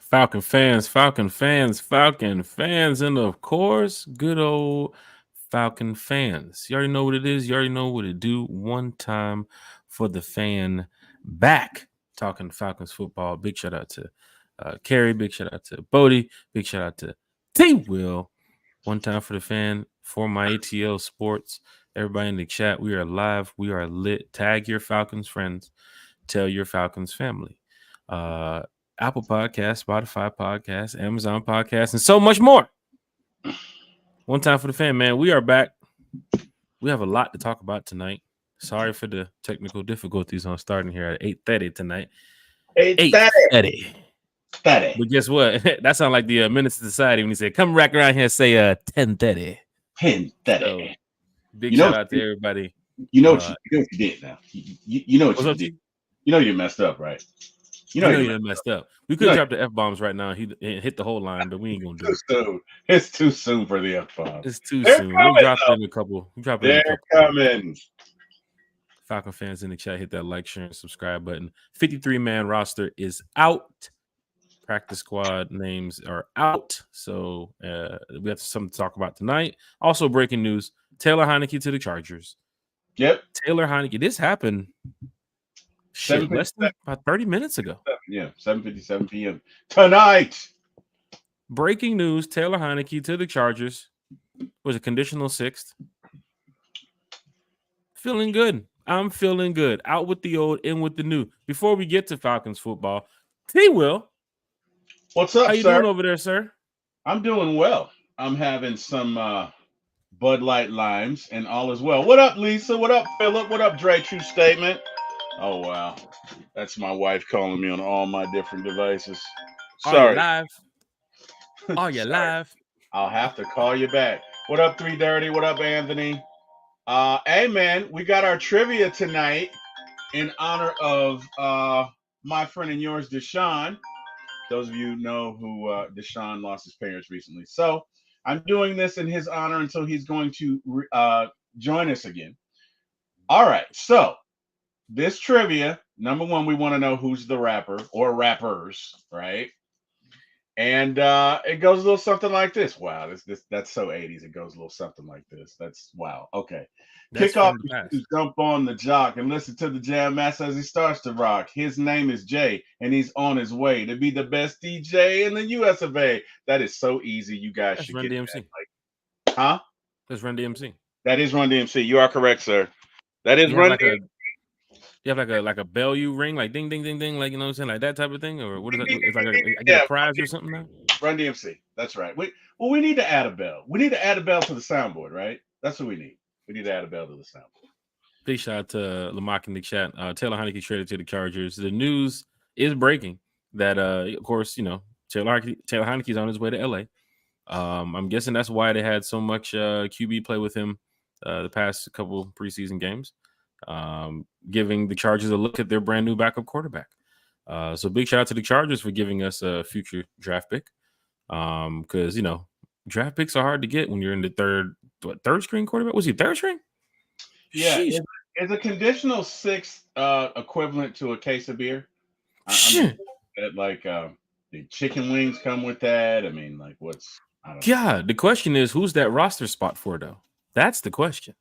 Falcon fans, and of course, good old Falcon fans. You already know what it is. You already know what it do. One time for the fan back. Talking Falcons football. Big shout out to Kerry. Big shout out to Bodie. Big shout out to T-Will. One time for the fan for my ATL Sports. Everybody in the chat, we are live. We are lit. Tag your Falcons friends. Tell your Falcons family. Apple Podcasts, Spotify Podcasts, Amazon Podcasts, and so much more. One time for the fan, man. We are back. We have a lot to talk about tonight. Sorry for the technical difficulties on starting here at 8:30 tonight. 8:30. But guess what? That sounds like the Menace to Society when he said, come back around here and say 10:30. 10:30. So, big shout out to everybody. You know what you did now. You know what you did. You know you messed up, right? You know you messed up. We could drop the F-bombs right now and hit the whole line, but we ain't gonna do it. Soon. It's too soon for the F-bombs. It's too soon. We'll drop it in a couple. They're coming. Falcon fans in the chat, hit that like, share, and subscribe button. 53-man roster is out. Practice squad names are out. So we have something to talk about tonight. Also, breaking news: Taylor Heinicke to the Chargers. Yep. Taylor Heinicke. This happened less than about 30 minutes ago. Yeah, 7:57 p.m. tonight. Breaking news: Taylor Heinicke to the Chargers was a conditional sixth. Feeling good. I'm feeling good. Out with the old, in with the new. Before we get to Falcons football, T-Will. What's up, How you doing over there, sir? I'm doing well. I'm having some Bud Light limes, and all is well. What up, Lisa? What up, Philip? What up, Dre? True statement. Oh, wow. That's my wife calling me on all my different devices. Sorry. Are you live? I'll have to call you back. What up, 330? What up, Anthony? Hey, man, we got our trivia tonight in honor of my friend and yours, Deshaun. Those of you know who Deshaun lost his parents recently. So I'm doing this in his honor until he's going to join us again. All right. So this trivia, number one, we want to know who's the rapper or rappers, right? And it goes a little something like this. Wow, that's so 80s. It goes a little something like this. That's wow. Okay. Kick off, jump on the jock and listen to the jam master as he starts to rock. His name is Jay, and he's on his way to be the best DJ in the US of A. That is so easy. You guys should Run get DMC. That. Huh? That's Run DMC. That is Run DMC. You are correct, sir. That is Run DMC. You have like a bell you ring, like ding, ding, ding, ding, like, you know what I'm saying, like that type of thing, or what is that? It's like I get a prize or something now. Run DMC. That's right. We need to add a bell. We need to add a bell to the soundboard, right? That's what we need. We need to add a bell to the soundboard. Big shout out to Lamont in the chat. Taylor Heinicke traded to the Chargers. The news is breaking that, of course, you know, Taylor Heinicke's on his way to LA. I'm guessing that's why they had so much QB play with him the past couple preseason games. Giving the Chargers a look at their brand new backup quarterback. So big shout out to the Chargers for giving us a future draft pick. Because, you know, draft picks are hard to get when you're in the third string quarterback. Was he third string? Yeah. Is a conditional sixth equivalent to a case of beer? Like the chicken wings come with that. I mean, like what's the question is, who's that roster spot for though? That's the question.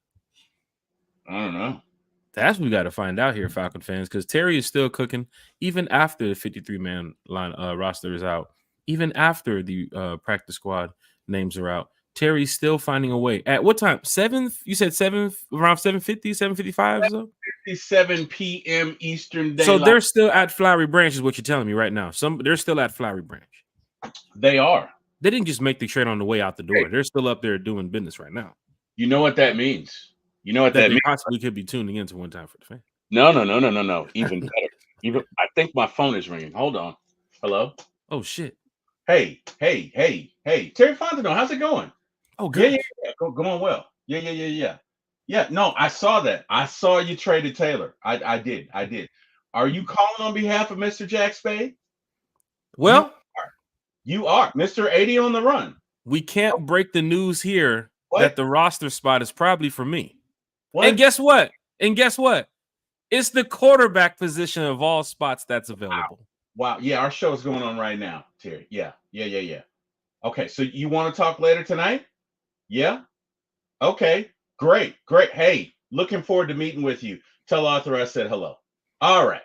I don't know. That's what we got to find out here, Falcon fans, because Terry is still cooking even after the 53-man line roster is out, even after the practice squad names are out. Terry's still finding a way. At what time? 7? You said 7, around 7:50, 7:55 or so? 7 p.m. Eastern Daylight. So they're still at Flowery Branch is what you're telling me right now. They're still at Flowery Branch. They are. They didn't just make the trade on the way out the door. They're still up there doing business right now. You know what that means? You know what that means? Possibly could be tuning into One Time for the Fan. No. Even better. I think my phone is ringing. Hold on. Hello? Oh, shit. Hey. Terry Fontenot, how's it going? Oh, good. Yeah. Going well. Yeah. Yeah, no, I saw that. I saw you traded Taylor. I did. Are you calling on behalf of Mr. Jack Spade? Well, you are. Mr. 80 on the run. We can't break the news here that the roster spot is probably for me. What? And guess what? It's the quarterback position of all spots that's available. Wow. Yeah, our show is going on right now, Terry. Yeah. Okay, so you want to talk later tonight? Yeah. Okay. Great. Hey, looking forward to meeting with you. Tell Arthur I said hello. All right.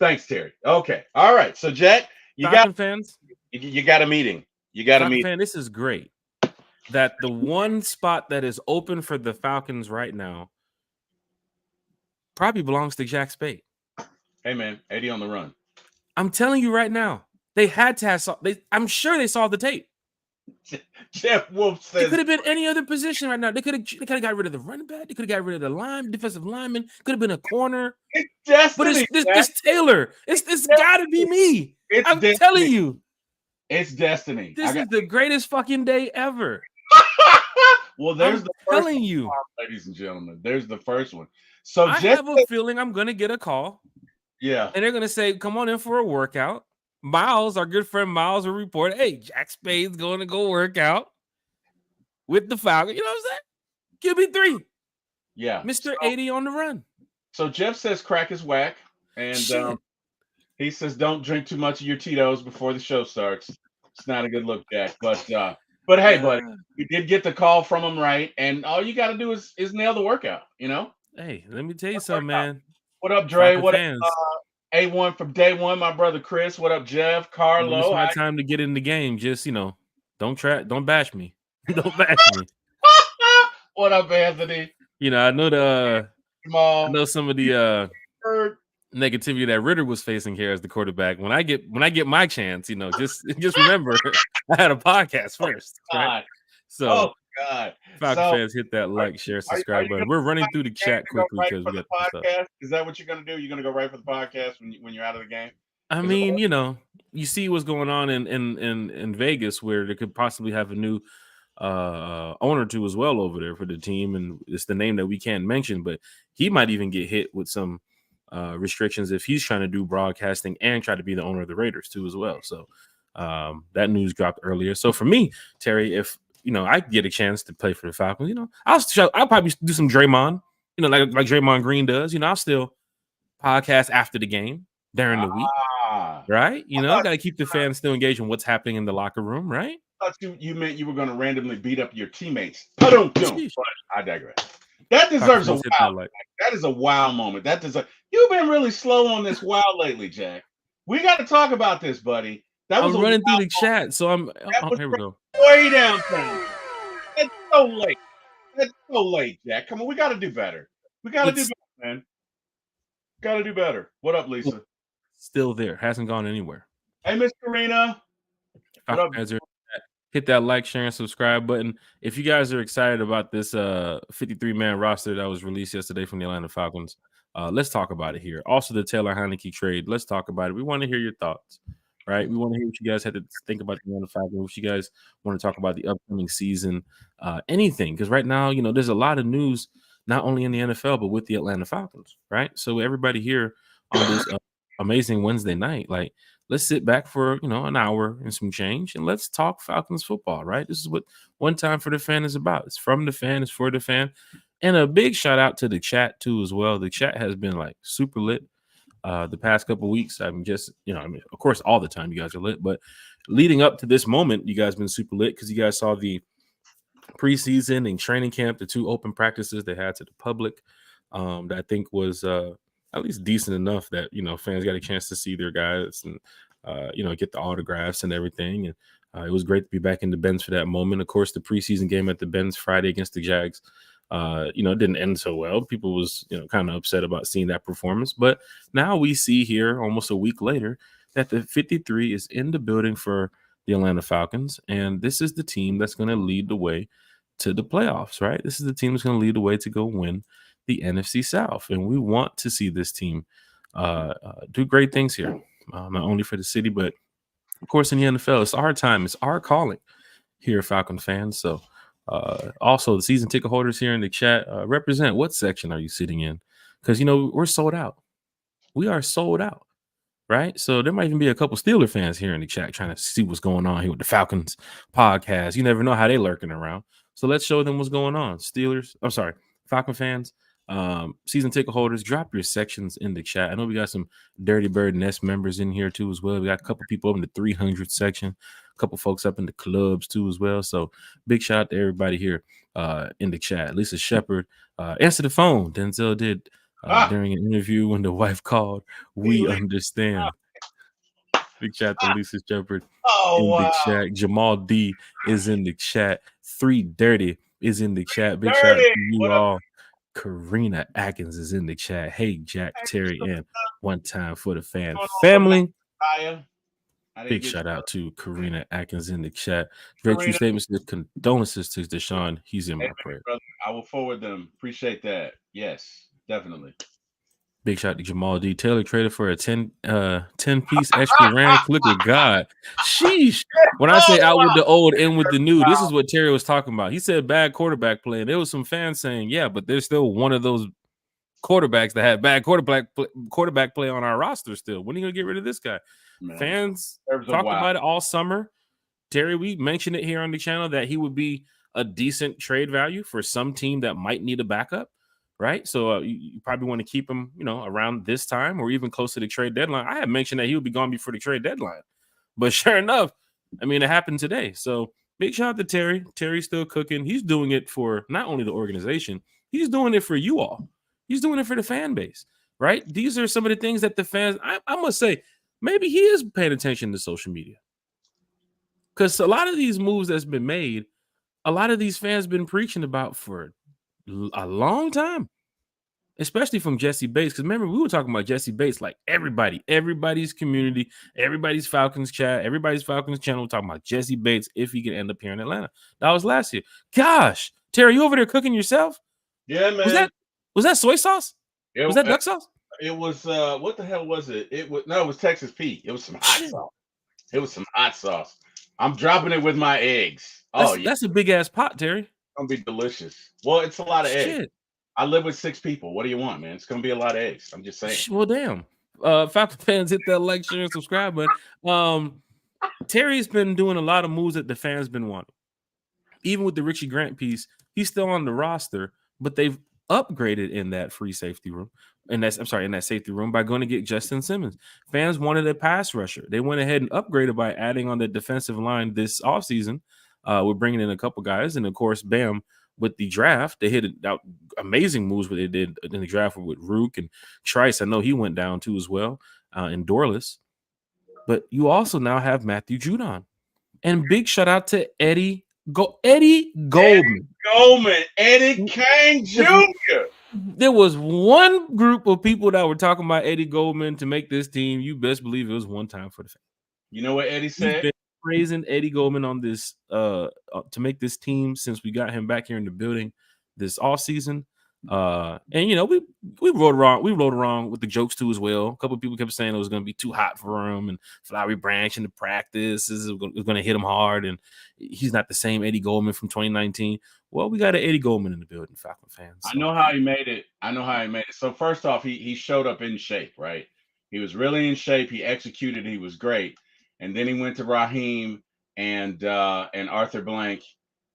Thanks, Terry. Okay. All right. So Jack, you got Falcon fans, you got a meeting. You got a Falcon meeting. fan, this is great. That the one spot that is open for the Falcons right now probably belongs to Jack Spade. Hey man, 80 on the run. I'm telling you right now, they had to have. I'm sure they saw the tape. Jeff Wolf It says could have been any other position right now. They could have got rid of the running back. They could have got rid of the defensive lineman. Could have been a corner. it's But destiny. it's Taylor. It's got to be me. It's I'm destiny. telling you, It's destiny. this is the greatest fucking day ever. Well, there's I'm the first telling one, you, ladies and gentlemen. There's the first one. So I Jeff, have a feeling I'm gonna get a call. yeah, And they're gonna say, "Come on in for a workout." Miles, our good friend Miles, will report, "Hey, Jack Spade's going to go work out with the Falcons." You know what I'm saying? QB3, yeah. Mr. 80 on the run. So Jeff says crack is whack, and Shit. he says don't drink too much of your Tito's before the show starts. It's not a good look, Jack. But hey, buddy, you did get the call from him, right? And all you got to do is nail the workout. You know. Hey, let me tell you something, man. What up, Dre? Falcon What fans. up, A1 from day one? My brother Chris. What up, Jeff? Carlo. It's my time to get in the game. Just don't bash me. Don't bash me. What up, Anthony? I know Jamal. I know some of the negativity that Ritter was facing here as the quarterback. When I get my chance, just remember I had a podcast first, right? So, God, Falcon fans, hit that like, share, subscribe button. We're running through the chat quickly because we got the stuff. podcast. Is that what you're gonna do? You're gonna go right for the podcast when you're out of the game? I mean, you see what's going on in Vegas, where they could possibly have a new owner too as well over there for the team, and it's the name that we can't mention, but he might even get hit with some restrictions if he's trying to do broadcasting and try to be the owner of the Raiders too as well. So that news dropped earlier. So for me, Terry, if I get a chance to play for the Falcons, I'll probably do some Draymond, like Draymond Green does. I'll still podcast after the game during the week, right? Got to keep the fans still engaged in what's happening in the locker room, right? I thought you meant you were going to randomly beat up your teammates. But I digress. That deserves a wow. Like. That is a wow moment. You've been really slow on this wow lately, Jack. We got to talk about this, buddy. I'm running through the chat, so here we go. Way downtown. That's so late. Jack. Come on, we got to do better. We got to do better, man. Got to do better. What up, Lisa? Still there. Hasn't gone anywhere. Hey, Miss Karina. What up? Hit that like, share, and subscribe button. If you guys are excited about this 53-man roster that was released yesterday from the Atlanta Falcons, let's talk about it here. Also, the Taylor Heineke trade. Let's talk about it. We want to hear your thoughts, right? We want to hear what you guys had to think about the Atlanta Falcons. What you guys want to talk about the upcoming season, anything. Because right now, there's a lot of news, not only in the NFL, but with the Atlanta Falcons, right? So everybody here on this amazing Wednesday night, let's sit back for, an hour and some change, and let's talk Falcons football, right? This is what One Time for the Fan is about. It's from the fan, it's for the fan. And a big shout out to the chat too as well. The chat has been super lit the past couple of weeks. I'm just, of course, all the time you guys are lit, but leading up to this moment, you guys been super lit because you guys saw the preseason and training camp, the 2 open practices they had to the public that I think was at least decent enough that fans got a chance to see their guys and get the autographs and everything. And it was great to be back in the Benz for that moment. Of course, the preseason game at the Benz Friday against the Jags, it didn't end so well. People was kind of upset about seeing that performance. But now we see here, almost a week later, that the 53 is in the building for the Atlanta Falcons, and this is the team that's going to lead the way to the playoffs, right? This is the team that's going to lead the way to go win the NFC South, and we want to see this team do great things here, not only for the city, but of course in the NFL. It's our time, it's our calling here, Falcon fans. So also the season ticket holders here in the chat, represent. What section are you sitting in? Because we're sold out. We are sold out, right? So there might even be a couple Steeler fans here in the chat trying to see what's going on here with the Falcons podcast. You never know how they lurking around. So let's show them what's going on. Falcon fans, Season ticket holders, drop your sections in the chat. I know we got some Dirty Bird Nest members in here too as well. We got a couple people up in the 300 section, a couple folks up in the clubs too as well. So big shout out to everybody here in the chat. Lisa Shepard, answer the phone. Denzel did during an interview when the wife called. We understand. Big shout out to Lisa Shepard in the chat. Jamal D is in the chat. 3 Dirty is in the chat. Big shout out Dirty. to you What up? all. Karina Atkins is in the chat. Hey, Jack, Terry, and one time for the fan family. Big shout out to Karina Atkins in the chat. Very true statements. The condolences to Deshaun. He's in my prayer. Brother, I will forward them. Appreciate that. Yes, definitely. Big shout out to Jamal D. Taylor traded for a 10 piece extra Ram Clicker. God, sheesh. When I say out with the old, in with the new, this is what Terry was talking about. He said bad quarterback play, and there was some fans saying, yeah, but there's still one of those quarterbacks that had bad quarterback play on our roster still. When are you gonna get rid of this guy? Man, fans talked about it all summer. Terry, we mentioned it here on the channel that he would be a decent trade value for some team that might need a backup, right? So you probably want to keep him, around this time or even close to the trade deadline. I had mentioned that he would be gone before the trade deadline, but sure enough, I mean, it happened today. So big shout out to Terry. Terry's still cooking. He's doing it for not only the organization, he's doing it for you all. He's doing it for the fan base, right? These are some of the things that the fans, I must say, maybe he is paying attention to social media. Because a lot of these moves that's been made, a lot of these fans been preaching about for a long time, especially from Jesse Bates. Because remember, we were talking about Jesse Bates, like everybody's community, everybody's Falcons chat, everybody's Falcons channel talking about Jesse Bates if he can end up here in Atlanta. That was last year. Gosh, Terry, you over there cooking yourself? Yeah, man. Was that soy sauce? Was that duck sauce? It was what the hell was it? It was Texas Pete. It was some hot sauce. It was some hot sauce. I'm dropping it with my eggs. That's a big ass pot, Terry. It's gonna be delicious. Well, it's a lot of eggs. I live with 6 people. What do you want, man? It's gonna be a lot of eggs. I'm just saying. Well, damn. Falcon fans, hit that like, share, and subscribe button. Terry's been doing a lot of moves that the fans been wanting. Even with the Richie Grant piece, he's still on the roster, but they've upgraded in that free safety room. In that safety room by going to get Justin Simmons. Fans wanted a pass rusher. They went ahead and upgraded by adding on the defensive line this offseason. We're bringing in a couple guys, and of course, bam, with the draft, they hit out amazing moves what they did in the draft with Rook and Trice. I know he went down too as well, and Dorless. But you also now have Matthew Judon. And big shout out to Eddie Goldman. Eddie Kane Jr. There was one group of people that were talking about Eddie Goldman to make this team. You best believe it was one time for the fan. You know what Eddie said? He's been praising Eddie Goldman on this to make this team since we got him back here in the building this offseason. And we rode around with the jokes too as well. A couple of people kept saying it was going to be too hot for him, and Flowery Branch in the practice is going to hit him hard, and he's not the same Eddie Goldman from 2019. Well, we got an Eddie Goldman in the building, Falcon fans. So. I know how he made it. So first off, he showed up in shape, right? He was really in shape. He executed. He was great. And then he went to Raheem and Arthur Blank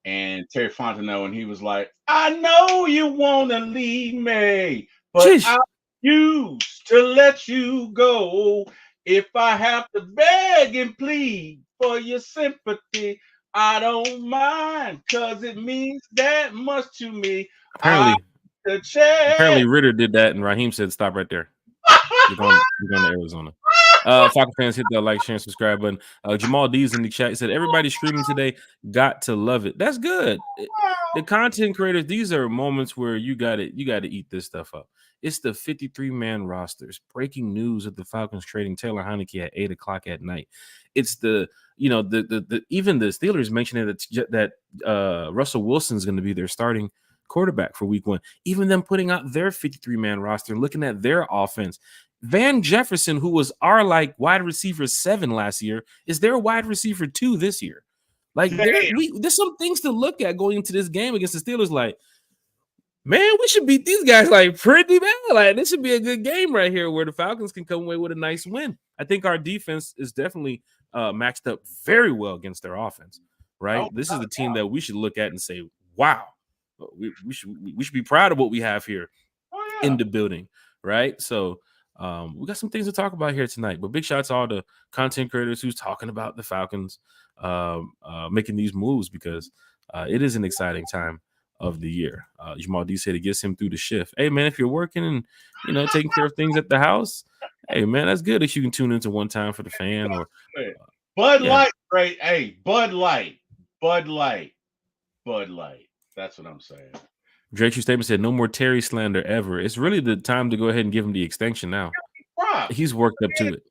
and Terry Fontenot, and he was like, I know you want to leave me, but I used to let you go. If I have to beg and plead for your sympathy, I don't mind, because it means that much to me. Apparently Ritter did that, and Raheem said, stop right there. You're going to Arizona. Falcon fans, hit that like, share, and subscribe button. Jamal D's in the chat said, everybody screaming today, got to love it. That's good. The content creators, these are moments where you got to eat this stuff up. It's the 53-man rosters. Breaking news of the Falcons trading Taylor Heineke at 8:00 at night. It's the even the Steelers mentioning that Russell Wilson's going to be their starting quarterback for week 1. Even them putting out their 53-man roster and looking at their offense. Van Jefferson, who was our wide receiver 7 last year, is their wide receiver 2 this year. There's some things to look at going into this game against the Steelers. Like, man, we should beat these guys pretty bad. Like, this should be a good game right here where the Falcons can come away with a nice win. I think our defense is definitely matched up very well against their offense. Right? This is the team that we should look at and say, wow, we should be proud of what we have here. in the building, right? So we got some things to talk about here tonight. But big shout out to all the content creators who's talking about the Falcons making these moves, because it is an exciting time of the year. Jamal D said it gets him through the shift. Hey man, if you're working and taking care of things at the house, hey man, that's good that you can tune into One Time for the Fan or Bud Light, right? Hey, Bud Light. That's what I'm saying. Drake Statement said, no more Terry slander ever. It's really the time to go ahead and give him the extension now. He's worked up to it.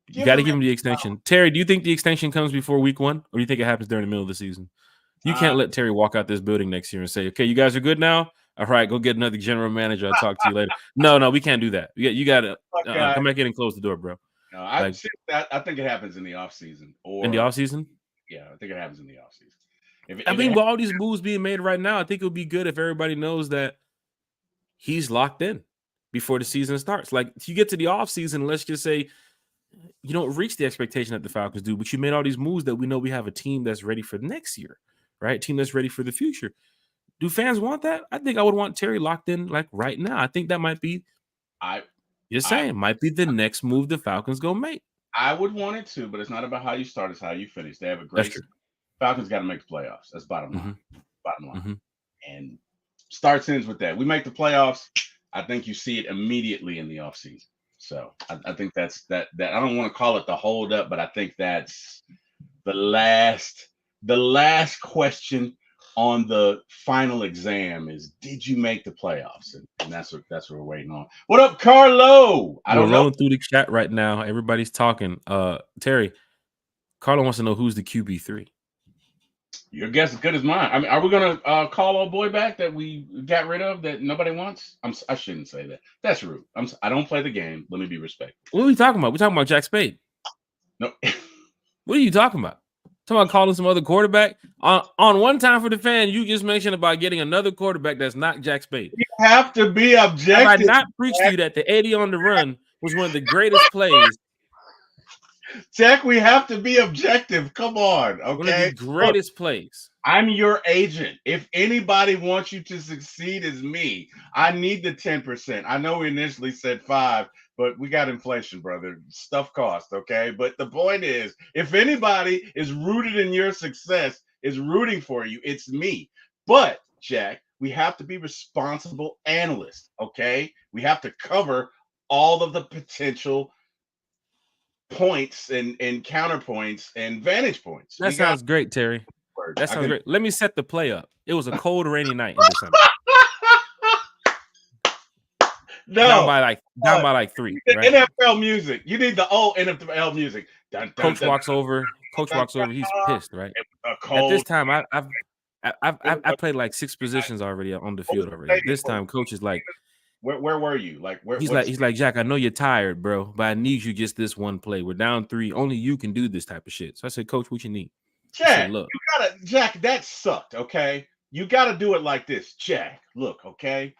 You got to give him the extension. Terry, do you think the extension comes before week 1, or do you think it happens during the middle of the season? You can't let Terry walk out this building next year and say, okay, you guys are good now? All right, go get another general manager. I'll talk to you later. No, we can't do that. You got to come back in and close the door, bro. No, I think it happens in the offseason. In the offseason? Yeah, I think it happens in the offseason. With all these moves being made right now, I think it would be good if everybody knows that he's locked in before the season starts. Like, if you get to the offseason, let's just say you don't reach the expectation that the Falcons do, but you made all these moves that we know we have a team that's ready for next year, right? Team that's ready for the future. Do fans want that? I think I would want Terry locked in like right now. I think that might be, might be the next move the Falcons go make. I would want it too, but it's not about how you start, it's how you finish. They have a great Falcons got to make the playoffs. That's bottom line. Bottom line. Mm-hmm. And starts ends with that. We make the playoffs. I think you see it immediately in the offseason. So I think that's that. I don't want to call it the hold up, but I think that's the last question on the final exam is, did you make the playoffs? And that's what we're waiting on. What up, Carlo? We're rolling through the chat right now. Everybody's talking. Terry, Carlo wants to know who's the QB3. Your guess is as good as mine. I mean, are we gonna call old boy back that we got rid of that nobody wants? I shouldn't say that. That's rude. I don't play the game. Let me be respectful. What are we talking about? We're talking about Jack Spade. No. What are you talking about? Talking about calling some other quarterback on One Time for the Fan. You just mentioned about getting another quarterback that's not Jack Spade. You have to be objective. Have I not preached to you that the 80 on the run was one of the greatest plays? Jack, we have to be objective. Come on, okay? One of the greatest plays. I'm your agent. If anybody wants you to succeed, it's me. I need the 10%. I know we initially said 5, but we got inflation, brother. Stuff costs, okay? But the point is, if anybody is rooted in your success, is rooting for you, it's me. But, Jack, we have to be responsible analysts, okay? We have to cover all of the potential points and counterpoints and vantage points. That sounds great, Terry. That sounds great. Let me set the play up. It was a cold, rainy night in December. Down by like 3. Right? NFL music. You need the old NFL music. Coach walks over. He's pissed, right? At this time, I played like 6 positions already on the field already. This time, coach is like, Where were you? Like where? He's like, Jack, I know you're tired, bro, but I need you just this one play. We're down 3. Only you can do this type of shit. So I said, Coach, what you need? Jack, said, look, Jack, that sucked. Okay, you gotta do it like this, Jack. Look, okay.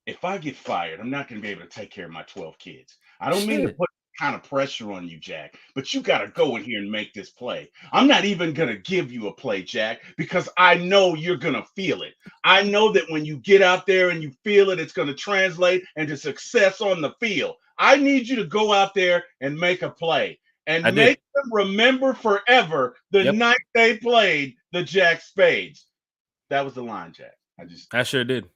If I get fired, I'm not gonna be able to take care of my 12 kids. I don't mean to put kind of pressure on you, Jack, but you gotta go in here and make this play. I'm not even gonna give you a play, Jack, because I know you're gonna feel it. I know that when you get out there and you feel it, it's gonna translate into success on the field. I need you to go out there and make a play and make them remember forever the night they played the Jack Spades. That was the line, Jack. I sure did.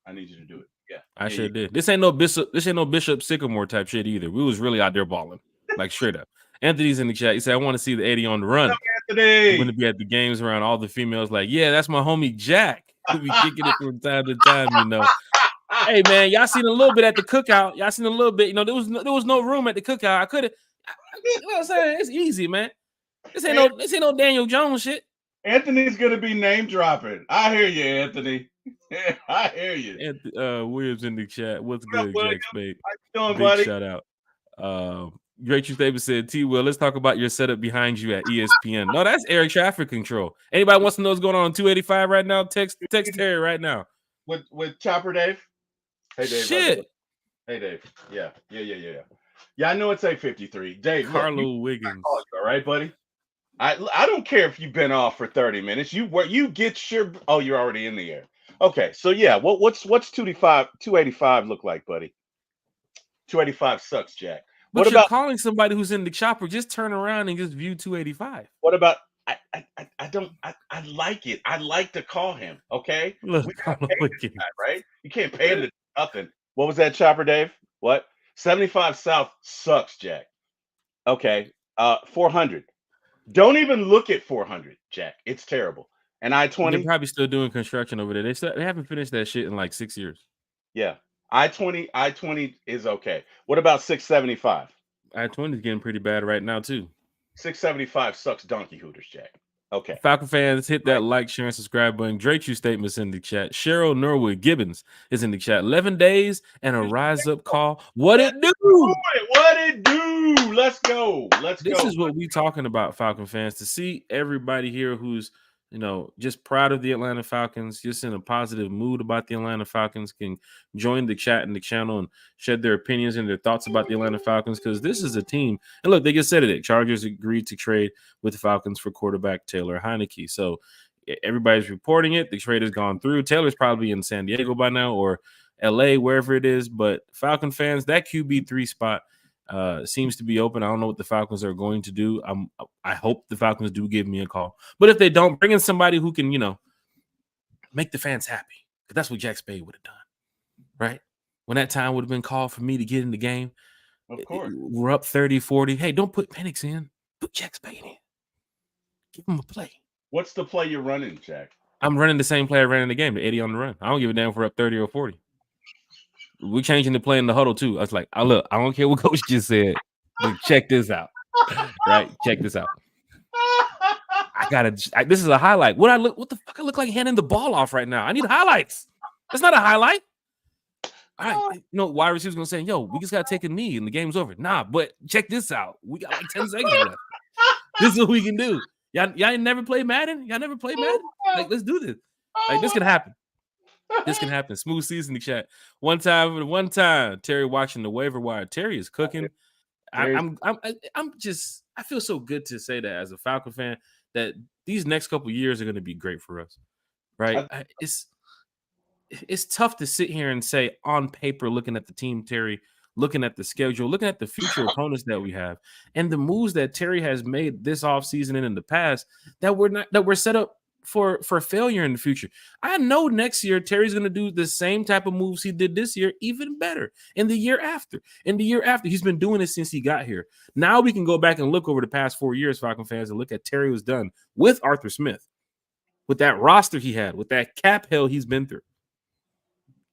I need you to do it. Yeah, I sure did. This ain't no Bishop Sycamore type shit either. We was really out there balling, like straight up. Anthony's in the chat. He said, "I want to see the 80 on the run. Anthony, I'm going to be at the games around all the females. Like, yeah, that's my homie Jack. We'll be kicking it from time to time, you know." Hey man, y'all seen a little bit at the cookout. Y'all seen a little bit. You know, there was no room at the cookout. I could have. You know what I'm saying? It's easy, man. This ain't no Daniel Jones shit. Anthony's gonna be name dropping. I hear you, Anthony. I hear you. Williams in the chat. What's good, Jack Spade? How you doing, Big buddy? shout out. Great Davis said, T. Will, let's talk about your setup behind you at ESPN. No, that's air traffic control. Anybody wants to know what's going on 285 right now? Text Terry right now. With Chopper Dave. Hey Dave. Shit. Hey Dave. Yeah. Yeah, I know it's 8:53. Dave. Carlo Wiggins. All right, buddy. I don't care if you've been off for 30 minutes. You get your. Oh, you're already in the air. Okay, so yeah, what's 285 look like, buddy? 285 sucks, Jack. What But you're about calling somebody who's in the chopper. Just turn around and just view 285. what about I don't I like it. I like to call him. Okay, we Look, gotta I'm pay this looking. guy, right? You can't pay him to do nothing. What was that, Chopper Dave? What? 75 South sucks, Jack. Okay, 400. Don't even look at 400, Jack. It's terrible. And I They're 20, probably still doing construction over there. They haven't finished that shit in like 6 years. yeah. I-20 is okay. What about 675? I-20 is getting pretty bad right now too. 675 sucks donkey hooters, Jack. Okay. Falcon fans, hit Right. that like, share, and subscribe button. Drake, you statements in the chat. Cheryl Norwood Gibbons is in the chat. 11 days and a rise up call. What Let's it do do? it. What it do? Let's go. Let's This go. is what we talking about, Falcon fans. To see everybody here who's just proud of the Atlanta Falcons, just in a positive mood about the Atlanta Falcons, can join the chat and the channel and shed their opinions and their thoughts about the Atlanta Falcons, because this is a team. And look, they just said it. Chargers agreed to trade with the Falcons for quarterback Taylor Heineke. So everybody's reporting it. The trade has gone through. Taylor's probably in San Diego by now or LA, wherever it is. But Falcon fans, that QB3 spot seems to be open. I don't know what the Falcons are going to do. I hope the Falcons do give me a call. But if they don't, bring in somebody who can, make the fans happy. Because that's what Jack Spade would have done, right? When that time would have been called for me to get in the game. Of course. We're up 30-40. Hey, don't put Penix in. Put Jack Spade in. Give him a play. What's the play you're running, Jack? I'm running the same play I ran in the game, the 80 on the run. I don't give a damn if we're up 30 or 40. We're changing the play in the huddle, too. I was like, I don't care what coach just said, but check this out. Right? Check this out. This is a highlight. What the fuck I look like handing the ball off right now? I need highlights. That's not a highlight. All right. Wide receiver's gonna say, yo, we just gotta take a knee and the game's over. Nah, but check this out. We got like 10 seconds left. This is what we can do. Y'all ain't never play Madden? Y'all never play Madden? Like, let's do this. Like, this can happen. This can happen. Smooth season the chat. One time, Terry watching the waiver wire. Terry is cooking. I feel so good to say that as a Falcon fan, that these next couple years are going to be great for us, right? It's tough to sit here and say on paper, looking at the team, Terry, looking at the schedule, looking at the future opponents that we have, and the moves that Terry has made this offseason and in the past, that we're set up for failure in the future. I know next year Terry's going to do the same type of moves he did this year, even better. And the year after, he's been doing it since he got here. Now we can go back and look over the past 4 years, Falcon fans, and look at Terry was done with Arthur Smith, with that roster he had, with that cap hell he's been through.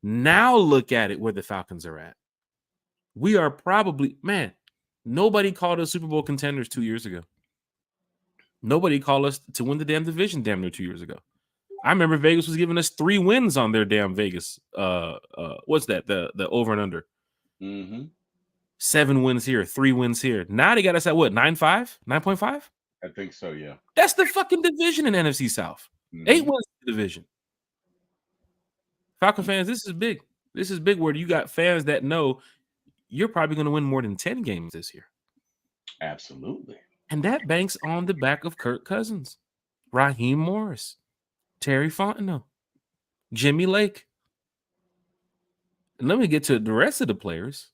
Now look at it where the Falcons are at. We are probably, nobody called us Super Bowl contenders 2 years ago. Nobody called us to win the damn division damn near 2 years ago. I remember Vegas was giving us 3 wins on their damn Vegas. What's that? The over and under. Mm-hmm. 7 wins here, 3 wins here. Now they got us at what? 9.5? 9.5? I think so, yeah. That's the fucking division in NFC South. 8 wins in the division. Falcon fans, this is big. This is big where you got fans that know you're probably going to win more than 10 games this year. Absolutely. And that banks on the back of Kirk Cousins, Raheem Morris, Terry Fontenot, Jimmy Lake. And let me get to the rest of the players,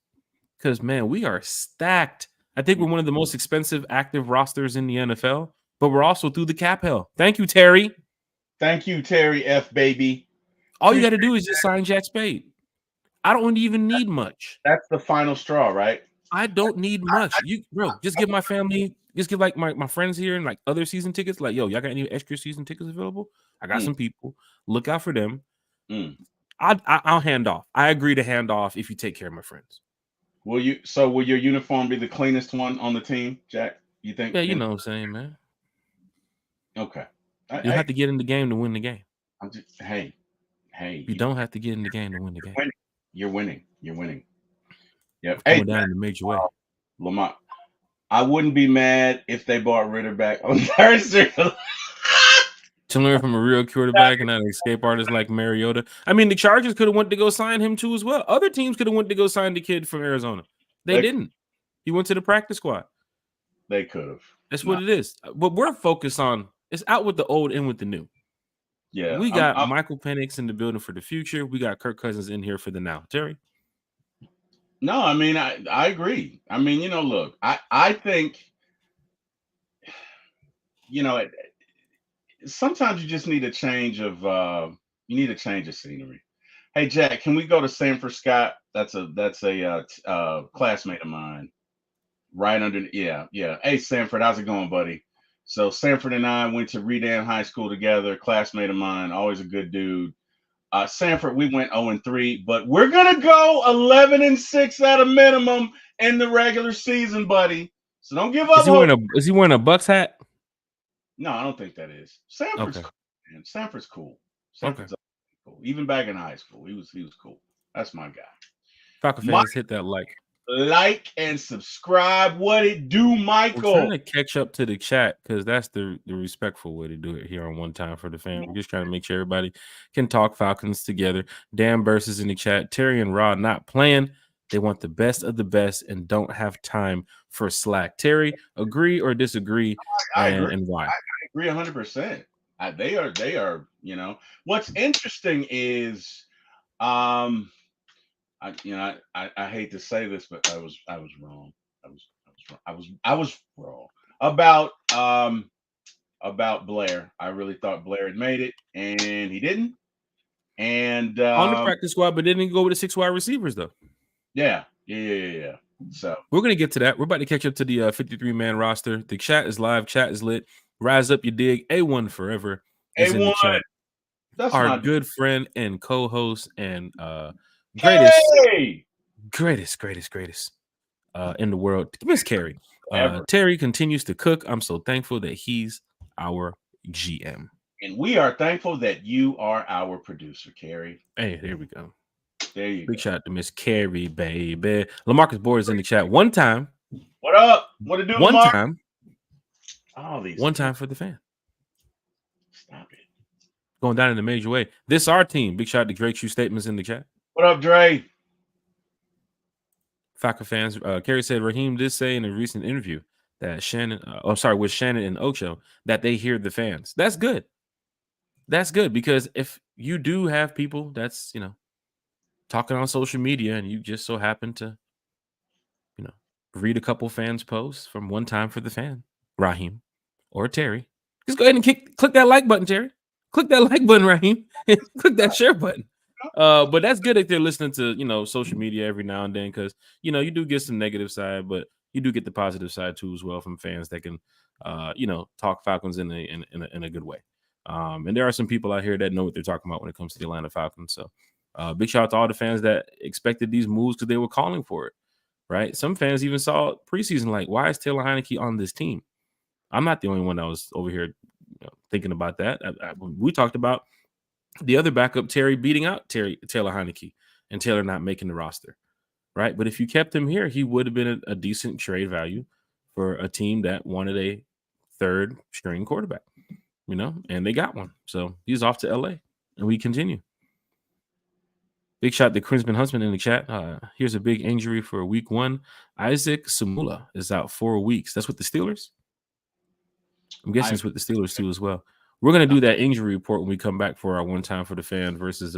because, man, we are stacked. I think we're one of the most expensive active rosters in the NFL, but we're also through the cap hell. Thank you, Terry. Thank you, Terry F. Baby. All you got to do is just sign Jack Spade. I don't even need much. That's the final straw, right? I don't need much. Just give my family, just give like my friends here and like other season tickets. Like, yo, y'all got any extra season tickets available? I got some people. Look out for them. I'll hand off. I agree to hand off if you take care of my friends. Will your uniform be the cleanest one on the team, Jack? You think? Yeah, you know what I'm saying, man. Okay. You have to get in the game to win the game. Hey. You don't have to get in the game to win the game. You're winning. Yep. Coming down in the major way. Lamont, I wouldn't be mad if they brought Ritter back on Thursday. To learn from a real quarterback and not an escape artist like Mariota. I mean, the Chargers could have went to go sign him too as well. Other teams could have went to go sign the kid from Arizona. They didn't. He went to the practice squad. They could have. That's what it is. But we're focused on, it's out with the old, in with the new. Yeah. We got Michael Penix in the building for the future. We got Kirk Cousins in here for the now. Terry? No, I mean, I agree. I mean, look, I think, sometimes you just need a change of scenery. Hey Jack, can we go to Sanford Scott? That's a classmate of mine. Right under, yeah. Hey Sanford, how's it going, buddy? So Sanford and I went to Redan High School together. Classmate of mine, always a good dude. Sanford, we went 0-3, but we're gonna go 11-6 at a minimum in the regular season, buddy. So don't give up hope. Is he wearing a Bucks hat? No, I don't think that is. Sanford's Okay. cool, man. Sanford's cool. Okay. Sanford's cool. Even back in high school, he was cool. That's my guy. Falcon fans, hit that like and subscribe. What it do, Michael? We're trying to catch up to the chat because that's the respectful way to do it here on One Time for the Fan. We're just trying to make sure everybody can talk Falcons together. Dan versus in the chat. Terry and Rod not playing. They want the best of the best and don't have time for slack. Terry, agree or disagree? I agree. And why? I agree 100%. They are. What's interesting is, I hate to say this, but I was wrong. I was wrong about Blair. I really thought Blair had made it, and he didn't. And on the practice squad, but didn't go with the 6 wide receivers though. Yeah. So we're gonna get to that. We're about to catch up to the 53-man roster. The chat is live. Chat is lit. Rise up, you dig. A1 forever is in the chat. That's our good friend and co-host and greatest in the world, Miss Carrie. Terry continues to cook. I'm so thankful that he's our GM. And we are thankful that you are our producer, Carrie. Hey, there we go. There you go. Big shout out to Miss Carrie, baby. LaMarcus Boyd is in the chat. One time. What up? What it do, One Lamar? time. All these. One time for the fan. Stop it. Going down in a major way. This our team. Big shout out to Drake Shoe Statements in the chat. What up, Dre? Falcon fans. Carrie said Raheem did say in a recent interview that with Shannon and Ocho that they hear the fans. That's good. That's good because if you do have people that's, talking on social media and you just so happen to, read a couple fans' posts from One Time for the Fan, Raheem or Terry, just go ahead and click that like button, Terry. Click that like button, Raheem. Click that share button. But that's good if they're listening to, social media every now and then because, you do get some negative side, but you do get the positive side too as well from fans that can, talk Falcons in a good way. And there are some people out here that know what they're talking about when it comes to the Atlanta Falcons. So big shout out to all the fans that expected these moves because they were calling for it, right? Some fans even saw preseason like, why is Taylor Heineke on this team? I'm not the only one that was over here thinking about that. We talked about the other backup, Terry, beating out Taylor Heineke and Taylor not making the roster, right? But if you kept him here, he would have been a decent trade value for a team that wanted a third string quarterback, and they got one. So he's off to LA, and we continue. Big shot to Crinsman Huntsman in the chat. Here's a big injury for week 1. Isaac Samula is out 4 weeks. That's with the Steelers? I'm guessing it's with the Steelers too as well. We're going to do that injury report when we come back for our One Time for the Fan versus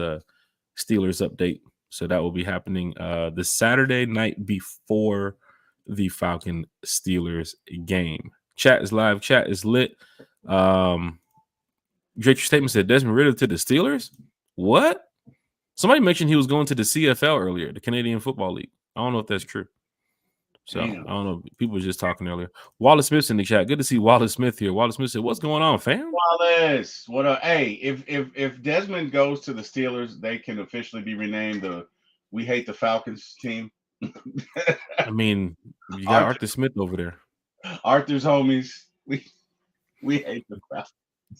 Steelers update. So that will be happening the Saturday night before the Falcon Steelers game. Chat is live. Chat is lit. Drake, your statement said Desmond Ridder to the Steelers? What? Somebody mentioned he was going to the CFL earlier, the Canadian Football League. I don't know if that's true. So I don't know. People were just talking earlier. Wallace Smith's in the chat. Good to see Wallace Smith here. Wallace Smith said, "What's going on, fam?" Wallace, what up? Hey, if Desmond goes to the Steelers, they can officially be renamed the "We Hate the Falcons" team. I mean, you got Arthur Smith over there. Arthur's homies. We hate the Falcons.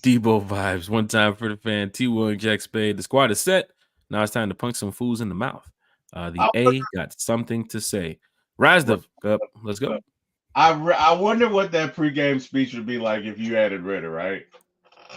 Debo vibes. One time for the fan. T1 Jack Spade. The squad is set. Now it's time to punch some fools in the mouth. The A got something to say. Rise the up. Let's go. I wonder what that pregame speech would be like if you added Ridder, right?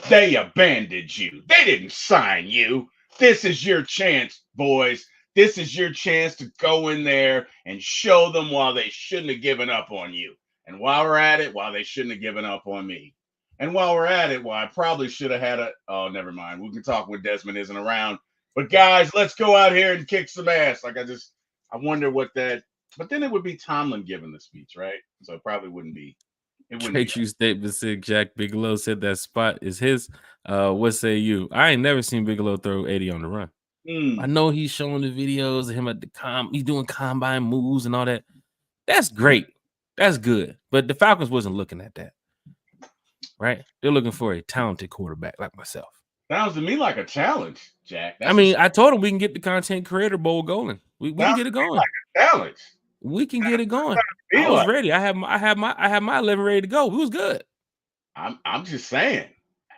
They abandoned you. They didn't sign you. This is your chance, boys. This is your chance to go in there and show them why they shouldn't have given up on you. And while we're at it, why they shouldn't have given up on me. And while we're at it, well, I probably should have had a. Oh, never mind. We can talk when Desmond isn't around. But guys, let's go out here and kick some ass. I wonder what that. But then it would be Tomlin giving the speech, right? So it probably wouldn't be. It wouldn't be. Trade you statement said Jack Bigelow said that spot is his. What say you? I ain't never seen Bigelow throw 80 on the run. I know he's showing the videos of him at the he's doing combine moves and all that. That's great. That's good. But the Falcons wasn't looking at that. Right? They're looking for a talented quarterback like myself. Sounds to me like a challenge, Jack. I told him we can get the content creator bowl going. We can get it going. Like a challenge. We can get it going. I was ready. I have my 11 ready to go. It was good. I'm just saying.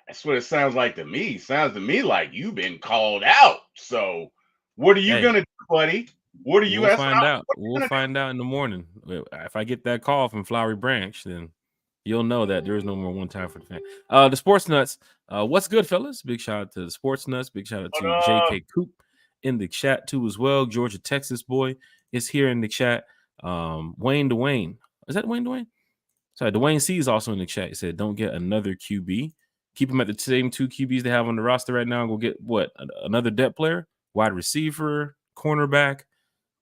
That's what it sounds like to me. Sounds to me like you've been called out. So what are you gonna do, buddy? What are you? We'll find out. We'll find out in the morning. If I get that call from Flowery Branch, then you'll know that there is no more one time for the fan. The Sports Nuts. What's good, fellas? Big shout out to the Sports Nuts. Big shout out to JK Coop in the chat too as well. Georgia, Texas boy is here in the chat. Wayne Dwayne. Is that Wayne Dwayne? Sorry, Dwayne C is also in the chat. He said, don't get another QB. Keep them at the same two QBs they have on the roster right now. And go get what? Another depth player, wide receiver, cornerback.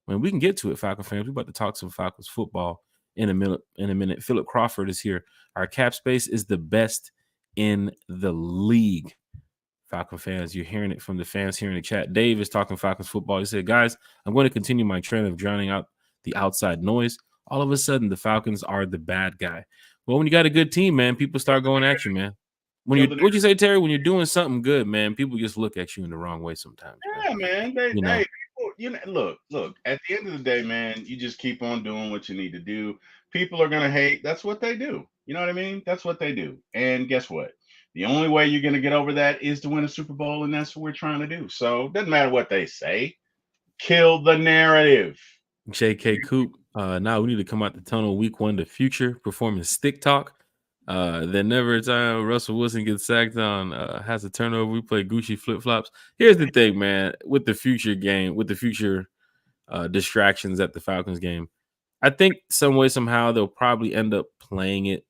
When we can get to it, Falcon fans, we're about to talk some Falcons football in a minute. Philip Crawford is here. Our cap space is the best in the league. Falcon fans, you're hearing it from the fans here in the chat. Dave is talking Falcons football. He said, guys, I'm going to continue my trend of drowning out the outside noise. All of a sudden, the Falcons are the bad guy. Well, when you got a good team, man, people start going at you, man. What'd you say, Terry? When you're doing something good, man, people just look at you in the wrong way sometimes. Yeah, man. Look. At the end of the day, man, you just keep on doing what you need to do. People are gonna hate. That's what they do. You know what I mean? That's what they do. And guess what? The only way you're gonna get over that is to win a Super Bowl, and that's what we're trying to do. So it doesn't matter what they say. Kill the narrative. JK Coop. Now we need to come out the tunnel week 1 to future performing stick talk. Then never a time Russell Wilson gets sacked on has a turnover. We play Gucci flip flops. Here's the thing, man. With the future game, with the future distractions at the Falcons game, I think some way somehow they'll probably end up playing it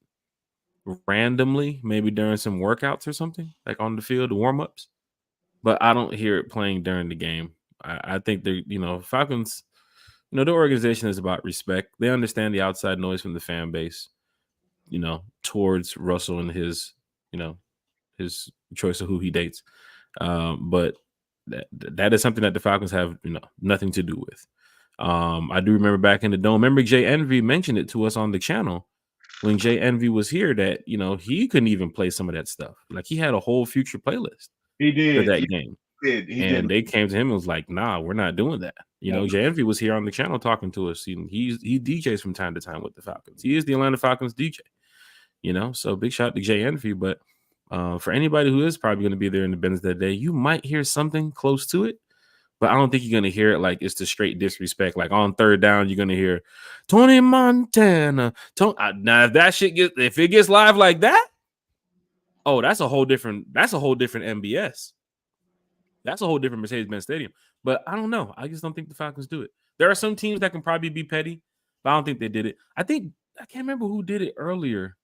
randomly, maybe during some workouts or something, like on the field, the warm ups. But I don't hear it playing during the game. I think they're Falcons. The organization is about respect. They understand the outside noise from the fan base, towards Russell and his choice of who he dates. But that is something that the Falcons have, nothing to do with. I do remember back in the dome. Remember Jay Envy mentioned it to us on the channel when Jay Envy was here that, he couldn't even play some of that stuff. Like he had a whole future playlist. He did for that game. They came to him and was like, nah, we're not doing that. Jay Envy was here on the channel talking to us. He DJs from time to time with the Falcons. He is the Atlanta Falcons DJ. So big shout out to Jay Envy. But for anybody who is probably going to be there in the Benz that day, you might hear something close to it. But I don't think you're going to hear it like it's the straight disrespect. Like on third down, you're going to hear Tony Montana. Now, if it gets live like that, oh, that's a whole different MBS. That's a whole different Mercedes-Benz Stadium. But I don't know. I just don't think the Falcons do it. There are some teams that can probably be petty, but I don't think they did it. I can't remember who did it earlier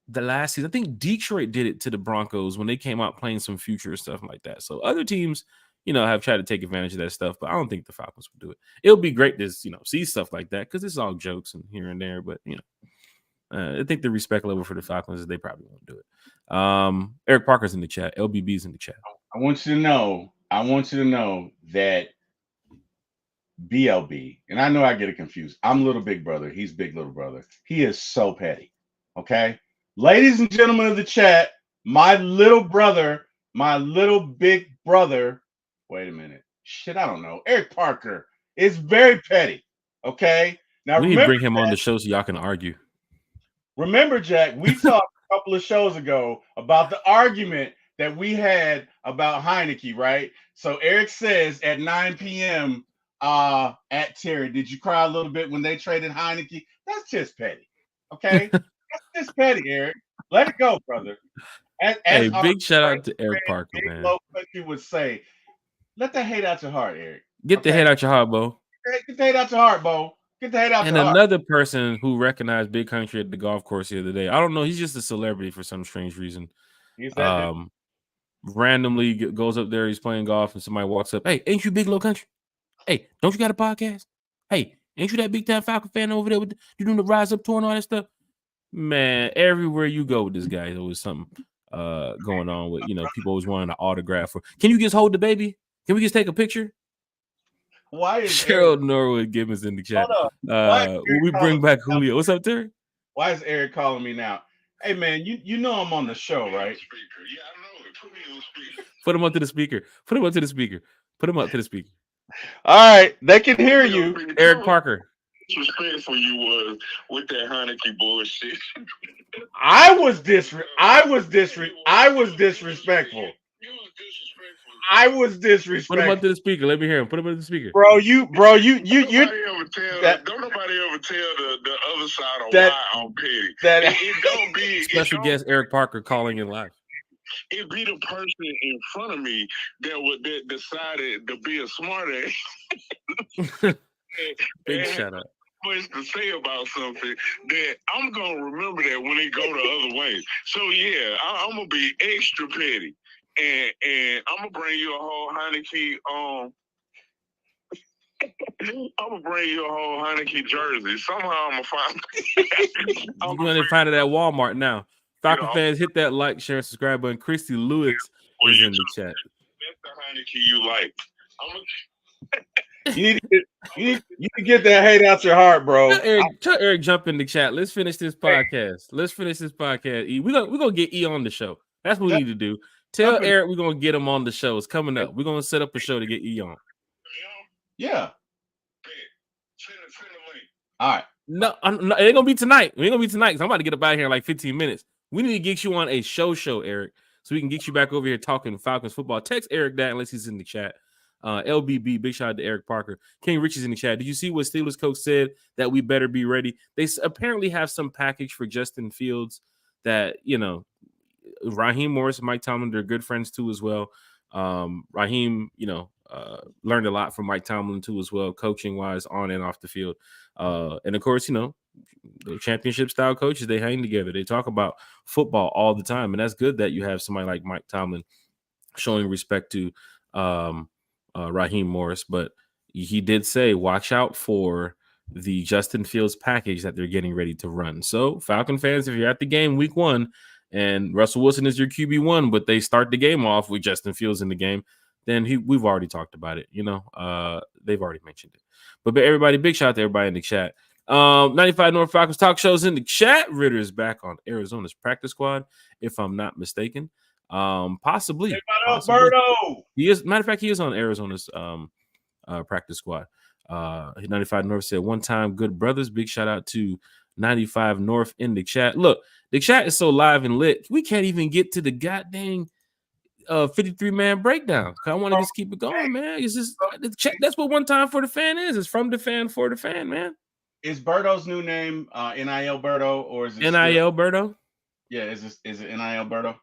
the last season. I think Detroit did it to the Broncos when they came out playing some future stuff like that. So other teams, have tried to take advantage of that stuff, but I don't think the Falcons would do it. It'll be great to, see stuff like that because it's all jokes and here and there. But, I think the respect level for the Falcons is they probably won't do it. Eric Parker's in the chat. LBB's in the chat. I want you to know that BLB, and I know I get it confused. I'm little big brother. He's big little brother. He is so petty. Okay. Ladies and gentlemen of the chat, my little brother, my little big brother. Wait a minute. Shit, I don't know. Eric Parker is very petty. Okay. Now we need to bring him on the show so y'all can argue. Remember, Jack, we talked a couple of shows ago about the argument that we had about Heineke, right? So Eric says at 9 p.m. At Terry, did you cry a little bit when they traded Heineke? That's just petty. Okay? That's just petty, Eric. Let it go, brother. Hey, big shout out to Eric Parker, man. Low country would say, let the hate out your heart, Eric. Get the hate out your heart, Bo. Get the hate out your heart, Bo. Get the hate out And your heart. another person who recognized Big Country at the golf course the other day. I don't know. He's just a celebrity for some strange reason. He's that dude. Randomly goes up there. He's playing golf, and somebody walks up. Hey, ain't you Big Low Country? Hey, don't you got a podcast? Hey, ain't you that big time Falcon fan over there? You doing the Rise Up tour and all that stuff? Man, everywhere you go with this guy, there was something going on with, people always wanting an autograph. Can you just hold the baby? Can we just take a picture? Why is Cheryl Norwood Gibbons in the chat? Will we bring back Julio? What's up, Terry? Why is Eric calling me now? Hey man, you know I'm on the show, right? Yeah, I know it. Put me on speaker. Put him up to the speaker. Put him up to the speaker. Put him up to the speaker. All right, they can hear you. Eric Parker. Disrespectful you was with that Heineke bullshit. I was disrespectful. I was disrespectful. Put him up to the speaker. Let me hear him. Put him up to the speaker. Bro, you. Don't nobody ever tell the other side of why I'm petty. It don't be special guest Eric Parker calling in live. It be the person in front of me that decided to be a smart ass. Big shout out. Much to say about something that I'm gonna remember that when it go the other way. So yeah, I'm gonna be extra petty, and I'm gonna bring you a whole Heineke. I'm gonna bring you a whole Heineke jersey. Somehow I'm gonna find. You're gonna find it at Walmart now. Falcon fans, hit that like, share, and subscribe button. Christy Lewis is in the chat. That's the Heineke you like. You need to get that hate out your heart, bro. Tell Eric jump in the chat. Let's finish this podcast. E. We're gonna get E on the show. That's what we need to do. Tell Eric we're gonna get him on the show. It's coming up. We're gonna set up a show to get E on. Yeah. Send the link. All right. No, it ain't gonna be tonight. It ain't gonna be tonight. I'm about to get up out of here in like 15 minutes. We need to get you on a show, Eric, so we can get you back over here talking Falcons football. Text Eric that unless he's in the chat. LBB, big shout out to Eric Parker. King Richie's in the chat. Did you see what Steelers coach said that we better be ready? They apparently have some package for Justin Fields that, Raheem Morris and Mike Tomlin, they're good friends too as well. Raheem, learned a lot from Mike Tomlin too as well, coaching wise, on and off the field. And of course, the championship style coaches, they hang together. They talk about football all the time. And that's good that you have somebody like Mike Tomlin showing respect to Raheem Morris, but he did say, watch out for the Justin Fields package that they're getting ready to run. So Falcon fans, if you're at the game week 1 and Russell Wilson is your QB1, but they start the game off with Justin Fields in the game, then we've already talked about it. They've already mentioned it. But everybody, big shout out to everybody in the chat. 95 North Falcons talk shows in the chat. Ritter is back on Arizona's practice squad, if I'm not mistaken. Possibly. He is. Matter of fact, he is on Arizona's practice squad. 95 North said, one time, good brothers. Big shout out to 95 North in the chat. Look, the chat is so live and lit. We can't even get to the goddamn 53-man breakdown. I want to just keep it going, man. It's just the chat. That's what one time for the fan is. It's from the fan for the fan, man. Is Berto's new name NIL Berto, or is it NIL Berto? Yeah, is it NIL Berto?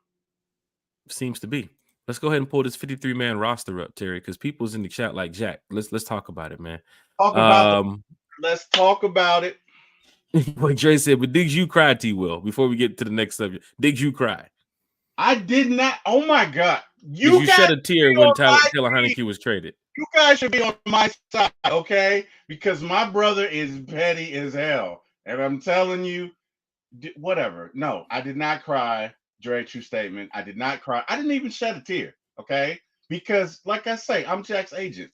Seems to be. Let's go ahead and pull this 53-man roster up, Terry, because people's in the chat like Jack. Let's talk about it, man. Let's talk about it. Like Dre said, but did you cry, T-Will, before we get to the next subject? Did you cry? I did not. Oh my God. You shed a tear when Taylor Heineke was traded. You guys should be on my side, okay? Because my brother is petty as hell. And I'm telling you, whatever. No, I did not cry. Dre, true statement. I did not cry. I didn't even shed a tear, okay? Because, like I say, I'm Jack's agent.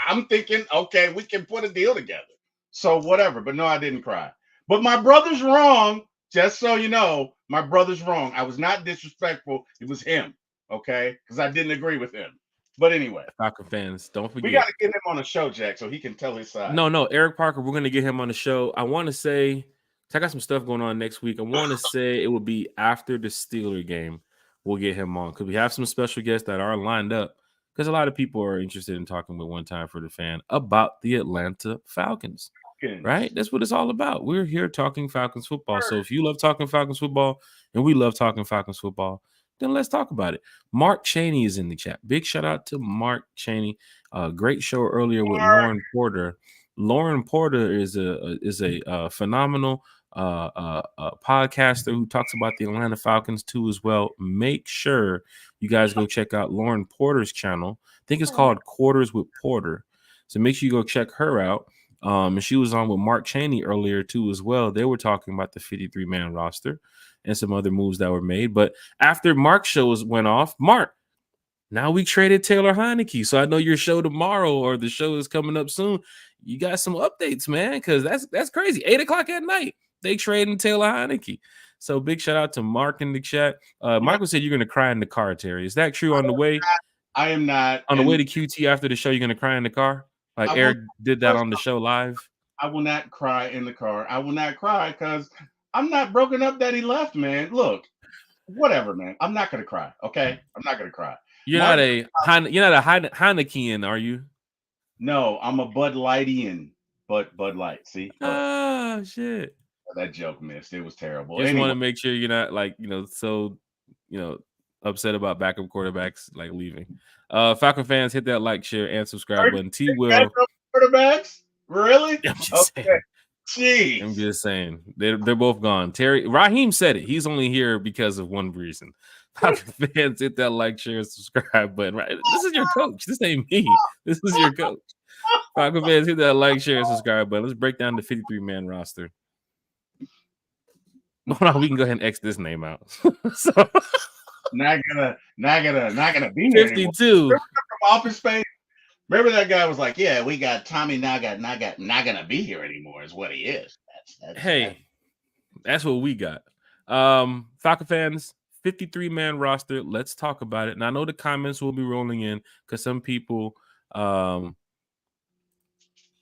I'm thinking, okay, we can put a deal together. So whatever. But no, I didn't cry. But my brother's wrong. Just so you know, my brother's wrong. I was not disrespectful. It was him, okay? Because I didn't agree with him. But anyway. Falcon fans, don't forget. We got to get him on the show, Jack, so he can tell his side. No, Eric Parker, we're going to get him on the show. I want to say, I got some stuff going on next week. I want to say it will be after the Steeler game. We'll get him on because we have some special guests that are lined up because a lot of people are interested in talking with One Time for the Fan about the Atlanta Falcons. Right? That's what it's all about. We're here talking Falcons football. So if you love talking Falcons football and we love talking Falcons football, then let's talk about it. Mark Cheney is in the chat. Big shout out to Mark Cheney. Great show earlier with Lauren Porter Lauren Porter is a phenomenal podcaster who talks about the Atlanta Falcons too as well. Make sure you guys go check out Lauren Porter's channel. I think it's called Quarters with Porter. So make sure you go check her out. And she was on with Mark Chaney earlier too as well. They were talking about the 53-man roster and some other moves that were made. But after Mark's shows went off, Mark, now we traded Taylor Heineke. So I know your show tomorrow or the show is coming up soon. You got some updates, man, because that's crazy. 8:00 at night, they trading Taylor Heineke. So big shout out to Mark in the chat. Michael said you're going to cry in the car, Terry. Is that true on the way? I am not. On the way to QT after the show, you're going to cry in the car? Like Eric did that on the show live? I will not cry in the car. I will not cry because I'm not broken up that he left, man. Look, whatever, man. I'm not going to cry, okay? I'm not going to cry. You're not a Heinekean, are you? No, I'm a Bud Lightian. Bud Light. See? Oh shit! That joke missed. It was terrible. Just want to make sure you're not like so upset about backup quarterbacks like leaving. Falcon fans, hit that like, share, and subscribe button. T will quarterbacks. Really? I'm just saying. Jeez. I'm just saying they're both gone. Terry Raheem said it. He's only here because of one reason. Falcon fans, hit that like, share, subscribe button. Right? This is your coach. This ain't me. This is your coach. Falcon fans, hit that like, share, subscribe button. Let's break down the 53-man roster. Hold on, we can go ahead and X this name out. So not gonna be 52 from Office Space. Remember that guy was like, "Yeah, we got Tommy not gonna be here anymore." Is what he is. That's what we got. Falcon fans, 53-man roster. Let's talk about it. And I know the comments will be rolling in because some people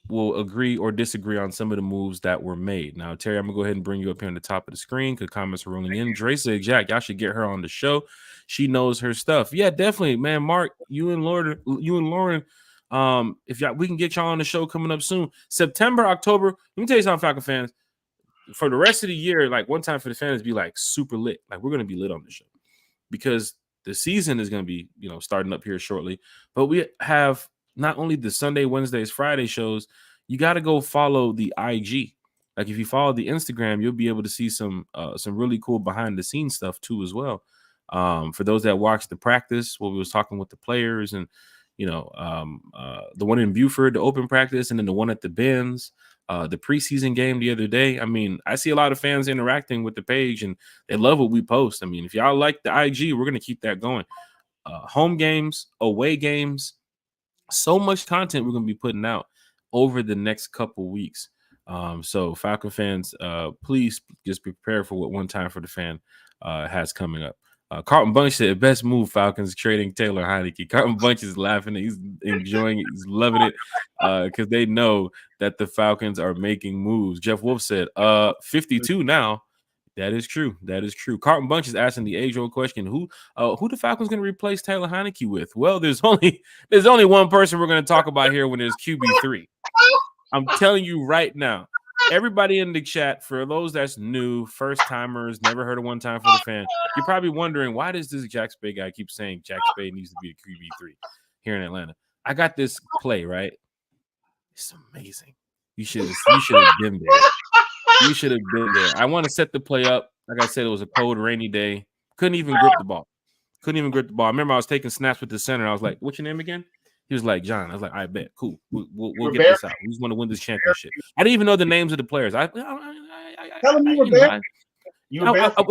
will agree or disagree on some of the moves that were made. Now, Terry, I'm gonna go ahead and bring you up here on the top of the screen because comments are rolling in. Dre said, Jack, y'all should get her on the show. She knows her stuff. Yeah, definitely, man. Mark, you and Lauren, if y'all, we can get y'all on the show coming up soon. September, October. Let me tell you something, Falcon fans. For the rest of the year, like one time for the fans, be like super lit. Like we're gonna be lit on the show because the season is gonna be starting up here shortly. But we have not only the Sunday, Wednesdays, Friday shows. You got to go follow the IG. Like if you follow the Instagram, you'll be able to see some really cool behind the scenes stuff too as well. For those that watch the practice, where we was talking with the players and the one in Buford, the open practice, and then the one at the Benz, the preseason game the other day. I mean, I see a lot of fans interacting with the page and they love what we post. I mean, if y'all like the IG, we're going to keep that going. Home games, away games, so much content we're going to be putting out over the next couple weeks. So Falcon fans, please just be prepared for what One Time for the Fan has coming up. Carlton Bunch said, best move, Falcons, trading Taylor Heineke. Carlton Bunch is laughing. He's enjoying it. He's loving it because they know that the Falcons are making moves. Jeff Wolf said, 52 now. That is true. That is true. Carlton Bunch is asking the age-old question: Who the Falcons going to replace Taylor Heineke with? Well, there's only one person we're going to talk about here when there's QB3. I'm telling you right now. Everybody in the chat, for those that's new, first timers, never heard of One Time for the Fan, you're probably wondering why does this Jack Spade guy keep saying Jack Spade needs to be a QB3 here in Atlanta? I got this play right. It's amazing. You should have been there. You should have been there. I want to set the play up. Like I said, it was a cold, rainy day. Couldn't even grip the ball. I remember I was taking snaps with the center. I was like, "What's your name again?" He was like, "John." I was like, "I bet, cool. We'll get this out. We just want to win this championship." I didn't even know the names of the players. I was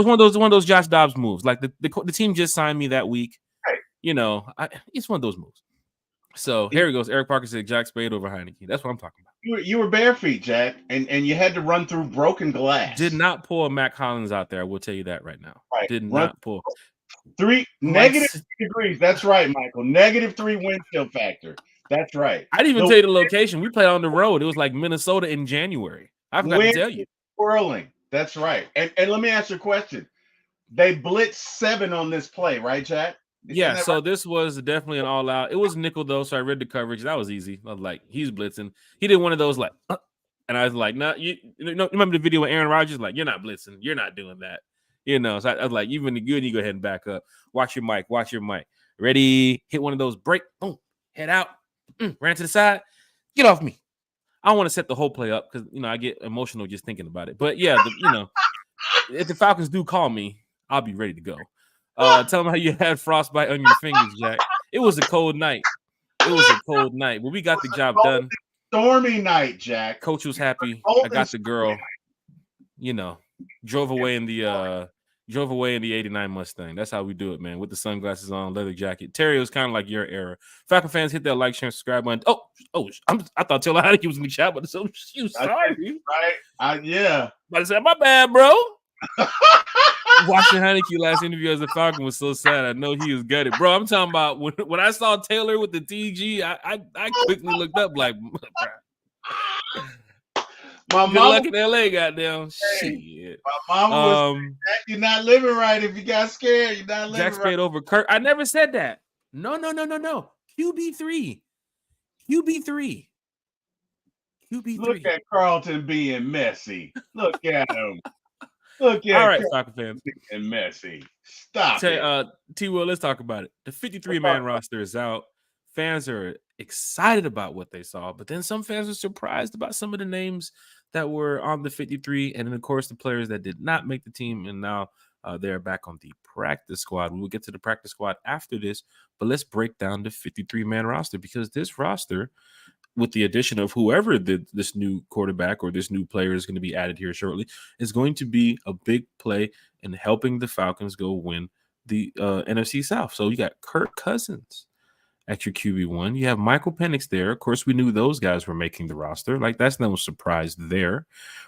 one of those Josh Dobbs moves. Like the team just signed me that week. It's one of those moves. So here he goes. Eric Parker said Jack Spade over Heineke. That's what I'm talking about. You were bare feet, Jack, and you had to run through broken glass. Did not pull a Mac Hollins out there. I will tell you that right now. Right. Did not pull. -3 degrees. That's right, Michael. -3 wind chill factor. That's right. I didn't even tell you the location. We played on the road. It was like Minnesota in January. I forgot to tell you. Whirling. That's right. And let me ask you a question. They blitzed 7 on this play, right, Jack? Yeah, so right? This was definitely an all-out. It was nickel, though, so I read the coverage. That was easy. I was like, he's blitzing. He did one of those, like, and I was like, no, you remember the video with Aaron Rodgers? Like, you're not blitzing. You're not doing that. So I was like, you've been good, you go ahead and back up. Watch your mic. Ready, hit one of those, break, boom, head out, ran to the side, get off me. I don't want to set the whole play up because I get emotional just thinking about it. But yeah, if the Falcons do call me, I'll be ready to go. Tell them how you had frostbite on your fingers, Jack. It was a cold night. But we got the job done. Stormy night, Jack. Coach was happy. I got the girl. Drove away in the 89 Mustang. That's how we do it, man. With the sunglasses on, leather jacket. Terry was kind of like your era. Falcon fans, hit that like, share, and subscribe button. I thought Taylor Heineke was in the chat, but so you sorry, right? Yeah. But I said, my bad, bro. Watching Heineke last interview as a Falcon was so sad. I know he was gutted, bro. I'm talking about when I saw Taylor with the TG, I quickly looked up like, my good mom luck in LA, goddamn. Shit. My mama was you're not living right if you got scared. You're not living Jack Spade right. over Kirk. I never said that. No. QB3. Look at Carlton being messy. Look at him. Look at all right, Falcon fans. Being messy. Stop it. T-Will, let's talk about it. The 53-man roster is out. Fans are excited about what they saw, but then some fans are surprised about some of the names that were on the 53, and then, of course, the players that did not make the team, and now they're back on the practice squad. We will get to the practice squad after this, but let's break down the 53-man roster because this roster, with the addition of whoever this new quarterback or this new player is going to be added here shortly, is going to be a big play in helping the Falcons go win the NFC South. So you got Kirk Cousins at your QB1. You have Michael Penix there. Of course, we knew those guys were making the roster. Like, that's no surprise there,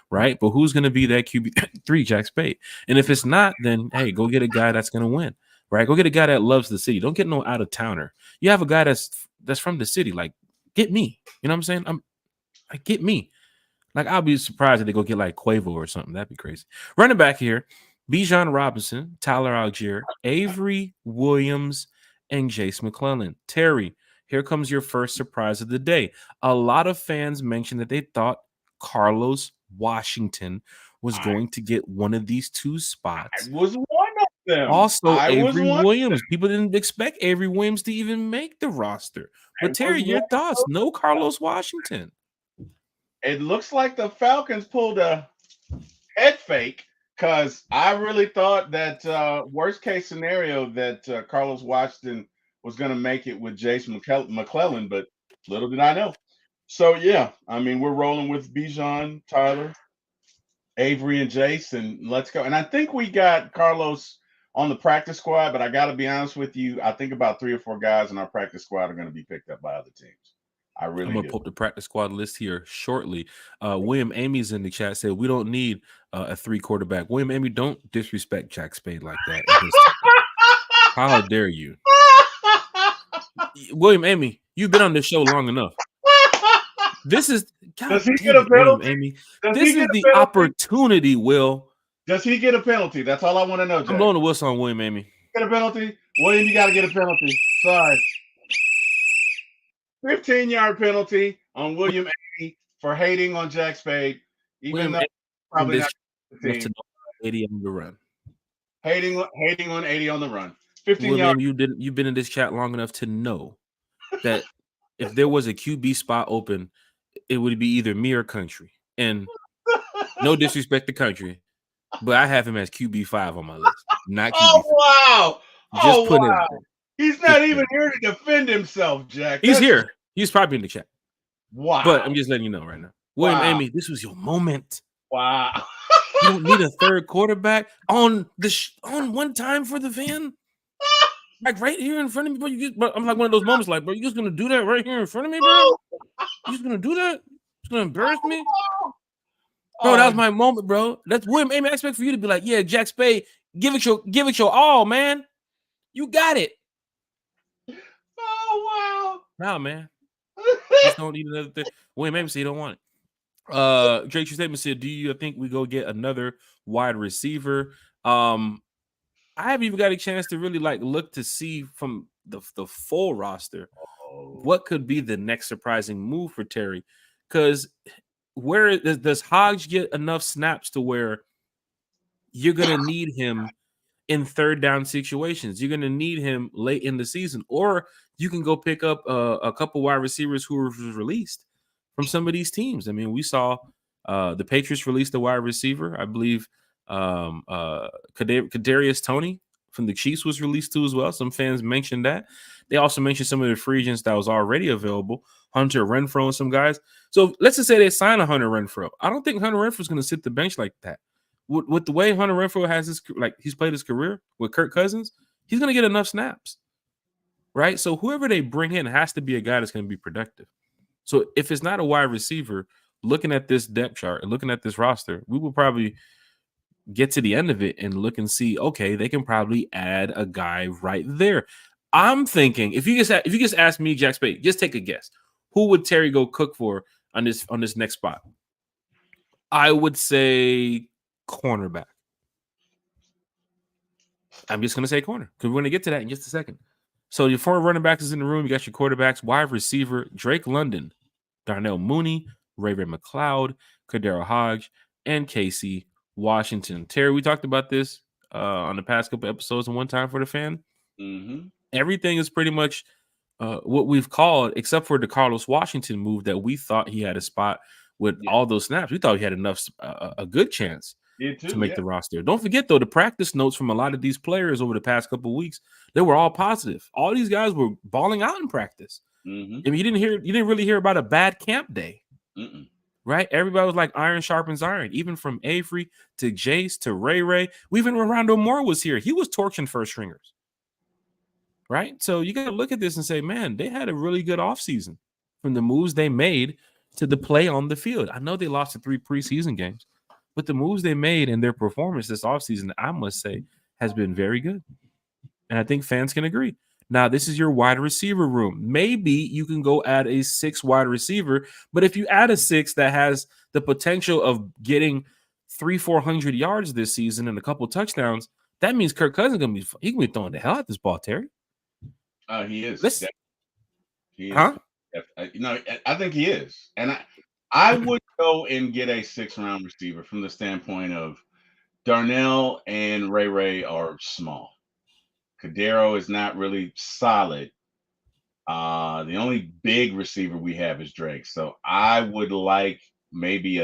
right? But who's going to be that QB3? Jack Spade. And if it's not, then, hey, go get a guy that's going to win, right? Go get a guy that loves the city. Don't get no out-of-towner. You have a guy that's from the city. Like, get me. You know what I'm saying? Get me. Like, I'll be surprised if they go get, like, Quavo or something. That'd be crazy. Running back here, Bijan Robinson, Tyler Algier, Avery Williams, and Jace McClellan. Terry, here comes your first surprise of the day. A lot of fans mentioned that they thought Carlos Washington was going to get one of these two spots. I was one of them. Also, Avery Williams. People didn't expect Avery Williams to even make the roster. But Terry, your thoughts? No Carlos Washington. It looks like the Falcons pulled a head fake. Because I really thought that worst case scenario that Carlos Washington was going to make it with Jace McClellan, but little did I know. So, yeah, I mean, we're rolling with Bijan, Tyler, Avery, and Jace, and let's go. And I think we got Carlos on the practice squad, but I got to be honest with you, I think about 3 or 4 guys in our practice squad are going to be picked up by other teams. I'm going to pull up the practice squad list here shortly. William Amy's in the chat, said we don't need a 3 quarterback. William Amy, don't disrespect Jack Spade like that. How dare you? William Amy, you've been on this show long enough. This is does he get a penalty? Amy, this is the opportunity, Will. Does he get a penalty? That's all I want to know, Jack. I'm blowing the whistle on William Amy. Get a penalty? William, you got to get a penalty. Sorry. 15-yard penalty on William A. for hating on Jack Spade, even though probably not the team. 80 on the run. Hating on 80 on the run. 15 yards. You've been in this chat long enough to know that if there was a QB spot open, it would be either me or Country. And no disrespect to Country, but I have him as QB5 on my list, not QB5. Oh wow! Just put it. He's not even here to defend himself, Jack. He's here. He's probably in the chat. Wow. But I'm just letting you know right now. William Amy, this was your moment. Wow. You don't need a third quarterback on one time for the fan. Like right here in front of me, bro. I'm like one of those moments like, bro, you just going to do that right here in front of me, bro? You just going to do that? It's going to embarrass me? Bro, that was my moment, bro. That's William Amy. I expect for you to be like, yeah, Jack Spade, give it your all, man. You got it. Oh, wow. Nah, man. Just don't need another thing. William Amy said you don't want it. Drake, your statement said, do you think we go get another wide receiver? I haven't even got a chance to really look to see from the full roster what could be the next surprising move for Terry. Because where does Hodge get enough snaps to where you're going to need him in third down situations? You're going to need him late in the season, or you can go pick up a couple wide receivers who were released from some of these teams. I mean, we saw the Patriots released a wide receiver. I believe Kadarius Toney from the Chiefs was released too as well. Some fans mentioned that. They also mentioned some of the free agents that was already available. Hunter Renfrow and some guys. So let's just say they sign a Hunter Renfrow. I don't think Hunter Renfrow is going to sit the bench like that. With the way Hunter Renfrow has he's played his career with Kirk Cousins, he's going to get enough snaps, right? So whoever they bring in has to be a guy that's going to be productive. So if it's not a wide receiver, looking at this depth chart and looking at this roster, we will probably get to the end of it and look and see, okay, they can probably add a guy right there. I'm thinking if you just ask me, Jack Spade, just take a guess. Who would Terry go cook for on this next spot? I would say cornerback. I'm just going to say corner because we're going to get to that in just a second. So your former running backs is in the room. You got your quarterbacks, wide receiver, Drake London, Darnell Mooney, Ray McLeod, Cordero Hodge, and Casey Washington. Terry, we talked about this on the past couple episodes and One Time for the Fan. Mm-hmm. Everything is pretty much what we've called, except for the Carlos Washington move that we thought he had a spot with all those snaps. We thought he had enough, a good chance to make the roster. Don't forget, though, the practice notes from a lot of these players over the past couple of weeks, they were all positive. All these guys were balling out in practice. Mm-hmm. I mean, you didn't really hear about a bad camp day. Mm-mm. Right? Everybody was like iron sharpens iron, even from Avery to Jace to Ray. Even when Rondo Moore was here, he was torching first stringers. Right? So you got to look at this and say, man, they had a really good offseason from the moves they made to the play on the field. I know they lost the 3 preseason games, but the moves they made and their performance this offseason, I must say, has been very good. And I think fans can agree. Now, this is your wide receiver room. Maybe you can go add a 6 wide receiver, but if you add a 6 that has the potential of getting 300-400 yards this season and a couple touchdowns, that means Kirk Cousins gonna be throwing the hell out this ball, Terry. He is. He is. Huh? I think he is, and I would go and get a 6th-round receiver from the standpoint of Darnell and Ray are small. Cordero is not really solid. The only big receiver we have is Drake. So I would like maybe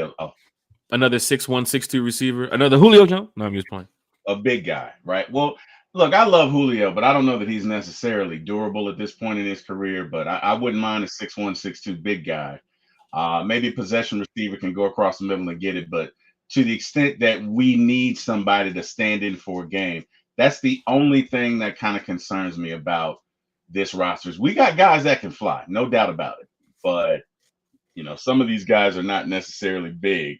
another 6'1", 6'2" receiver, another Julio Jones. No, I'm just playing. A big guy, right? Well, look, I love Julio, but I don't know that he's necessarily durable at this point in his career. But I wouldn't mind a 6'1", 6'2" big guy. Maybe a possession receiver can go across the middle and get it, but to the extent that we need somebody to stand in for a game, that's the only thing that kind of concerns me about this roster. We got guys that can fly, no doubt about it. But, some of these guys are not necessarily big.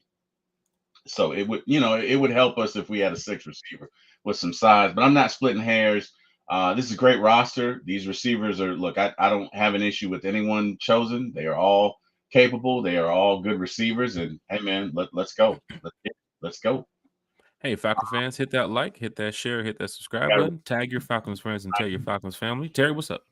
So it would help us if we had a 6th receiver with some size. But I'm not splitting hairs. This is a great roster. These receivers I don't have an issue with anyone chosen. They are all capable. They are all good receivers. And, hey, man, let's go. Let's go. Hey, Falcon fans, hit that like, hit that share, hit that subscribe button, tag your Falcons friends, and tell your Falcons family. Terry, what's up?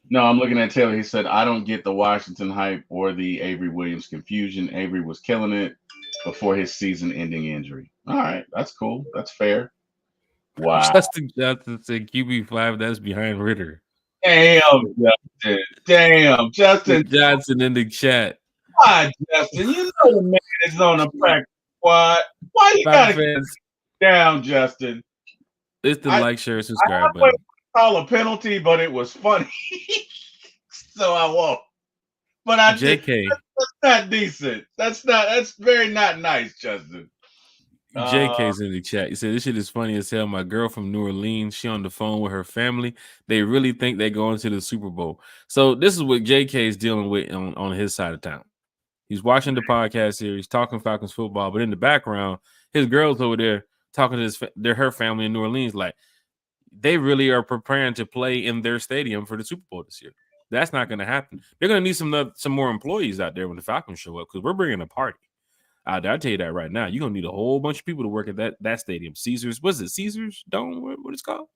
No, I'm looking at Taylor. He said, I don't get the Washington hype or the Avery Williams confusion. Avery was killing it before his season-ending injury. All right, that's cool. That's fair. Wow. Justin Johnson said QB5, that's behind Ritter. Damn, Justin Johnson in the chat. Why, Justin? You know the man is on a practice squad. Why you gotta get down, Justin? It's the like, share, subscribe button. Call a penalty, but it was funny, so I won't. But JK, that's not decent. That's very not nice, Justin. JK's in the chat. He said this shit is funny as hell. My girl from New Orleans, she on the phone with her family. They really think they're going to the Super Bowl. So this is what JK is dealing with on his side of town. He's watching the podcast series, talking Falcons football, but in the background, his girl's over there talking to her family in New Orleans. Like, they really are preparing to play in their stadium for the Super Bowl this year. That's not going to happen. They're going to need some more employees out there when the Falcons show up because we're bringing a party out there. I'll tell you that right now. You're going to need a whole bunch of people to work at that stadium. Caesars, what's it? Caesars Dome? What it's called?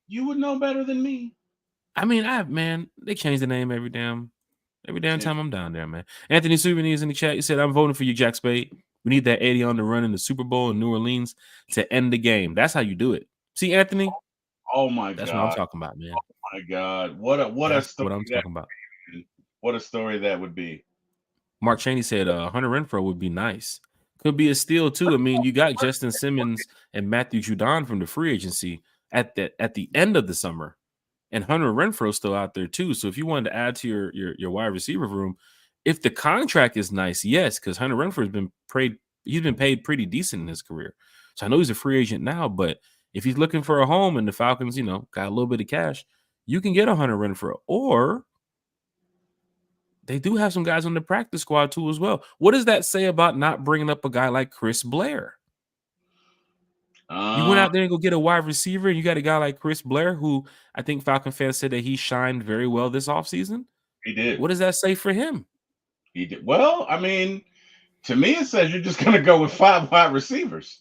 You would know better than me. I mean, they change the name every damn time I'm down there, man. Anthony Souvenirs in the chat. He said, I'm voting for you, Jack Spade. We need that 80 on the run in the Super Bowl in New Orleans to end the game. That's how you do it. See, Anthony? Oh my God. That's what I'm talking about, man. Oh my God. What a story. What I'm talking about. What a story that would be. Mark Cheney said Hunter Renfrow would be nice. Could be a steal too. I mean, you got Justin Simmons and Matthew Judon from the free agency at the end of the summer, and Hunter Renfrow's still out there too. So if you wanted to add to your wide receiver room, if the contract is nice, yes, because Hunter Renfrow's been paid pretty decent in his career. So I know he's a free agent now, but if he's looking for a home and the Falcons, got a little bit of cash, you can get a Hunter Renfrow, or they do have some guys on the practice squad too as well. What does that say about not bringing up a guy like Chris Blair? You went out there and go get a wide receiver, and you got a guy like Chris Blair, who I think Falcon fans said that he shined very well this offseason. He did. What does that say for him? He did. Well, I mean, to me, it says you're just going to go with 5 wide receivers.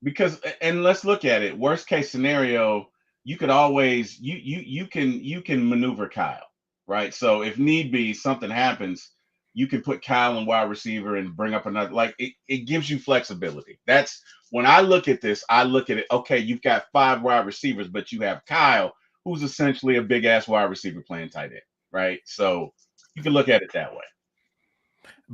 Because, and let's look at it. Worst case scenario, you could always you can maneuver Kyle, right? So if need be, something happens, you can put Kyle in wide receiver and bring up another. Like it gives you flexibility. That's when I look at this. I look at it. Okay, you've got 5 wide receivers, but you have Kyle, who's essentially a big ass wide receiver playing tight end, right? So you can look at it that way.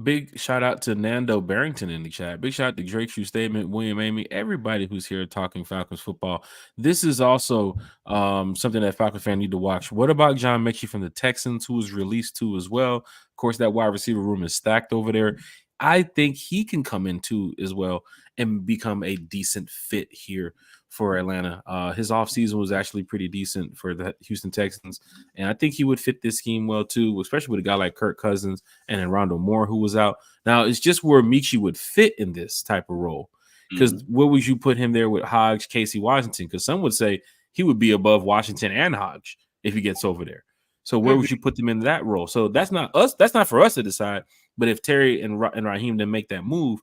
Big shout out to Nando Barrington in the chat. Big shout out to Drake Shoe Statement, William Amy, everybody who's here talking Falcons football. This is also something that Falcon fan need to watch. What about John Mechie from the Texans, who was released too as well? Of course, that wide receiver room is stacked over there. I think he can come in too as well and become a decent fit here for Atlanta. His offseason was actually pretty decent for the Houston Texans, and I think he would fit this scheme well too, especially with a guy like Kirk Cousins and then Rondo Moore, who was out. Now, it's just where Michi would fit in this type of role, because where would you put him there with Hodge, Casey, Washington? Because some would say he would be above Washington and Hodge if he gets over there. So where would you put them in that role? So that's not us. That's not for us to decide. But if Terry and Raheem then make that move,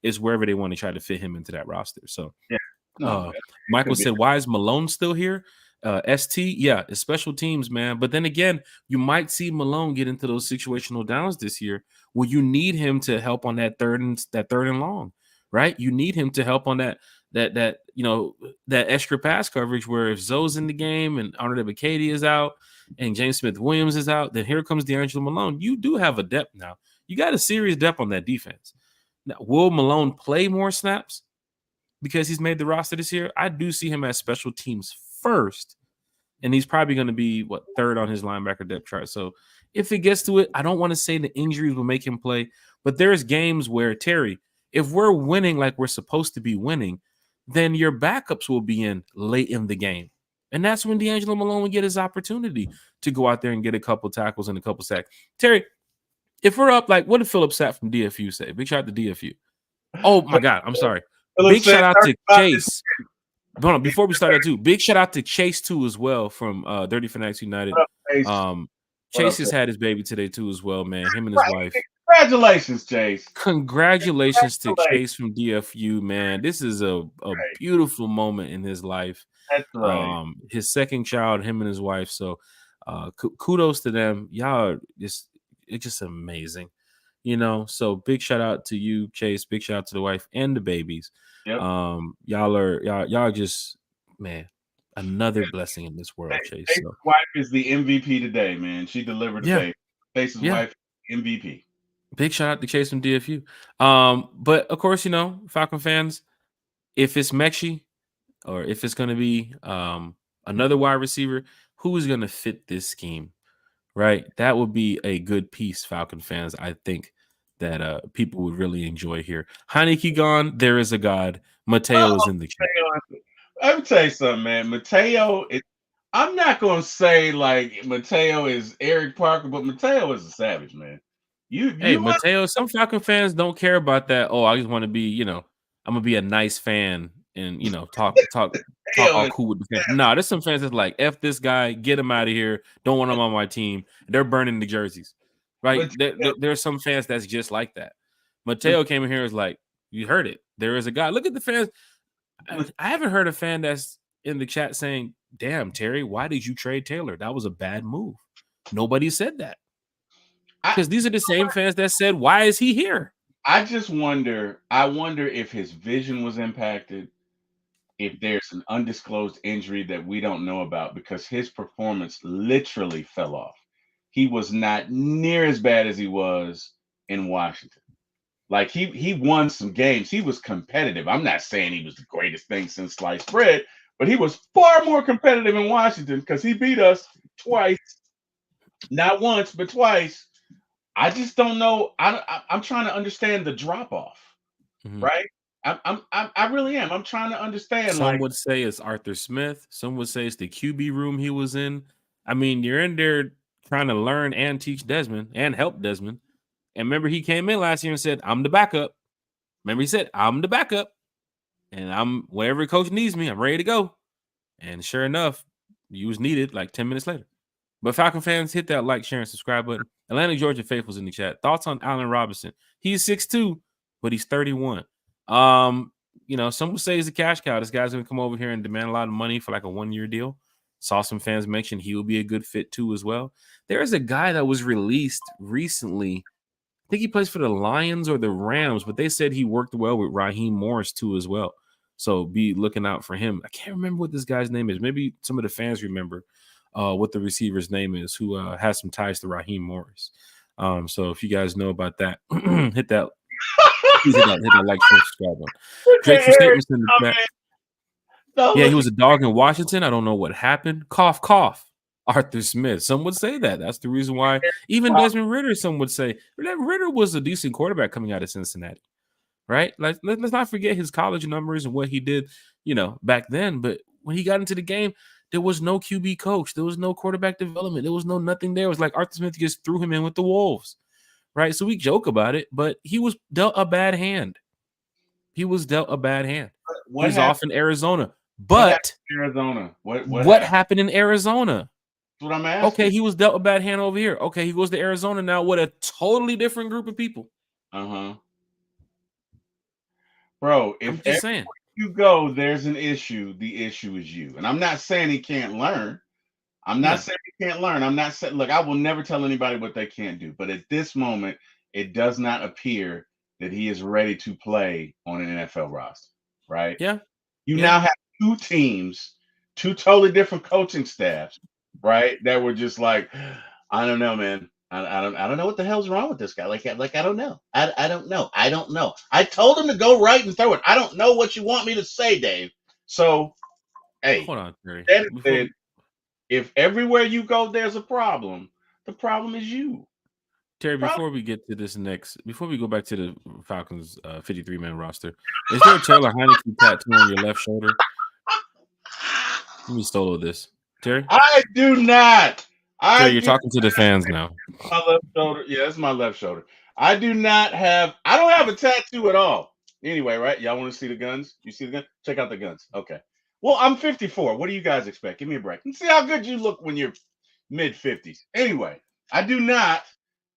it's wherever they want to try to fit him into that roster. So yeah. Michael said, why is Malone still here? ST, yeah, it's special teams, man. But then again, you might see Malone get into those situational downs this year where you need him to help on that third and long, right? You need him to help on that extra pass coverage where if Zoe's in the game and Arnold Ebiketie is out and James Smith-Williams is out, then here comes D'Angelo Malone. You do have a depth now. You got a serious depth on that defense. Now, will Malone play more snaps because he's made the roster this year? I do see him as special teams first, and he's probably going to be third on his linebacker depth chart. So if it gets to it, I don't want to say the injuries will make him play, but there's games where, Terry, if we're winning like we're supposed to be winning, then your backups will be in late in the game. And that's when D'Angelo Malone will get his opportunity to go out there and get a couple tackles and a couple sacks. Terry, if we're up, like, what did Philip Sapp from DFU say? Big shout out to DFU. Oh, my God. I'm sorry. Big shout out to Chase. Hold on, before we start that too, big shout out to Chase too as well from Dirty Fanatics United. Chase has had his baby today too as well, man. Him and his wife. Congratulations, Chase. Congratulations to Chase from DFU, man. This is a beautiful moment in his life. That's right. His second child, him and his wife. So kudos to them. Y'all it's just amazing. So big shout out to you, Chase. Big shout out to the wife and the babies. Yep. Y'all just, man, another blessing in this world, Chase. Chase's wife is the MVP today, man. She delivered a baby. Chase's wife, MVP. Big shout out to Chase from DFU. But of course, Falcon fans, if it's Mechie or if it's going to be another wide receiver, who is going to fit this scheme? Right, that would be a good piece, Falcon fans. I think that people would really enjoy here. Heineke gone, there is a God. Mateo is in the chat. Let me tell you something, man. Mateo, I'm not gonna say like Mateo is Eric Parker, but Mateo is a savage, man. Mateo. Some Falcon fans don't care about that. Oh, I just want to be, I'm gonna be a nice fan and talk all cool with the fans. No, there's some fans that's like, F this guy, get him out of here. Don't want him on my team. They're burning the jerseys. Right? There are some fans that's just like that. Mateo came in here and was like, you heard it. There is a guy. Look at the fans. I haven't heard a fan that's in the chat saying, damn, Terry, why did you trade Taylor? That was a bad move. Nobody said that. Because these are the same fans that said, why is he here? I wonder if his vision was impacted, if there's an undisclosed injury that we don't know about, because his performance literally fell off. he was not near as bad as he was in Washington. Like he won some games. He was competitive. I'm not saying he was the greatest thing since sliced bread, but he was far more competitive in Washington because he beat us twice, not once but twice. I just don't know. I'm trying to understand the drop off, right? I really am. I'm trying to understand. Some Like, would say it's Arthur Smith. Some would say it's the QB room he was in. I mean, you're in there trying to learn and teach Desmond and help Desmond. And remember, he came in last year and said, I'm the backup. Remember, he said, I'm the backup. And I'm wherever coach needs me, I'm ready to go. And sure enough, you was needed like 10 minutes later. But Falcon fans, hit that like, share, and subscribe button. Atlanta, Georgia faithfuls in the chat. Thoughts on Allen Robinson? He's 6'2", but he's 31. Some would say he's a cash cow. This guy's gonna come over here and demand a lot of money for like a 1-year deal. Saw some fans mention he will be a good fit too as well. There is a guy that was released recently. I think he plays for the Lions or the Rams, but they said he worked well with Raheem Morris too as well. So be looking out for him. I can't remember what this guy's name is. Maybe some of the fans remember what the receiver's name is, who has some ties to Raheem Morris. So if you guys know about that, hit that. Please hit that like, share, subscribe button. Grateful statements in the chat. Yeah, he was a dog in Washington. I don't know what happened. Cough, cough. Arthur Smith. Some would say that. That's the reason why. Even Desmond Ridder, some would say. Ridder was a decent quarterback coming out of Cincinnati, right? Like, let's not forget his college numbers and what he did, back then. But when he got into the game, there was no QB coach. There was no quarterback development. There was no nothing there. It was like Arthur Smith just threw him in with the Wolves, right? So we joke about it, but he was dealt a bad hand. He was dealt a bad hand. He's off in Arizona. But what happened in Arizona? That's what I'm asking. Okay, he was dealt a bad hand over here. Okay, he goes to Arizona now with a totally different group of people. Bro, if everywhere you go, there's an issue. The issue is you. And I'm not saying he can't learn. I'm not saying he can't learn. I'm not saying, look, I will never tell anybody what they can't do. But at this moment, it does not appear that he is ready to play on an NFL roster, right? Yeah. You now have two teams, two totally different coaching staffs, right? That were just like, I don't know, man. I don't know what the hell's wrong with this guy. Like I don't know. I don't know. I don't know. I told him to go right and throw it. I don't know what you want me to say, Dave. So, hey, hold on, Terry. If everywhere you go there's a problem, the problem is you. Terry, before we get to this before we go back to the Falcons 53-man roster, is there a Taylor Heineke tattoo on your left shoulder? Let me solo this. Terry? I do not. Terry, you're talking to the fans now. My left shoulder. Yeah, that's my left shoulder. I don't have a tattoo at all. Anyway, right? Y'all want to see the guns? You see the gun? Check out the guns. Okay. Well, I'm 54. What do you guys expect? Give me a break. And see how good you look when you're mid-50s. Anyway, I do not.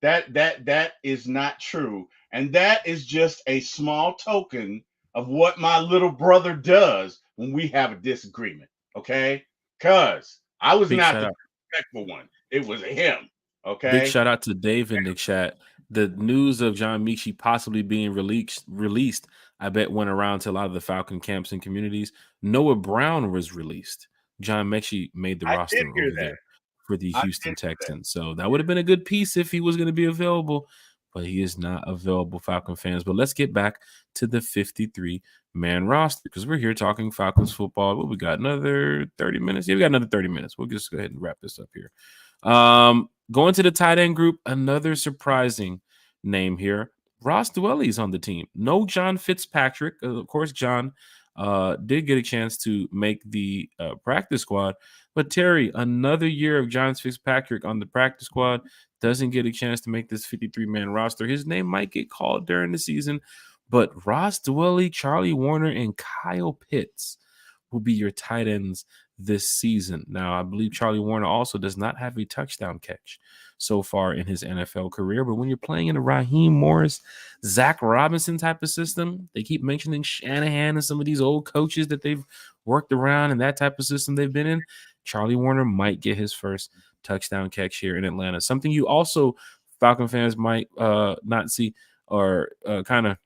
That is not true. And that is just a small token of what my little brother does when we have a disagreement. Okay? Because I was not the respectful one. It was him. Okay. Big shout out to Dave in the chat. The news of John Mechie possibly being released, I bet, went around to a lot of the Falcon camps and communities. Noah Brown was released. John Mechie made the roster over there for the Houston Texans. So that would have been a good piece if he was going to be available, but he is not available, Falcon fans. But let's get back to the 53-man roster because we're here talking Falcons football. What we got? Another 30 minutes? Yeah, we got another 30 minutes. We'll just go ahead and wrap this up here. Going to the tight end group, another surprising name here. Ross Dwelly's on the team. No John Fitzpatrick. Of course, John did get a chance to make the practice squad. But Terry, another year of John Fitzpatrick on the practice squad, doesn't get a chance to make this 53-man roster. His name might get called during the season, but Ross Dwelly, Charlie Warner, and Kyle Pitts will be your tight ends this season. Now, I believe Charlie Warner also does not have a touchdown catch so far in his NFL career, but when you're playing in a Raheem Morris, Zach Robinson type of system, they keep mentioning Shanahan and some of these old coaches that they've worked around and that type of system they've been in. Charlie Warner might get his first touchdown catch here in Atlanta. Something you also, Falcon fans, might not see or kind of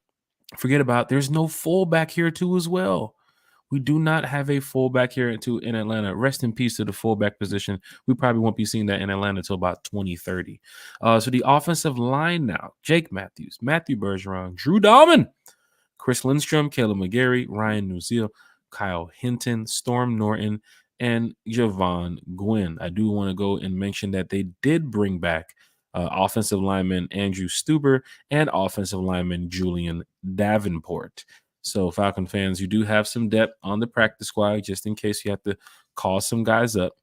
forget about. There's no fullback here too as well. We do not have a fullback here in Atlanta. Rest in peace to the fullback position. We probably won't be seeing that in Atlanta until about 2030. So the offensive line now: Jake Matthews, Matthew Bergeron, Drew Dahlman, Chris Lindstrom, Caleb McGarry, Ryan Nuzile, Kyle Hinton, Storm Norton, and Javon Gwynn. I do want to go and mention that they did bring back offensive lineman Andrew Stuber and offensive lineman Julian Davenport. So, Falcon fans, you do have some depth on the practice squad just in case you have to call some guys up.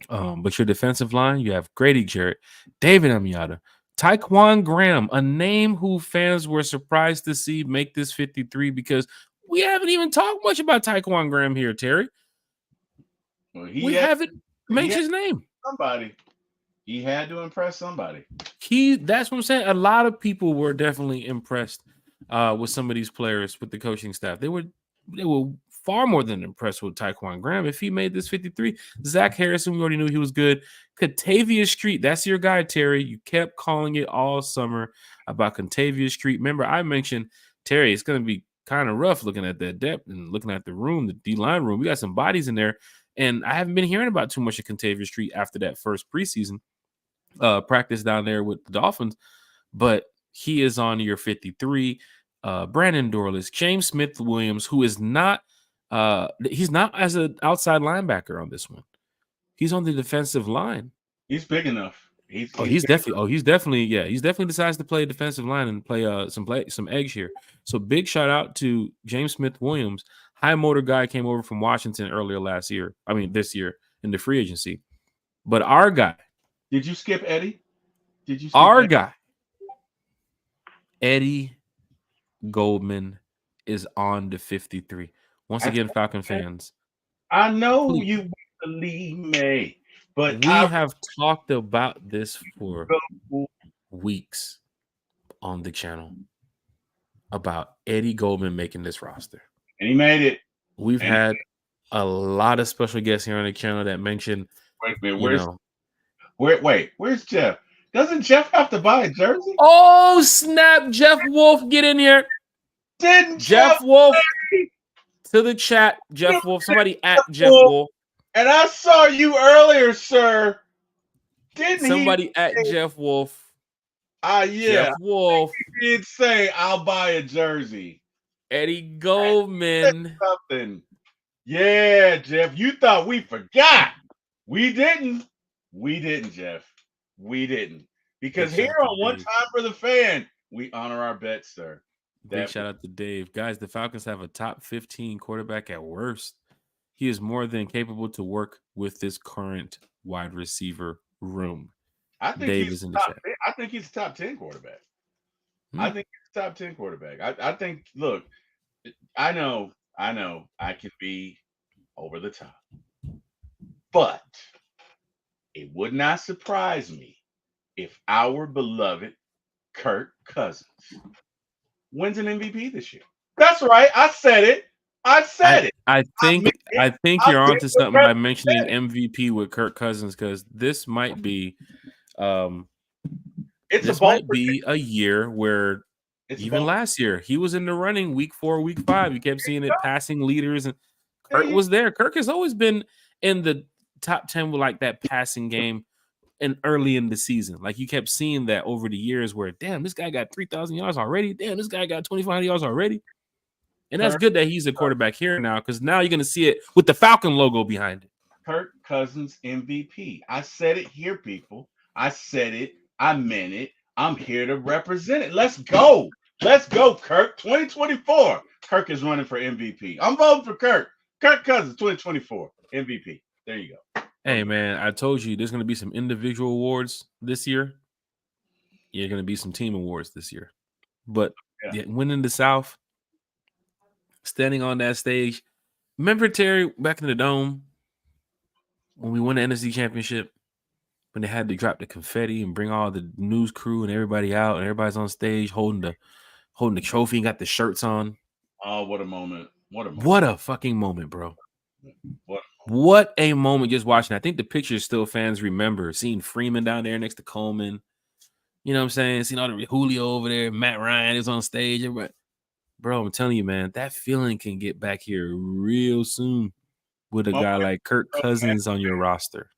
But your defensive line, you have Grady Jarrett, David Amiata, Taekwon Graham, a name who fans were surprised to see make this 53 because we haven't even talked much about Taekwon Graham here, Terry. Well, we haven't mentioned his name. Somebody. He had to impress somebody. That's what I'm saying. A lot of people were definitely impressed with some of these players with the coaching staff. They were far more than impressed with Taekwon Graham. If he made this 53, Zach Harrison, we already knew he was good. Contavious Street, that's your guy, Terry. You kept calling it all summer about Contavious Street. Remember, I mentioned, Terry, it's going to be kind of rough looking at that depth and looking at the room, the D-line room. We got some bodies in there, and I haven't been hearing about too much of Contavious Street after that first preseason practice down there with the Dolphins, but he is on year 53. Brandon Dorless, James Smith-Williams, who is not he's not as an outside linebacker on this one. He's on the defensive line. He's big enough. He's definitely decides to play defensive line and play some edge here. So big shout out to James Smith-Williams, high motor guy, came over from Washington this year in the free agency. But our guy, did you skip Eddie? Guy, Eddie Goldman is on the 53. Once again, Falcon fans, I know you believe me, but we have talked about this for weeks on the channel about Eddie Goldman making this roster. And he made it. We've had a lot of special guests here on the channel that mentioned, wait a minute, where's Jeff? Doesn't Jeff have to buy a jersey? Oh, snap. Jeff Wolf, get in here. Didn't Jeff Wolf to the chat. Jeff Wolf, somebody at Jeff Wolf. And I saw you earlier, sir. Didn't somebody at Jeff Wolf? Yeah. Jeff Wolf. He did say, I'll buy a jersey. Eddie Goldman. Something. Yeah, Jeff. You thought we forgot. We didn't. We didn't, Jeff. We didn't. Because here on One Time for the Fan, we honor our bets, sir. Big shout out to Dave. Guys, the Falcons have a top 15 quarterback at worst. He is more than capable to work with this current wide receiver room. I think Dave he's is in the chat. I think he's a top 10 quarterback. I think he's a top 10 quarterback. I think, look, I know I can be over the top. But it would not surprise me if our beloved Kirk Cousins wins an MVP this year. That's right. I said it. I think you're onto something by mentioning MVP with Kirk Cousins, because this might be might be a year where even last year he was in the running week 4, week 5. You kept seeing it, passing leaders, and Kirk was there. Kirk has always been in the top 10 with like that passing game and early in the season. Like you kept seeing that over the years where, damn, this guy got 3,000 yards already. Damn, this guy got 2,500 yards already. And that's good that he's a quarterback here now, because now you're going to see it with the Falcon logo behind it. Kirk Cousins MVP. I said it here, people. I said it. I meant it. I'm here to represent it. Let's go. Let's go, Kirk. 2024. Kirk is running for MVP. I'm voting for Kirk. Kirk Cousins, 2024 MVP. There you go. Hey, man, I told you there's going to be some individual awards this year. You're going to be some team awards this year. But winning the South, standing on that stage. Remember, Terry, back in the Dome, when we won the NFC Championship, when they had to drop the confetti and bring all the news crew and everybody out, and everybody's on stage holding the trophy and got the shirts on. Oh, what a moment. What a fucking moment, bro. What a moment just watching. I think the pictures still fans remember. Seeing Freeman down there next to Coleman. You know what I'm saying? Seeing all the Julio over there. Matt Ryan is on stage. Everybody. bro, I'm telling you, man, that feeling can get back here real soon with a My guy wife like Kirk was so Cousins on your roster.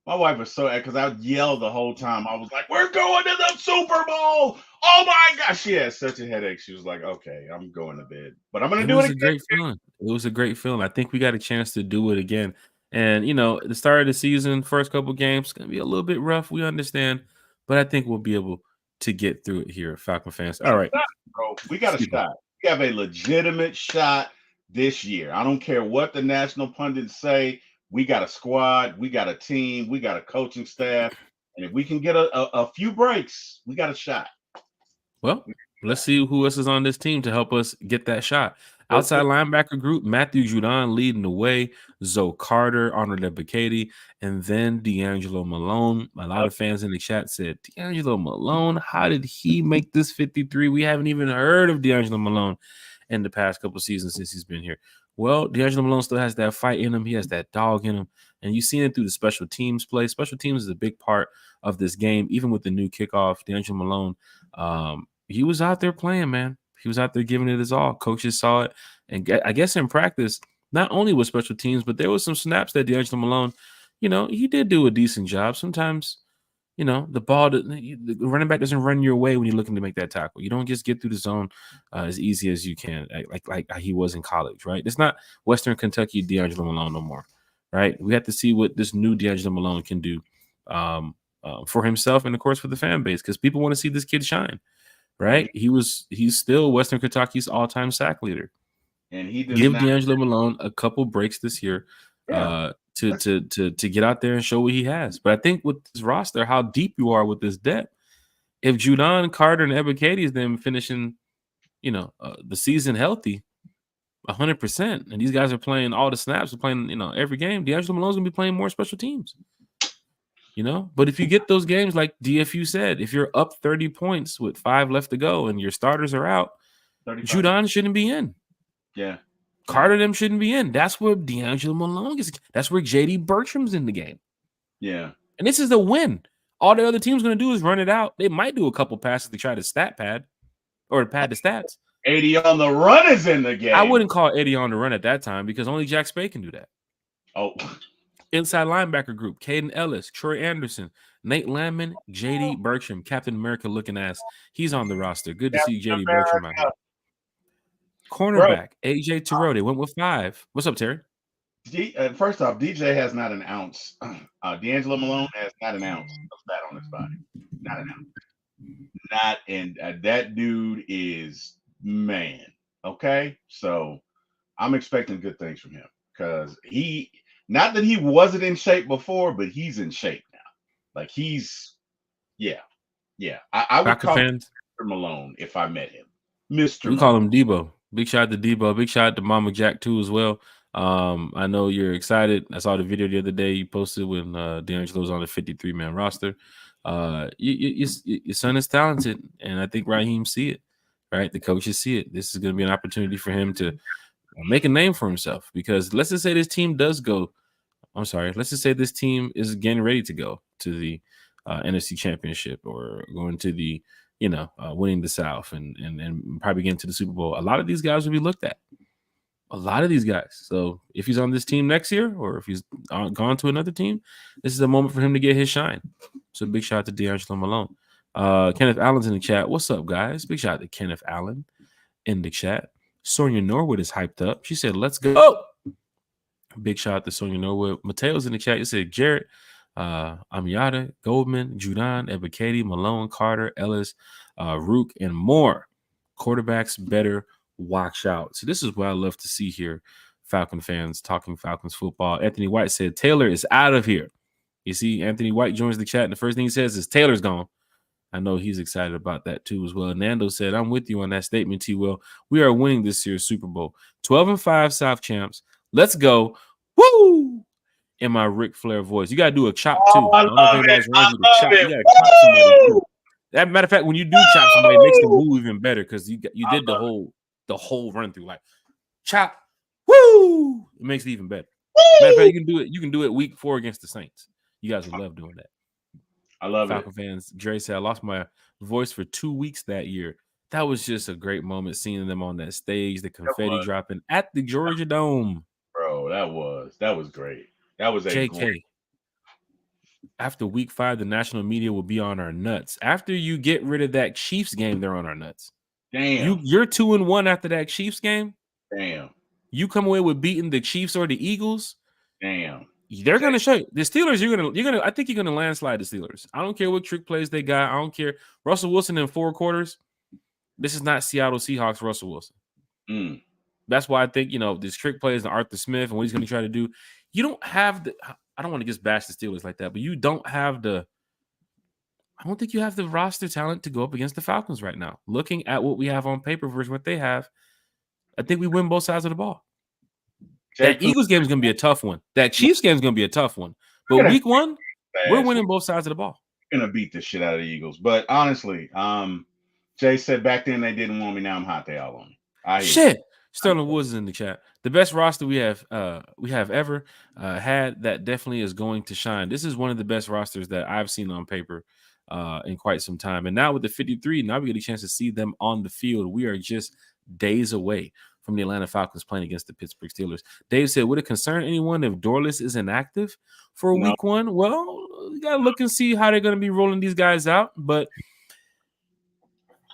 My wife was so because I yelled the whole time. I was like, "We're going to the Super Bowl!" Oh my gosh, she had such a headache. She was like, "Okay, I'm going to bed, but I'm going to It do it was a again." great feeling. It was a great feeling. I think we got a chance to do it again. And the start of the season, first couple games, gonna be a little bit rough. We understand, but I think we'll be able to get through it here, Falcon fans. All right, Bro, we got a excuse me. shot. We have a legitimate shot this year. I don't care what the national pundits say. We got a squad. We got a team. We got a coaching staff. And if we can get a few breaks, we got a shot. Well, let's see who else is on this team to help us get that shot. Let's Outside go. linebacker group, Matthew Judon leading the way, Zoe Carter, Arnold Ebiketie, and then D'Angelo Malone. A lot of fans in the chat said, D'Angelo Malone, how did he make this 53? We haven't even heard of D'Angelo Malone in the past couple seasons since he's been here. Well, D'Angelo Malone still has that fight in him. He has that dog in him. And you've seen it through the special teams play. Special teams is a big part of this game, even with the new kickoff. D'Angelo Malone, he was out there playing, man. He was out there giving it his all. Coaches saw it. And I guess in practice, not only with special teams, but there was some snaps that D'Angelo Malone, he did do a decent job. Sometimes, the ball, the running back doesn't run your way when you're looking to make that tackle. You don't just get through the zone as easy as you can, like he was in college, right? It's not Western Kentucky D'Angelo Malone no more, right? We have to see what this new D'Angelo Malone can do for himself and, of course, for the fan base, because people want to see this kid shine. Right, he's still Western Kentucky's all-time sack leader. And he does Give not. D'Angelo Malone a couple breaks this year to get out there and show what he has. But I think with this roster, how deep you are with this depth, if Judon, Carter, and Ebiketie is them finishing, the season healthy, 100%, and these guys are playing all the snaps, are playing, every game, D'Angelo Malone's gonna be playing more special teams. But if you get those games like DFU said, if you're up 30 points with 5 left to go and your starters are out, 35. Judon shouldn't be in. Yeah. Carter them shouldn't be in. That's where D'Angelo Malone is. That's where JD Bertram's in the game. Yeah. And this is a win. All the other team's going to do is run it out. They might do a couple passes to try to stat pad or pad the stats. 80 on the run is in the game. I wouldn't call Eddie on the run at that time because only Jack Spade can do that. Oh. Inside linebacker group, Caden Ellis, Troy Anderson, Nate Landman, JD Bertram, Captain America looking ass. He's on the roster. Good to see JD Bertram out here. Cornerback, AJ Terrell. They went with 5. What's up, Terry? First off, DJ has not an ounce. D'Angelo Malone has not an ounce of fat on his body. Not an ounce. That dude is man. Okay, so I'm expecting good things from him because not that he wasn't in shape before, but he's in shape now. Like yeah. I would call him Mr. Malone if I met him. Mr. We call him Debo. Big shout out to Debo. Big shout out to Mama Jack too as well. I know you're excited. I saw the video the other day you posted when D'Angelo was on the 53-man roster. Your son is talented, and I think Raheem see it. Right, the coaches see it. This is going to be an opportunity for him to make a name for himself. Because let's just say this team does go. I'm sorry. Let's just say this team is getting ready to go to the NFC Championship or going to the winning the South and probably getting to the Super Bowl. A lot of these guys will be looked at. A lot of these guys. So if he's on this team next year or if he's gone to another team, this is a moment for him to get his shine. So big shout out to D'Angelo Malone. Kenneth Allen's in the chat. What's up, guys? Big shout out to Kenneth Allen in the chat. Sonia Norwood is hyped up. She said, let's go. Big shout out to Sonia Norwood. Mateo's in the chat. He said, Jarrett, Amiata, Goldman, Judon, Ebiketie, Malone, Carter, Ellis, Rook, and more. Quarterbacks better watch out. So this is what I love to see here. Falcon fans talking Falcons football. Anthony White said, Taylor is out of here. You see, Anthony White joins the chat, and the first thing he says is, Taylor's gone. I know he's excited about that too as well. Nando said, I'm with you on that statement, T-Will. We are winning this year's Super Bowl. 12-5 South champs. Let's go. Woo! In my Ric Flair voice. You got to do a chop too. I don't know if anybody's runs with a chop. You got to chop somebody. That matter of fact, when you do chop somebody, it makes the move even better because you did the whole run through. Like chop. Woo! It makes it even better. Matter of fact, you can do it week 4 against the Saints. You guys would love doing that. I love Falcon fans. Dre said, I lost my voice for 2 weeks that year. that was just a great moment seeing them on that stage, the confetti dropping at the Georgia Dome. Bro, that was great. That was a JK. After week 5, the national media will be on our nuts. After you get rid of that Chiefs game, they're on our nuts. Damn. You're 2-1 after that Chiefs game. Damn. You come away with beating the Chiefs or the Eagles. Damn. They're gonna show you. The Steelers. I think you're gonna landslide the Steelers. I don't care what trick plays they got. I don't care. Russell Wilson in 4 quarters. This is not Seattle Seahawks Russell Wilson. That's why I think this trick plays and Arthur Smith and what he's gonna try to do. You don't have the. I don't want to just bash the Steelers like that, but you don't have the. I don't think you have the roster talent to go up against the Falcons right now. Looking at what we have on paper versus what they have, I think we win both sides of the ball. That Eagles game is going to be a tough one. That Chiefs game is going to be a tough one. But week 1, we're winning both sides of the ball. We're going to beat the shit out of the Eagles. But honestly, Jay said back then they didn't want me. Now I'm hot. They all on me. Shit. Sterling Woods is in the chat. The best roster we have ever had that definitely is going to shine. This is one of the best rosters that I've seen on paper in quite some time. And now with the 53, now we get a chance to see them on the field. We are just days away from the Atlanta Falcons playing against the Pittsburgh Steelers. Dave said, would it concern anyone if Dorless is inactive for week 1? Well, you got to look and see how they're going to be rolling these guys out. But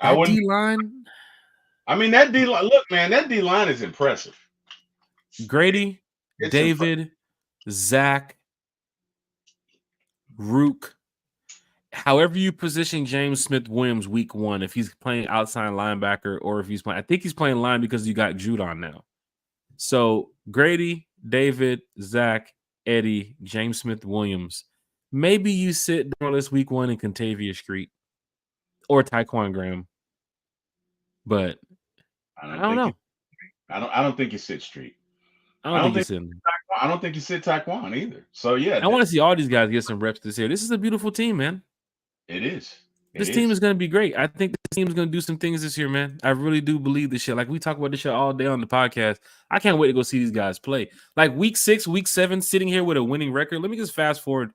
that D-line... I mean, that D-line, look, man, that D-line is impressive. Grady, David, Zach, Rook, however you position James Smith-Williams week 1, if he's playing outside linebacker or if he's playing, I think he's playing line because you got Judon now. So Grady, David, Zach, Eddie, James Smith-Williams. Maybe you sit Dorless week 1 in Contavia Street or Tyquan Graham. But I don't know. I don't think you sit Street. I don't think you sit Tyquan either. So yeah, I want to see all these guys get some reps this year. This is a beautiful team, man. It is. This team is going to be great. I think this team is going to do some things this year, man. I really do believe this shit. Like we talk about this shit all day on the podcast. I can't wait to go see these guys play. Like week 6, week 7, sitting here with a winning record. Let me just fast forward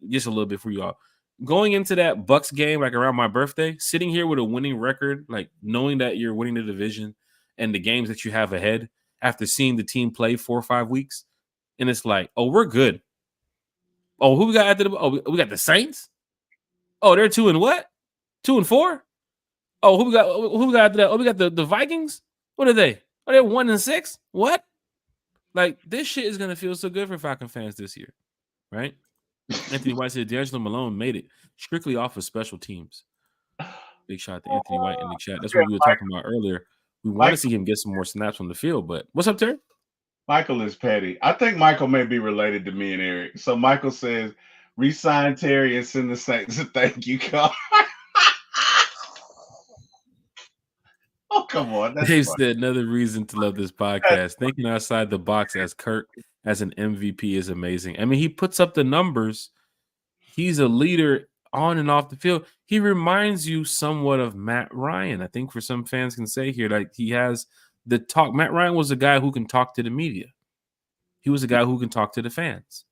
just a little bit for you all. Going into that Bucks game, like around my birthday, sitting here with a winning record, like knowing that you're winning the division and the games that you have ahead after seeing the team play 4 or 5 weeks. And it's like, oh, we're good. Oh, who we got after the? Oh, we got the Saints. Oh, they're 2 and what? 2 and 4. Oh, who we got? Who we got after that? Oh, we got the Vikings. What are they? Are they 1 and 6? What? Like this shit is gonna feel so good for Falcon fans this year, right? Anthony White said D'Angelo Malone made it strictly off of special teams. Big shot to Anthony White in the chat. That's what we were talking about earlier. We want to see him get some more snaps on the field. But what's up, Terry? Michael is petty. I think Michael may be related to me and Eric. So Michael says, resign Terry and send the Saints a thank you card. Oh, come on. Dave said another reason to love this podcast. Thinking outside the box as Kirk as an MVP is amazing. I mean, he puts up the numbers. He's a leader on and off the field. He reminds you somewhat of Matt Ryan. I think for some fans can say here, like he has the talk. Matt Ryan was a guy who can talk to the media. He was a guy who can talk to the fans.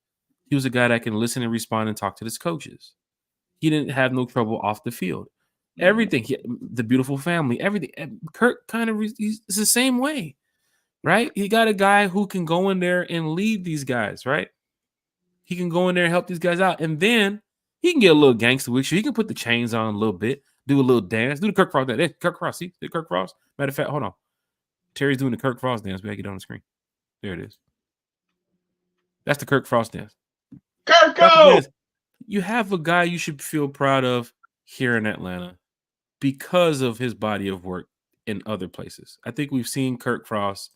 He was a guy that can listen and respond and talk to his coaches. He didn't have no trouble off the field. Everything, the beautiful family, everything. Kirk kind of is the same way, right? He got a guy who can go in there and lead these guys, right? He can go in there and help these guys out. And then he can get a little gangster with you. He can put the chains on a little bit, do a little dance, do the Kirk Frost dance. Kirk Frost, see? The Kirk Frost? Matter of fact, hold on. Terry's doing the Kirk Frost dance. We got to get on the screen. There it is. That's the Kirk Frost dance. Kirko! You have a guy you should feel proud of here in Atlanta because of his body of work in other places. I think we've seen Kirk Frost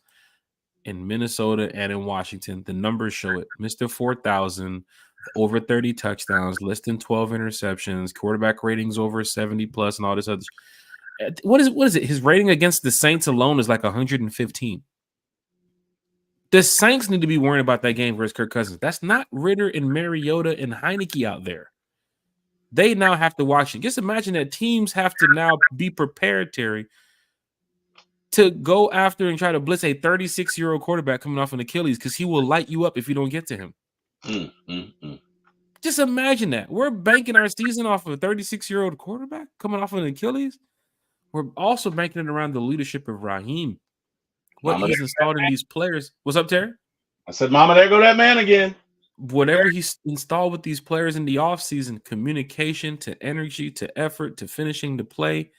in Minnesota and in Washington. The numbers show it. Mr. 4,000, over 30 touchdowns, less than 12 interceptions, quarterback ratings over 70 plus, and all this other. What is it? His rating against the Saints alone is like 115. The Saints need to be worrying about that game versus Kirk Cousins. That's not Ritter and Mariota and Heineke out there. They now have to watch it. Just imagine that teams have to now be prepared, Terry, to go after and try to blitz a 36-year-old quarterback coming off an Achilles because he will light you up if you don't get to him. Just imagine that. We're banking our season off of a 36-year-old quarterback coming off an Achilles. we're also banking it around the leadership of Raheem. What Mama, he's installed in these players. What's up, Terry? I said, Mama, there go that man again. Whatever he's installed with these players in the offseason, communication to energy to effort to finishing the play,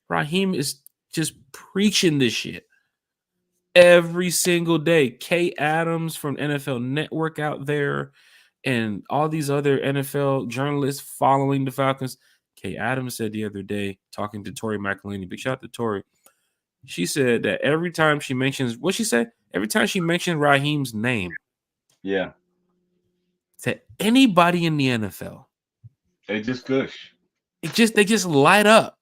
Raheem is just preaching this shit every single day. Kay Adams from NFL Network out there and all these other NFL journalists following the Falcons. Kay Adams said the other day, talking to Tori McElhaney, big shout out to Tori, she said that every time she mentions, what she said? Every time she mentioned Raheem's name, yeah, to anybody in the NFL, they just gush. they just light up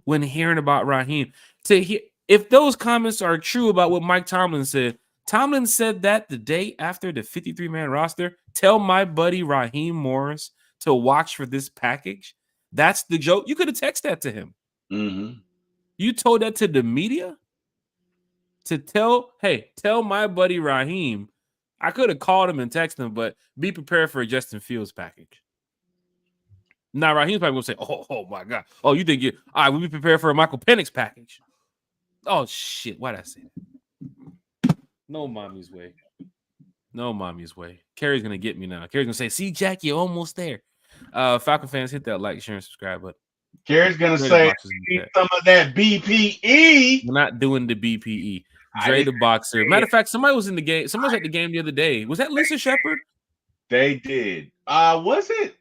when hearing about Raheem. If those comments are true about what Mike Tomlin said that the day after the 53-man roster. Tell my buddy Raheem Morris to watch for this package. That's the joke. You could have texted that to him. Mm-hmm. You told that to the media to tell my buddy Raheem. I could have called him and texted him, but be prepared for a Justin Fields package. Now, Raheem's probably going to say, oh, my God. Oh, you think all right, we'll be prepared for a Michael Penix package. Oh, shit. Why'd I say that? No mommy's way. No mommy's way. Carrie's going to get me now. Carrie's going to say, see, Jack, you're almost there. Falcon fans, hit that like, share, and subscribe button. Carrie's going to say, some of that BPE. We're not doing the BPE. Dre the Boxer. Matter of fact, somebody was in the game. Somebody was at the game the other day. Was that Lisa Shepard? They did. Was it?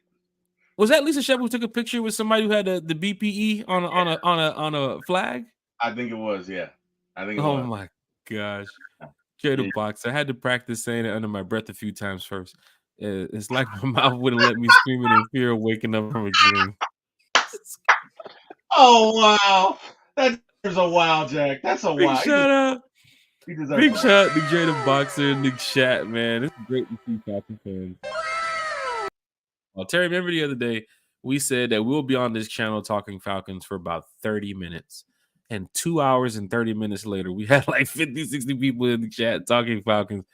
Was that Lisa Shepard who took a picture with somebody who had the BPE on a flag? I think it was. Yeah, I think. Oh my gosh, Dre the Boxer. I had to practice saying it under my breath a few times first. It's like my mouth wouldn't let me screaming in fear of waking up from a dream. Oh wow, that is a wow, Jack. That's a wow. Shout out. Big shout out to Dre the Boxer and Nick Shat, man. It's great to see Falcon fans. Well, Terry, remember the other day we said that we'll be on this channel talking Falcons for about 30 minutes. And 2 hours and 30 minutes later, we had like 50, 60 people in the chat talking Falcons.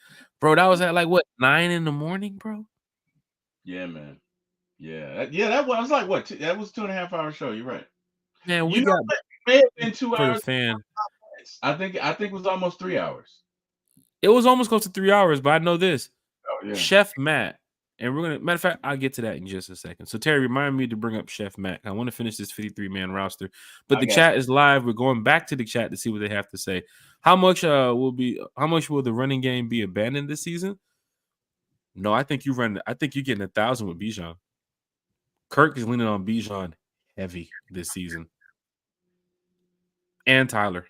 Bro, that was at like, what, 9 in the morning, bro? Yeah, man. Yeah. That was like, what? That was 2.5 hour show. You're right. Man, we got may have been 2 for hours. The fan. I think it was almost 3 hours. It was almost close to 3 hours, but I know this. Oh, yeah. Chef Matt, and we're gonna matter of fact, I'll get to that in just a second. So Terry, remind me to bring up Chef Matt. I want to finish this 53-man roster, but the chat is live. We're going back to the chat to see what they have to say. How much will the running game be abandoned this season? No, I think you're getting 1,000 with Bijan. Kirk is leaning on Bijan heavy this season, and Tyler.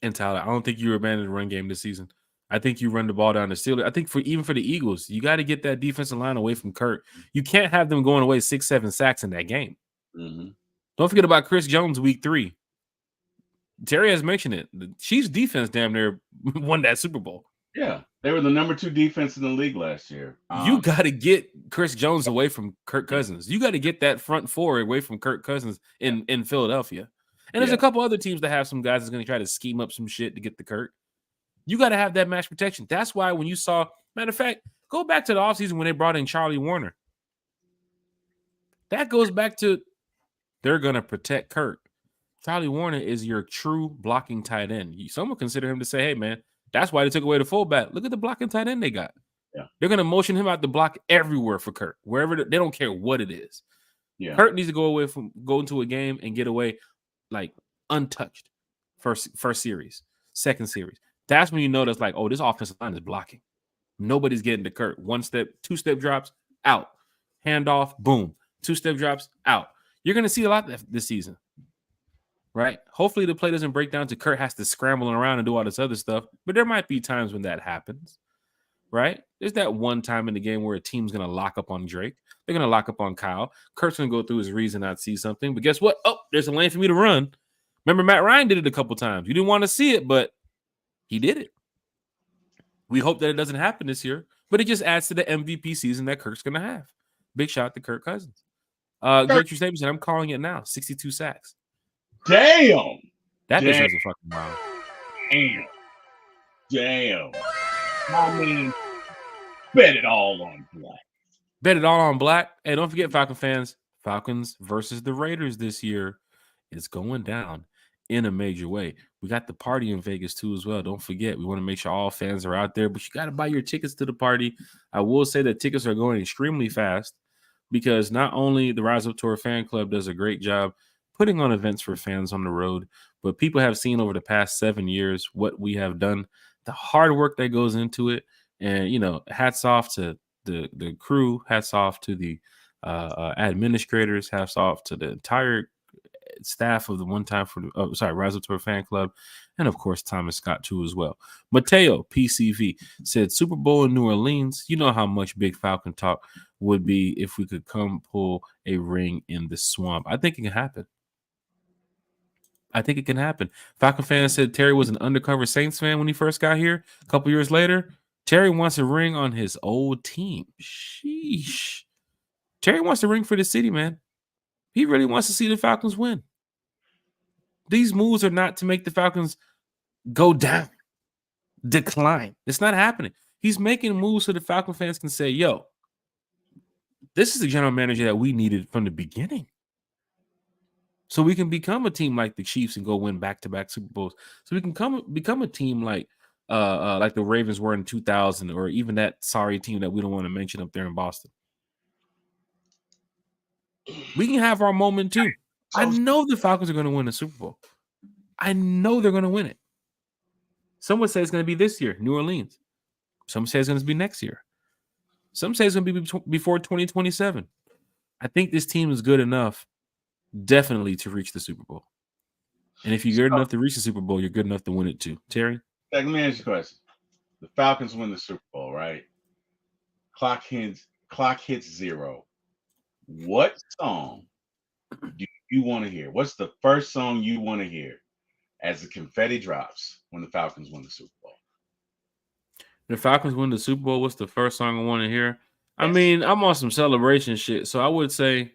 I don't think you abandon the run game this season. I think you run the ball down the Steelers. I think even for the Eagles, you got to get that defensive line away from Kirk. You can't have them going away 6-7 sacks in that game. Mm-hmm. Don't forget about Chris Jones week 3. Terry has mentioned it. The Chiefs defense damn near won that Super Bowl. Yeah, they were the number 2 defense in the league last year. You got to get Chris Jones away from Kirk Cousins. You got to get that front four away from Kirk Cousins in Philadelphia. And there's a couple other teams that have some guys that's going to try to scheme up some shit to get the Kirk. You got to have that match protection. That's why when you saw, matter of fact, go back to the offseason when they brought in Charlie Warner. That goes back to they're going to protect Kirk. Charlie Warner is your true blocking tight end. Some would consider him to say, hey, man, that's why they took away the fullback. Look at the blocking tight end they got. Yeah. They're going to motion him out the block everywhere for Kirk, wherever they don't care what it is. Yeah. Kirk needs to go into a game and get away like untouched. First series, second series. That's when you notice like, oh, this offensive line is blocking. Nobody's getting to Kirk. 1 step, 2-step drops, out. Handoff, boom. 2-step drops, out. You're going to see a lot this season, right? Hopefully the play doesn't break down to Kirk has to scramble around and do all this other stuff, but there might be times when that happens, right? There's that one time in the game where a team's going to lock up on Drake. They're going to lock up on Kyle. Kirk's going to go through his reads and not see something, but guess what? Oh, there's a lane for me to run. Remember Matt Ryan did it a couple times. You didn't want to see it, but he did it. We hope that it doesn't happen this year, but it just adds to the MVP season that Kirk's going to have. Big shout out to Kirk Cousins. Gertrude Staples said, I'm calling it now. 62 sacks. Damn. That deserves a fucking wow. Damn. I mean, bet it all on black. Bet it all on black. Hey, don't forget, Falcon fans, Falcons versus the Raiders this year is going down in a major way. We got the party in Vegas too as well. Don't forget, we want to make sure all fans are out there, but you got to buy your tickets to the party. I will say that tickets are going extremely fast because not only the Rise Up Tour fan club does a great job putting on events for fans on the road, but people have seen over the past 7 years what we have done, the hard work that goes into it. And, hats off to the crew, hats off to the administrators, hats off to the entire staff of the Rise Up Tour fan club, and of course Thomas Scott too as well. Mateo PCV said Super Bowl in New Orleans. You know how much Big Falcon talk would be if we could come pull a ring in the swamp. I think it can happen. Falcon fan said Terry was an undercover Saints fan when he first got here. A couple years later, Terry wants a ring on his old team. Sheesh. Terry wants a ring for the city, man. He really wants to see the Falcons win. These moves are not to make the Falcons go down, decline. It's not happening. He's making moves so the Falcon fans can say, yo, this is the general manager that we needed from the beginning. So we can become a team like the Chiefs and go win back-to-back Super Bowls. So we can become a team like the Ravens were in 2000, or even that sorry team that we don't want to mention up there in Boston. We can have our moment too. I know the Falcons are going to win the Super Bowl. I know they're going to win it. Some would say it's going to be this year, New Orleans. Some say it's going to be next year. Some say it's going to be before 2027. I think this team is good enough, definitely, to reach the Super Bowl. And if you're good enough to reach the Super Bowl, you're good enough to win it too. Terry? Let me ask you a question. The Falcons win the Super Bowl, right? Clock hits 0. What song do you want to hear? What's the first song you want to hear as the confetti drops when the Falcons win the Super Bowl? The Falcons win the Super Bowl, what's the first song I want to hear? Yes. I mean, I'm on some celebration shit, so I would say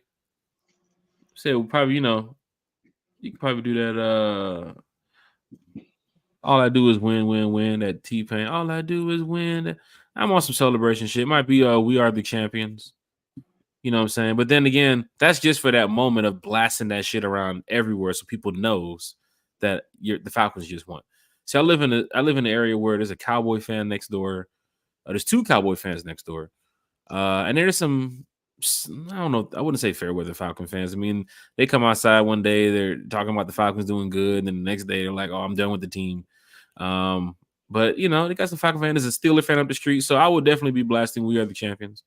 probably, you could probably do that. All I do is win, win, win. That T-Pain. All I do is win. I'm on some celebration shit. It might be We Are the Champions. You know what I'm saying? But then again, that's just for that moment of blasting that shit around everywhere so people knows that the Falcons just won. See, I live in an area where there's a Cowboy fan next door. There's 2 Cowboy fans next door. And there's some, I don't know, I wouldn't say fair weather Falcon fans. I mean, they come outside one day, they're talking about the Falcons doing good, and then the next day they're like, oh, I'm done with the team. But, they got some Falcon fans. There's a Steeler fan up the street, so I would definitely be blasting We Are the Champions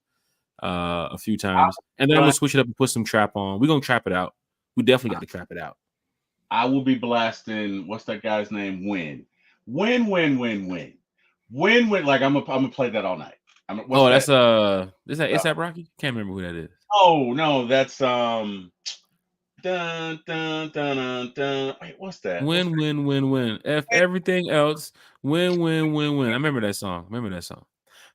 a few times. And then I'm going to switch it up and put some trap on. We're going to trap it out. We definitely got to trap it out. I will be blasting, what's that guy's name? Win. Like, I'm gonna play that all night. That's is that ASAP Rocky? Can't remember who that is. Oh no, that's dun dun dun dun dun. Wait, what's that? Win. F everything else. Win. I remember that song.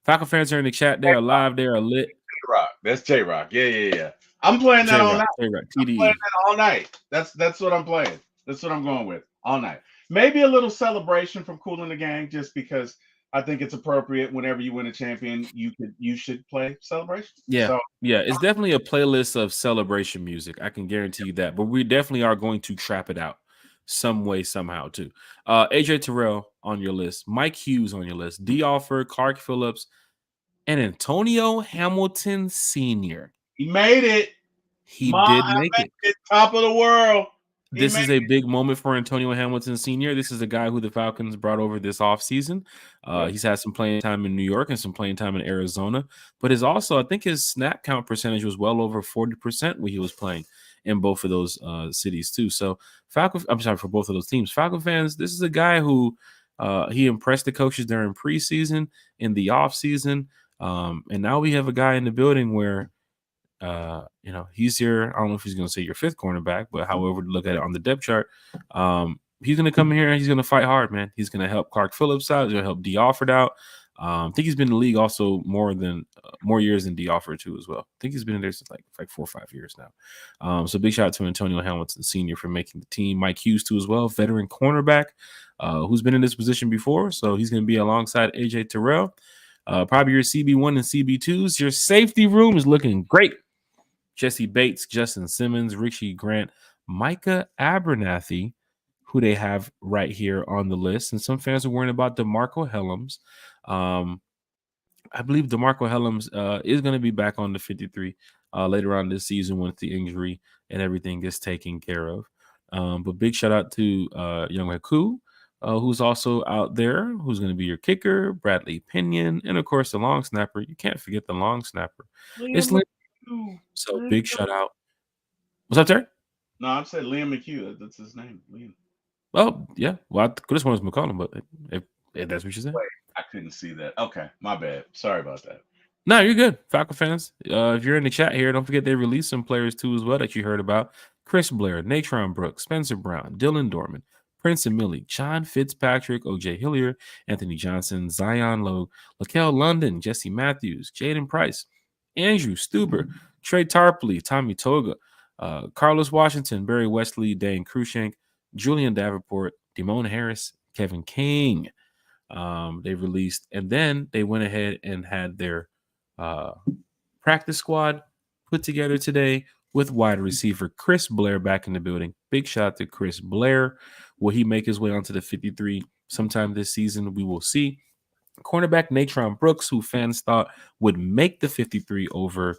Falcon fans are in the chat. They are live. They are lit. J-Rock. That's J-Rock. Yeah. I'm playing that all night. J-Rock. I'm playing that all night. That's what I'm playing. That's what I'm going with all night. Maybe a little celebration from Kool and the Gang, just because I think it's appropriate. Whenever you win a champion, you should play celebration. Yeah, it's definitely a playlist of celebration music. I can guarantee you that. But we definitely are going to trap it out some way, somehow, too. AJ Terrell on your list, Mike Hughes on your list, D. Alford, Clark Phillips, and Antonio Hamilton Sr. He made it. He did make it. Top of the world. This is a big moment for Antonio Hamilton Sr. This is a guy who the Falcons brought over this offseason. He's had some playing time in New York and some playing time in Arizona. But I think his snap count percentage was well over 40% when he was playing in both of those cities too. So for both of those teams. Falcon fans, this is a guy who he impressed the coaches during preseason, in the offseason. And now we have a guy in the building where he's your, I don't know if he's going to say your 5th cornerback, but however to look at it on the depth chart, he's going to come in here and he's going to fight hard, man. He's going to help Clark Phillips out. He's going to help D. Alford out. I think he's been in the league also more years than D. Alford too as well. I think he's been in there since like 4 or 5 years now. So big shout out to Antonio Hamilton Sr. for making the team. Mike Hughes too as well, veteran cornerback who's been in this position before. So he's going to be alongside AJ Terrell. Probably your CB1 and CB2s. Your safety room is looking great. Jesse Bates, Justin Simmons, Richie Grant, Micah Abernathy, who they have right here on the list. And some fans are worrying about DeMarco Hellams. I believe DeMarco Hellams is going to be back on the 53 later on this season once the injury and everything is taken care of. But big shout out to Young Haku, who's also out there, who's going to be your kicker, Bradley Pinion, and of course the long snapper. You can't forget the long snapper. It's Liam McHugh. so big shout out. What's up, Terry? No, I said Liam McHugh. That's his name. Liam. Oh, yeah. Well, I could just want to call him, but if that's what you said. Wait, I couldn't see that. Okay, my bad. Sorry about that. No, you're good, Falcon fans. If you're in the chat here, don't forget they released some players too as well that you heard about. Chris Blair, Natron Brooks, Spencer Brown, Dylan Dorman, Prince and Millie, John Fitzpatrick, OJ Hillier, Anthony Johnson, Zion Logue, Lakel London, Jesse Matthews, Jaden Price, Andrew Stuber, Trey Tarpley, Tommy Toga, Carlos Washington, Barry Wesley, Dane Cruikshank, Julian Davenport, Damone Harris, Kevin King. They released, and then they went ahead and had their practice squad put together today with wide receiver Chris Blair back in the building. Big shout out to Chris Blair. Will he make his way onto the 53 sometime this season? We will see. Cornerback Natron Brooks, who fans thought would make the 53 over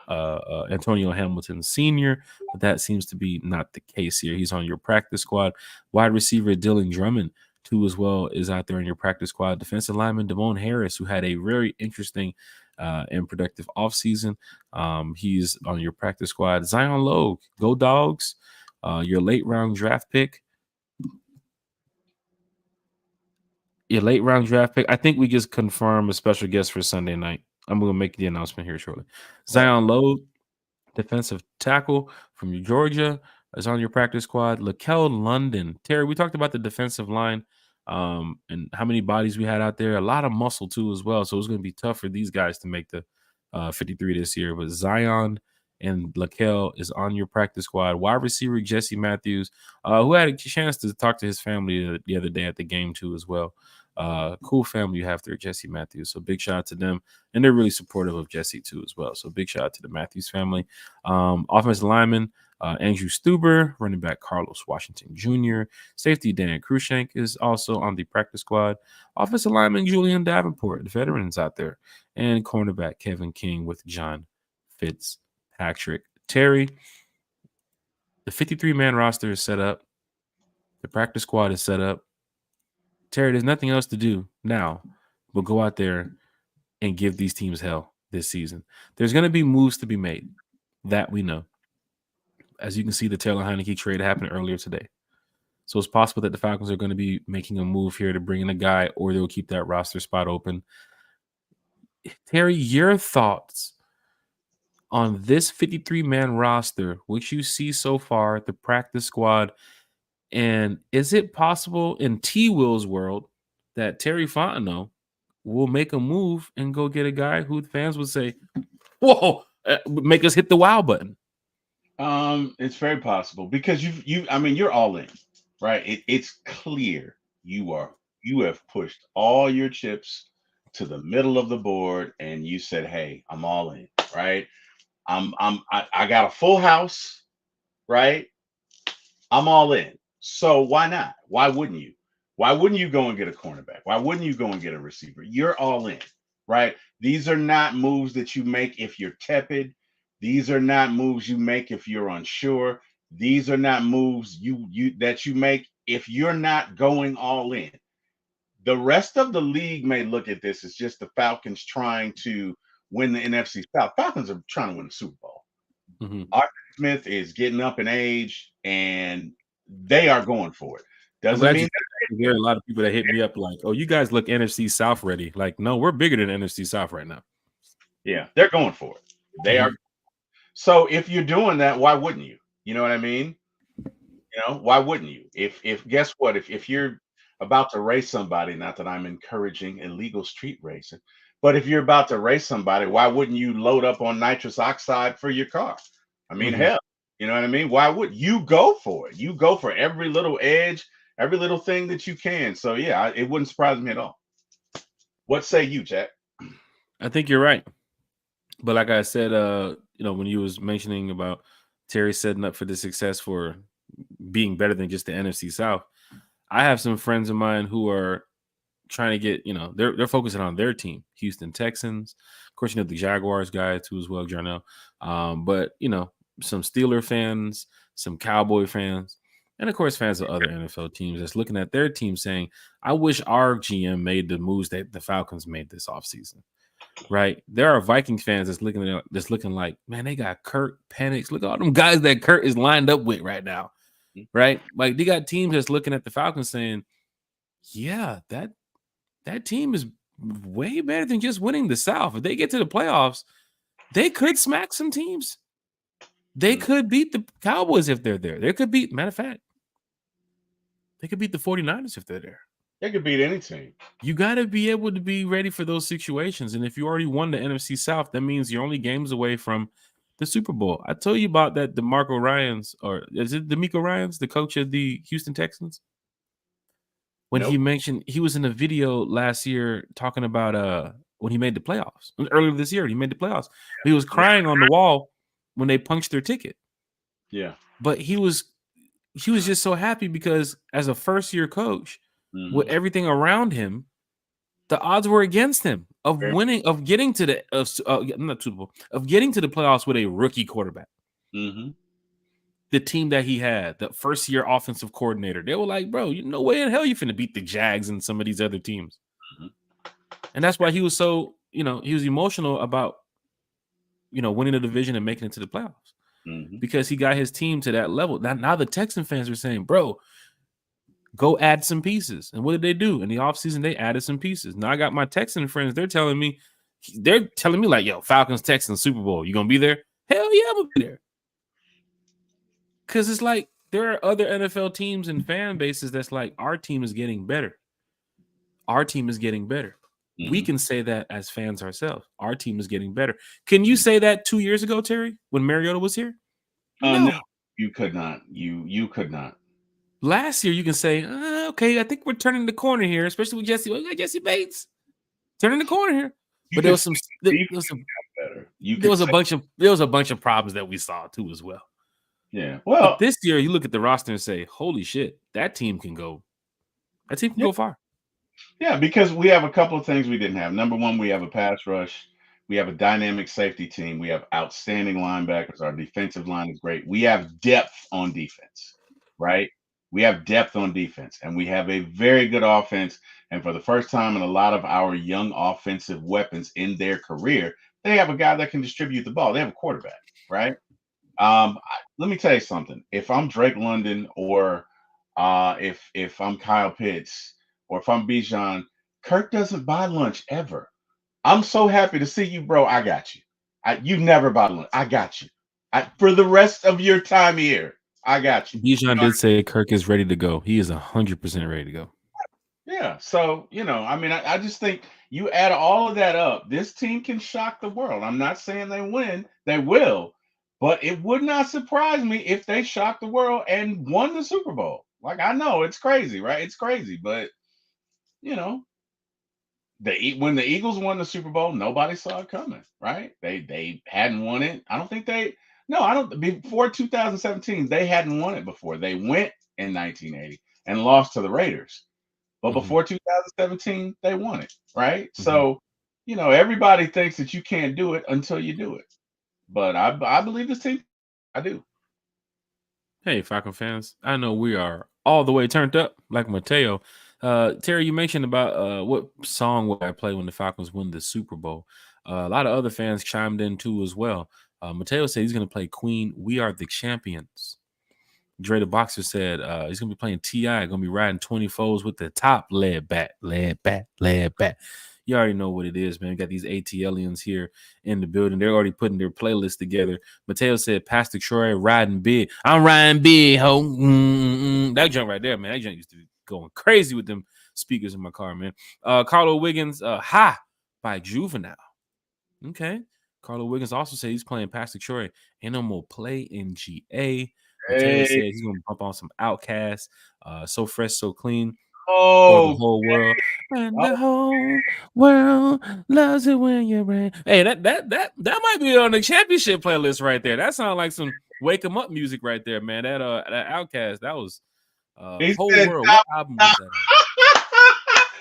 Antonio Hamilton Sr., but that seems to be not the case here. He's on your practice squad. Wide receiver Dylan Drummond, too, as well, is out there in your practice squad. Defensive lineman Damone Harris, who had a very interesting and productive offseason. He's on your practice squad. Zion Logue, go Dogs, your late round draft pick. I think we just confirmed a special guest for Sunday night. I'm going to make the announcement here shortly. Zion Logue, defensive tackle from Georgia, is on your practice squad. Lakel London. Terry, we talked about the defensive line and how many bodies we had out there. A lot of muscle, too, as well. So it's going to be tough for these guys to make the 53 this year. But Zion and Lakel is on your practice squad. Wide receiver Jesse Matthews, who had a chance to talk to his family the other day at the game, too, as well. Cool family you have there, Jesse Matthews. So big shout out to them. And they're really supportive of Jesse, too, as well. So big shout out to the Matthews family. Offensive lineman, Andrew Stuber, running back Carlos Washington Jr., safety Dan Cruikshank is also on the practice squad. Offensive lineman Julian Davenport, the veterans out there, and cornerback Kevin King with John Fitzpatrick. Terry, the 53-man roster is set up. The practice squad is set up. Terry, there's nothing else to do now but go out there and give these teams hell this season. There's going to be moves to be made. That we know. As you can see, the Taylor Heineke trade happened earlier today. So it's possible that the Falcons are going to be making a move here to bring in a guy, or they'll keep that roster spot open. Terry, your thoughts on this 53-man roster, which you see so far, the practice squad, and is it possible in T-Will's world that Terry Fontenot will make a move and go get a guy who fans would say, whoa, make us hit the wow button? It's very possible because you're all in, right? It's clear you have pushed all your chips to the middle of the board and you said, hey, I'm all in, right? I got a full house, right? I'm all in. So why not? Why wouldn't you? Why wouldn't you go and get a cornerback? Why wouldn't you go and get a receiver? You're all in, right? These are not moves that you make if you're tepid. These are not moves you make if you're unsure. These are not moves that you make if you're not going all in. The rest of the league may look at this as just the Falcons trying to win the NFC South. Falcons are trying to win the Super Bowl. Mm-hmm. Arthur Smith is getting up in age, and they are going for it. Doesn't mean there are a lot of people that hit me up like, "Oh, you guys look NFC South ready." Like, no, we're bigger than NFC South right now. Yeah, they're going for it. They are. So if you're doing that, why wouldn't you? You know what I mean? Why wouldn't you? If guess what? If you're about to race somebody, not that I'm encouraging illegal street racing, but if you're about to race somebody, why wouldn't you load up on nitrous oxide for your car? I mean, hell, you know what I mean? Why would you go for it? You go for every little edge, every little thing that you can. So yeah, it wouldn't surprise me at all. What say you, Jack? I think you're right. But like I said, when you was mentioning about Terry's setting up for the success for being better than just the NFC South. I have some friends of mine who are trying to get, they're focusing on their team, Houston Texans. Of course, the Jaguars guy too as well, Jarnell. But some Steeler fans, some Cowboy fans, and of course fans of other NFL teams that's looking at their team saying, I wish our GM made the moves that the Falcons made this offseason. Right? There are Viking fans that's looking like, man, they got Kurt Penix. Look at all them guys that Kurt is lined up with right now. Right? Like they got teams that's looking at the Falcons saying, yeah, that team is way better than just winning the South. If they get to the playoffs, they could smack some teams. They could beat the Cowboys if they're there. They could beat, matter of fact, they could beat the 49ers if they're there. They could beat any team. You got to be able to be ready for those situations. And if you already won the NFC South, that means you're only games away from the Super Bowl. I told you about that DeMarco Ryans, or is it DeMeco Ryans, the coach of the Houston Texans? When he mentioned, he was in a video last year talking about when he made the playoffs. Earlier this year, he made the playoffs. He was crying on the wall when they punched their ticket. Yeah. But he was just so happy because as a first-year coach, with everything around him, the odds were against him of winning, of getting to the not Super Bowl, of getting to the playoffs with a rookie quarterback. The team that he had, the first-year offensive coordinator, they were like, bro, no way in hell you're finna beat the Jags and some of these other teams. And that's why he was so, he was emotional about, winning the division and making it to the playoffs. Because he got his team to that level. Now the Texan fans are saying, bro, go add some pieces. And what did they do? In the offseason, they added some pieces. Now I got my Texan friends, they're telling me like, yo, Falcons, Texans, Super Bowl, you gonna be there? Hell yeah, I'm gonna be there. Because it's like there are other NFL teams and fan bases that's like, our team is getting better. Our team is getting better. We can say that as fans ourselves. Our team is getting better. Can you say that 2 years ago, Terry, when Mariota was here? No, you could not. You could not. Last year, you can say, okay, I think we're turning the corner here, especially with Jesse. We got Jesse Bates turning the corner here. But there was a bunch of problems that we saw too as well. Yeah. Well, but this year, you look at the roster and say, holy shit, that team can go far. Yeah, because we have a couple of things we didn't have. Number one, we have a pass rush. We have a dynamic safety team. We have outstanding linebackers. Our defensive line is great. We have depth on defense, right? We have depth on defense, and we have a very good offense. And for the first time in a lot of our young offensive weapons in their career, they have a guy that can distribute the ball. They have a quarterback, right? Let me tell you something. If I'm Drake London, or if I'm Kyle Pitts, or if I'm Bijan, Kirk doesn't buy lunch ever. I'm so happy to see you, bro. I got you. You never buy lunch. I got you. For the rest of your time here, I got you. Bijan did say Kirk is ready to go. He is 100% ready to go. Yeah. So, I just think you add all of that up, this team can shock the world. I'm not saying they win. They will. But it would not surprise me if they shocked the world and won the Super Bowl. Like, I know it's crazy, right? It's crazy. But, when the Eagles won the Super Bowl, nobody saw it coming, right? They hadn't won it. Before 2017, they hadn't won it before. They went in 1980 and lost to the Raiders. But before 2017, they won it, right? So, everybody thinks that you can't do it until you do it. But I believe this team. I do. Hey, Falcon fans. I know we are all the way turned up like Mateo. Terry, you mentioned about what song would I play when the Falcons win the Super Bowl. A lot of other fans chimed in too as well. Mateo said he's going to play Queen, We Are the Champions. Dre the Boxer said he's going to be playing T.I., going to be riding 20 foes with the top, laid back. You already know what it is, man. We got these ATLians here in the building. They're already putting their playlist together. Mateo said, Pastor Troy riding big. I'm riding big, ho. That junk right there, man. That junk used to be going crazy with them speakers in my car, man. Carlo Wiggins, Ha by Juvenile. Okay. Carlo Wiggins also said he's playing Pastor Troy. Ain't no more play in GA. Mateo said he's going to bump on some Outcasts. So Fresh, So Clean. For the whole world. And the whole world loves it when you're in. Hey, that might be on the championship playlist right there. That sounds like some wake them up music right there, man. That Outkast, that was He Whole said, World. What album was that on?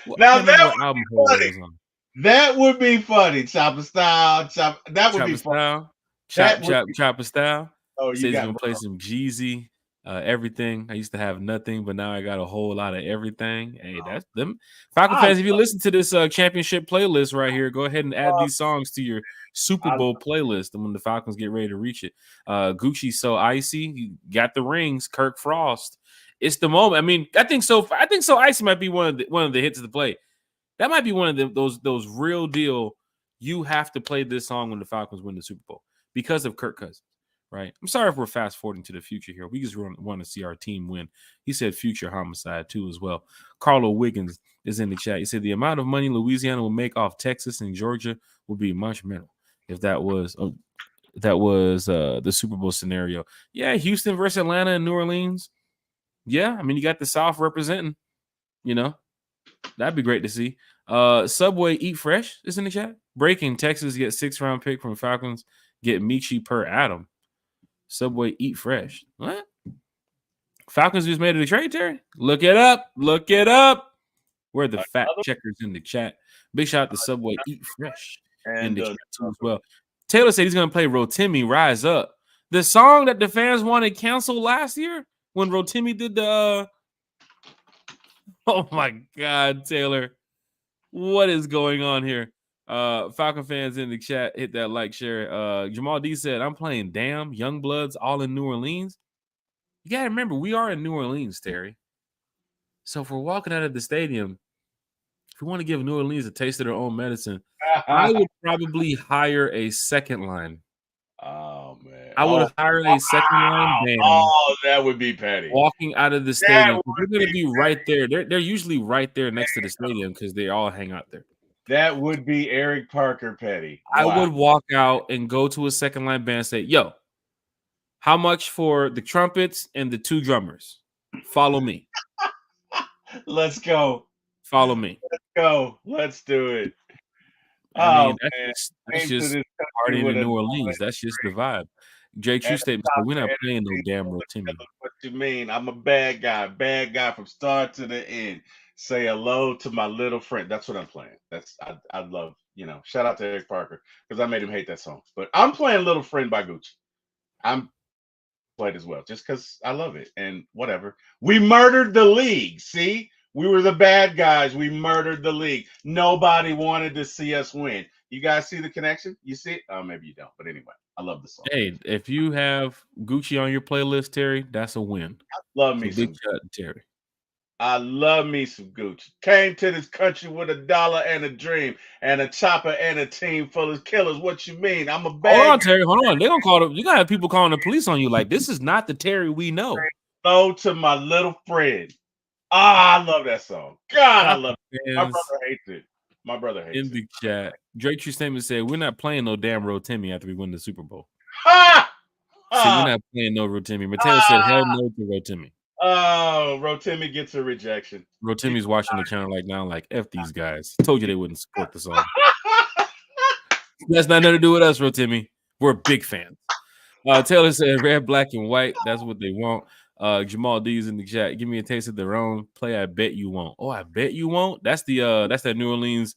I now can't remember that what would album be Whole World funny. was on. That would be funny. Chopper style. That would be funny. Style. That would be, Chopper style. oh, you Says he's got gonna play some Jeezy, everything. I used to have nothing, but now I got a whole lot of everything. Hey, that's them. Falcon fans, if you listen to this championship playlist right here, go ahead and add these songs to your Super Bowl playlist. And when the Falcons get ready to reach it, Gucci So Icy, you got the rings. Kirk Frost, it's the moment. I mean, I think so Icy might be one of the hits of the play. That might be one of those real deal. You have to play this song when the Falcons win the Super Bowl because of Kirk Cousins, right? I'm sorry if we're fast forwarding to the future here. We just want to see our team win. He said future homicide too as well. Carlo Wiggins is in the chat. He said the amount of money Louisiana will make off Texas and Georgia will be monumental if that was the Super Bowl scenario. Yeah, Houston versus Atlanta and New Orleans. Yeah, I mean, you got the South representing, you know. That'd be great to see. Subway Eat Fresh is in the chat. Breaking: Texas get 6th-round pick from Falcons. Get Michi per Adam. Subway Eat Fresh. What? Falcons just made it a trade, Terry? Look it up. Look it up. We're the fact checkers in the chat. Big shout out to Subway Eat Fresh in the chat too as well. Taylor said he's going to play Rotimi Rise Up. The song that the fans wanted canceled last year when Rotimi did the oh my God, Taylor. What is going on here? Falcon fans in the chat, hit that like, share. Jamal D said, I'm playing Damn, Young Bloods, all in New Orleans. You got to remember, we are in New Orleans, Terry. So if we're walking out of the stadium, if we want to give New Orleans a taste of their own medicine, I would probably hire a second line. Oh, man. I would hire a second line band. Oh, that would be petty. Walking out of the stadium. We're going to be right there. They're usually right there next to the stadium because they all hang out there. That would be Eric Parker petty. Wow. I would walk out and go to a second line band and say, yo, how much for the trumpets and the 2 drummers? Follow me. Let's go. Follow me. Let's go. Let's do it. I mean, that's just partying in New Orleans. That's just the vibe. Jake True statement said, we're not playing no damn Rotimi. What you mean? I'm a bad guy from start to the end. Say hello to my little friend. That's what I'm playing. I love, shout out to Eric Parker because I made him hate that song. But I'm playing Little Friend by Gucci. I'm played as well just because I love it and whatever. We murdered the league. See? We were the bad guys. We murdered the league. Nobody wanted to see us win. You guys see the connection? You see it? Oh, maybe you don't. But anyway, I love the song. Hey, if you have Gucci on your playlist, Terry, that's a win. I love me some big shout to Terry. I love me some Gucci. Came to this country with $1 and a dream and a chopper and a team full of killers. What you mean? I'm a bad. Hold on, Terry. Hold on. They're gonna call you gotta have people calling the police on you. Like, this is not the Terry we know. Hello to my little friend. I love that song. God, I love it. My brother hates it. My brother hates it. In the chat, Drake True Statement said, we're not playing no damn Rotimi after we win the Super Bowl. So we're not playing no Rotimi. Mateo said, hell no to Rotimi. Oh, Rotimi gets a rejection. Rotimi's watching the channel like now, like, F these guys. Told you they wouldn't support the song. That's not nothing to do with us, Rotimi. We're big fans. Taylor said, red, black, and white. That's what they want. Jamal D's in the chat. Give me a taste of their own. Play I Bet You Won't. Oh, I Bet You Won't? That's that New Orleans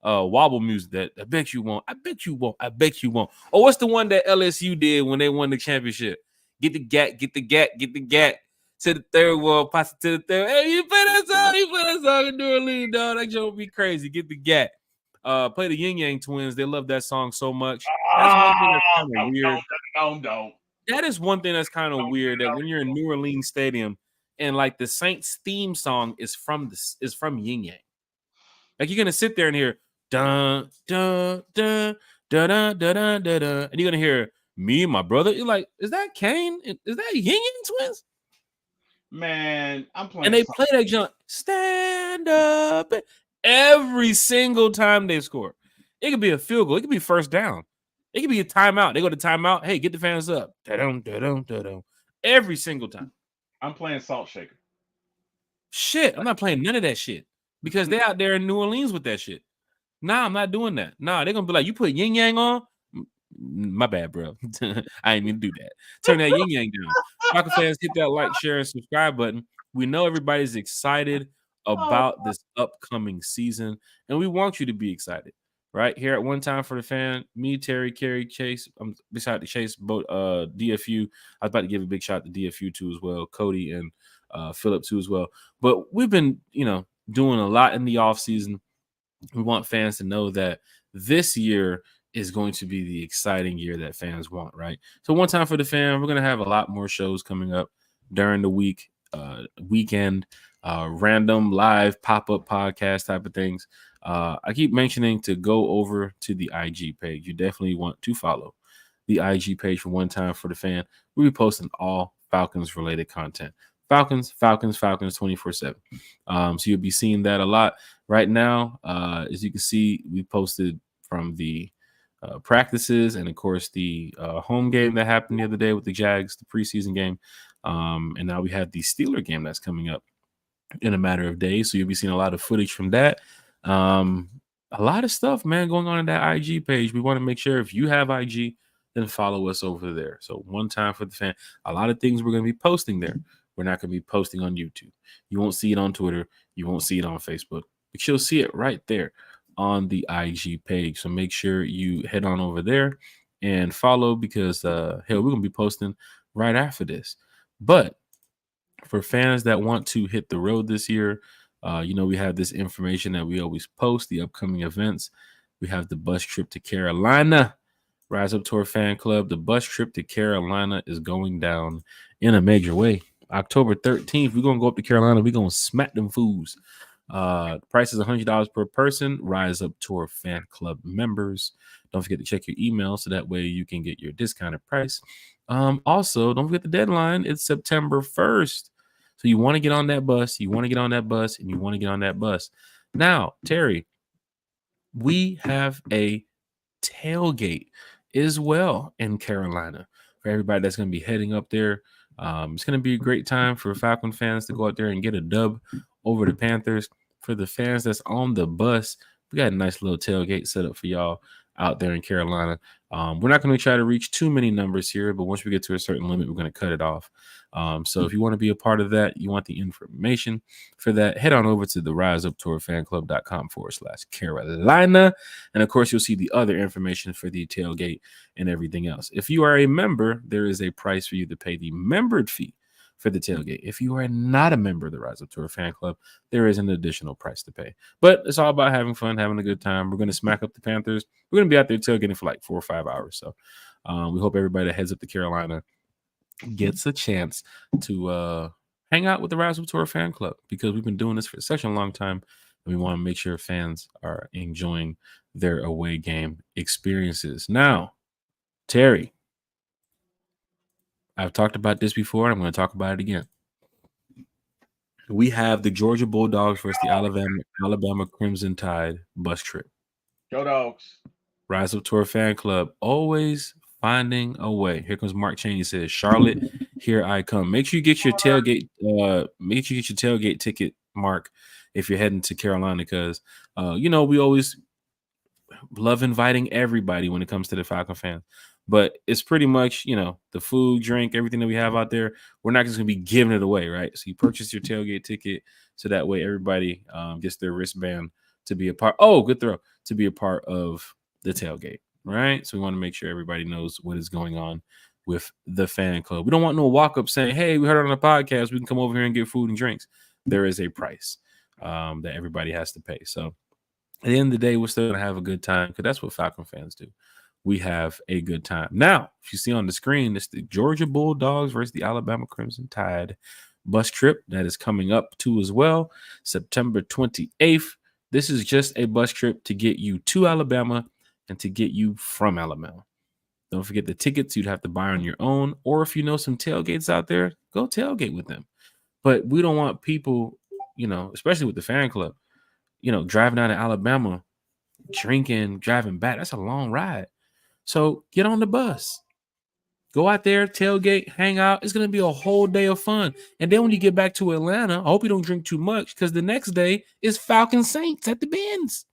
wobble music that I bet you won't. I bet you won't. I bet you won't. Oh, what's the one that LSU did when they won the championship? Get the gat, get the gat, get the gat. To the third wall, pass it to the third. Hey, you play that song in New Orleans, dog. That joke be crazy. Get the gat. Play the Yin Yang Twins. They love that song so much. That's one thing that's kind of weird. Don't. That is one thing that's kind of weird. That when you're in New Orleans Stadium and like the Saints theme song is from Yin Yang. Like you're gonna sit there and hear dun dun dun dun dun dun dun dun, and you're gonna hear me and my brother. You're like, is that Kane? Is that Yin Yang Twins? Man, I'm playing. And they play that jump. Stand up every single time they score. It could be a field goal. It could be first down. It could be a timeout. They go to timeout. Hey, get the fans up. Da-dum, da-dum, da-dum. Every single time. I'm playing Salt Shaker. Shit, I'm not playing none of that shit because they out there in New Orleans with that shit. Nah, I'm not doing that. Nah, they're going to be like, you put Yin Yang on? My bad, bro. I ain't mean to do that. Turn that yin yang down. Falcon fans, hit that like, share, and subscribe button. We know everybody's excited Oh, about this upcoming season, and we want you to be excited. Right here at One Time for the Fan, me, Terry, Kerry, Chase. I'm beside the Chase boat. DFU. I was about to give a big shout to DFU too as well, Cody and Philip too as well. But we've been, doing a lot in the off season. We want fans to know that this year is going to be the exciting year that fans want, right? So One Time for the Fan, we're going to have a lot more shows coming up during the weekend, random live pop-up podcast type of things. I keep mentioning to go over to the IG page. You definitely want to follow the IG page for One Time for the Fan. We'll be posting all Falcons related content. Falcons 24/7. So you'll be seeing that a lot right now. As you can see, we posted from the practices and, of course, the home game that happened the other day with the Jags, the preseason game. And now we have the Steeler game that's coming up in a matter of days. So you'll be seeing a lot of footage from that. A lot of stuff, man, going on in that IG page. We want to make sure if you have IG, then follow us over there. So One Time for the Fan. A lot of things we're going to be posting there. We're not going to be posting on YouTube. You won't see it on Twitter. You won't see it on Facebook. But you'll see it right there on the IG page. So make sure you head on over there and follow because, hell, we're going to be posting right after this. But for fans that want to hit the road this year, we have this information that we always post, the upcoming events. We have the bus trip to Carolina, Rise Up Tour Fan Club. The bus trip to Carolina is going down in a major way. October 13th, we're going to go up to Carolina. We're going to smack them fools. The price is $100 per person. Rise Up Tour Fan Club members. Don't forget to check your email so that way you can get your discounted price. Also, don't forget the deadline. It's September 1st. So you want to get on that bus. You want to get on that bus, and you want to get on that bus. Now, Terry, we have a tailgate as well in Carolina for everybody that's going to be heading up there. It's going to be a great time for Falcon fans to go out there and get a dub over the Panthers. For the fans that's on the bus, we got a nice little tailgate set up for y'all out there in Carolina. We're not going to try to reach too many numbers here, but once we get to a certain limit, we're going to cut it off. So if you want to be a part of that, you want the information for that, head on over to the riseuptourfanclub.com/Carolina. And of course, you'll see the other information for the tailgate and everything else. If you are a member, there is a price for you to pay the membered fee for the tailgate. If you are not a member of the Rise Up Tour Fan Club, there is an additional price to pay. But it's all about having fun, having a good time. We're going to smack up the Panthers. We're going to be out there tailgating for like 4 or 5 hours. So we hope everybody that heads up to Carolina gets a chance to hang out with the Rise Up Tour Fan Club because we've been doing this for such a long time. And we want to make sure fans are enjoying their away game experiences. Now, Terry, I've talked about this before, and I'm going to talk about it again. We have the Georgia Bulldogs versus the Alabama Crimson Tide bus trip. Go Dogs. Rise Up Tour Fan Club, always finding a way. Here comes Mark Cheney says, Charlotte, here I come. Make sure you get your tailgate. Make sure you get your tailgate ticket, Mark, if you're heading to Carolina, because we always love inviting everybody when it comes to the Falcon fans. But it's pretty much, the food, drink, everything that we have out there. We're not just going to be giving it away, right? So you purchase your tailgate ticket so that way everybody gets their wristband to be a part. Oh, good throw. To be a part of the tailgate, right? So we want to make sure everybody knows what is going on with the fan club. We don't want no walk-up saying, hey, we heard it on the podcast. We can come over here and get food and drinks. There is a price that everybody has to pay. So at the end of the day, we're still going to have a good time because that's what Falcon fans do. We have a good time. Now, if you see on the screen, it's the Georgia Bulldogs versus the Alabama Crimson Tide bus trip that is coming up too as well, September 28th. This is just a bus trip to get you to Alabama and to get you from Alabama. Don't forget the tickets you'd have to buy on your own, or if you know some tailgates out there, go tailgate with them. But we don't want people, especially with the fan club, driving out of Alabama, drinking, driving back. That's a long ride. So get on the bus. Go out there, tailgate, hang out. It's going to be a whole day of fun. And then when you get back to Atlanta, I hope you don't drink too much because the next day is Falcon Saints at the Benz.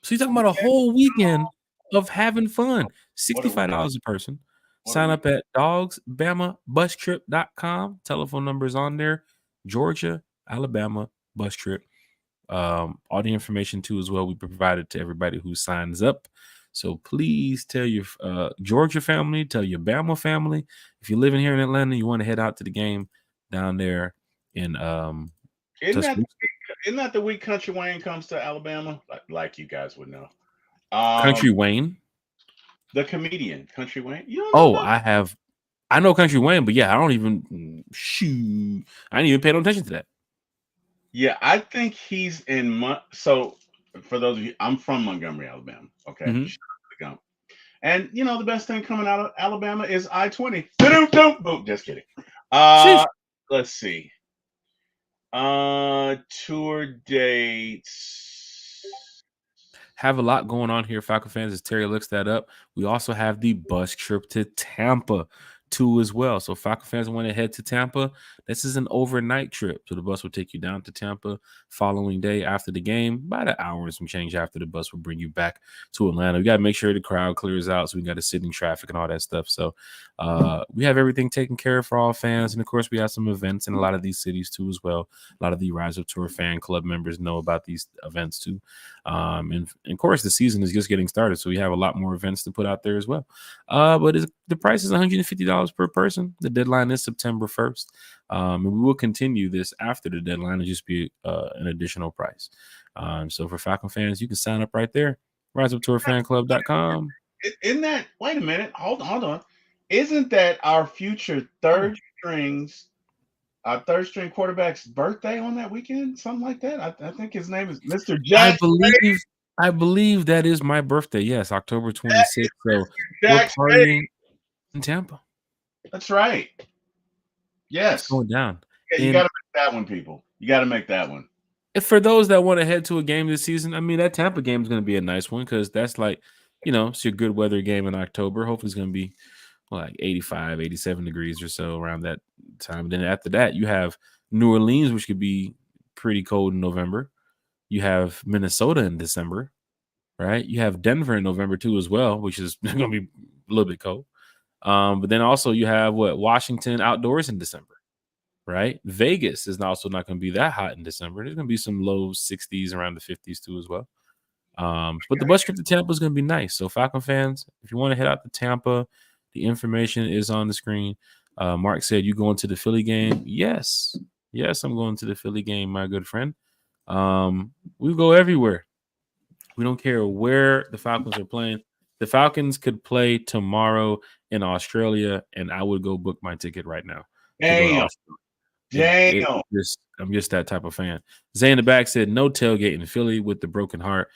So you're talking about a whole weekend of having fun. What a $65 a person. what a Sign week. up at dogsbamabus.com. Telephone numbers on there. Georgia, Alabama bus trip. All the information too as well we provided to everybody who signs up. So please tell your Georgia family, tell your Bama family. If you're living here in Atlanta, you want to head out to the game down there in Isn't that Tuscaloosa. isn't that the week Country Wayne comes to Alabama? Like you guys would know. Country Wayne. The comedian Country Wayne. You don't know Oh, about I know Country Wayne, but yeah, I don't even I didn't even pay no attention to that. Yeah, I think he's in so for those of you, I'm from Montgomery, Alabama. Okay. Mhm. Shout out to the Gump. And you know the best thing coming out of Alabama is I-20. Boom. Just kidding. Sheesh. Let's see. Tour dates. Have a lot going on here, Falcon fans, as Terry looks that up. We also have the bus trip to Tampa too as well. So Falcon fans want to head to Tampa. This is an overnight trip. So the bus will take you down to Tampa following day after the game. About an hour and some change after the bus will bring you back to Atlanta. We got to make sure the crowd clears out so we got to sit in traffic and all that stuff. So we have everything taken care of for all fans. And of course, we have some events in a lot of these cities too as well. A lot of the Rise Up Tour fan club members know about these events too. And of course, the season is just getting started, so we have a lot more events to put out there as well. But the price is $150 per person. The deadline is September 1st. And we will continue this after the deadline and just be an additional price. So for Falcon fans, you can sign up right there. RiseUpTourFanClub.com. Isn't that? Wait a minute. Hold on. Isn't that our future third string quarterback's birthday on that weekend? Something like that. I think his name is Mr. Jack. I believe that is my birthday. Yes, October 26th. So we're Jack partying in Tampa. That's right. Yes. It's going down. Yeah, you got to make that one, people. You got to make that one. If for those that want to head to a game this season, I mean, that Tampa game is going to be a nice one because that's like, it's your good weather game in October. Hopefully it's going to be like 85, 87 degrees or so around that time. Then after that, you have New Orleans, which could be pretty cold in November. You have Minnesota in December, right? You have Denver in November too as well, which is going to be a little bit cold. But then also you have Washington outdoors in December, right? Vegas is also not going to be that hot in December. There's going to be some low 60s, around the 50s too as well. But the bus trip to Tampa is going to be nice. So Falcon fans, if you want to head out to Tampa, the information is on the screen. Mark said, you going to the Philly game? Yes, I'm going to the Philly game, my good friend. We go everywhere. We don't care where the Falcons are playing. The Falcons could play tomorrow in Australia, and I would go book my ticket right now. Damn. I'm just that type of fan. Zay in the back said, no tailgate in Philly with the broken heart.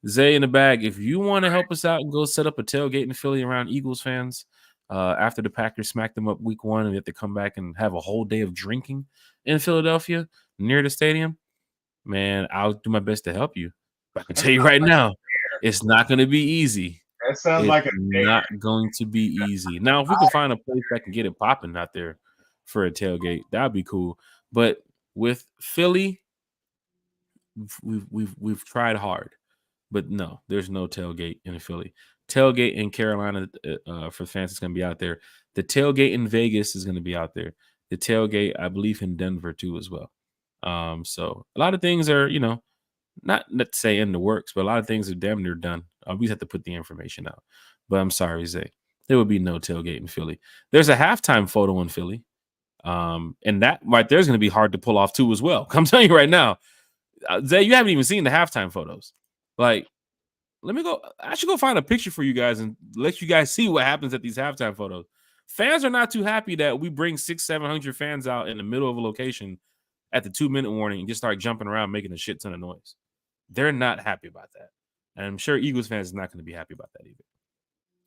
Zay in the back, if you want to help us out and go set up a tailgate in Philly around Eagles fans, after the Packers smacked them up week 1 and they have to come back and have a whole day of drinking in Philadelphia near the stadium, man, I'll do my best to help you. But I can tell you right now, it's not going to be easy. That sounds like not going to be easy. Now, if we can find a place that can get it popping out there for a tailgate, that'd be cool. But with Philly, we've tried hard, but no, there's no tailgate in Philly. Tailgate in Carolina for fans is going to be out there. The tailgate in Vegas is going to be out there. The tailgate, I believe, in Denver too as well. So a lot of things are, not to say in the works, but a lot of things are damn near done. We just have to put the information out. But I'm sorry, Zay, there will be no tailgate in Philly. There's a halftime photo in Philly. And that right there is going to be hard to pull off too as well. I'm telling you right now, Zay, you haven't even seen the halftime photos. Like, I should go find a picture for you guys and let you guys see what happens at these halftime photos. Fans are not too happy that we bring 600-700 fans out in the middle of a location at the 2-minute warning and just start jumping around making a shit ton of noise. They're not happy about that. And I'm sure Eagles fans is not going to be happy about that either.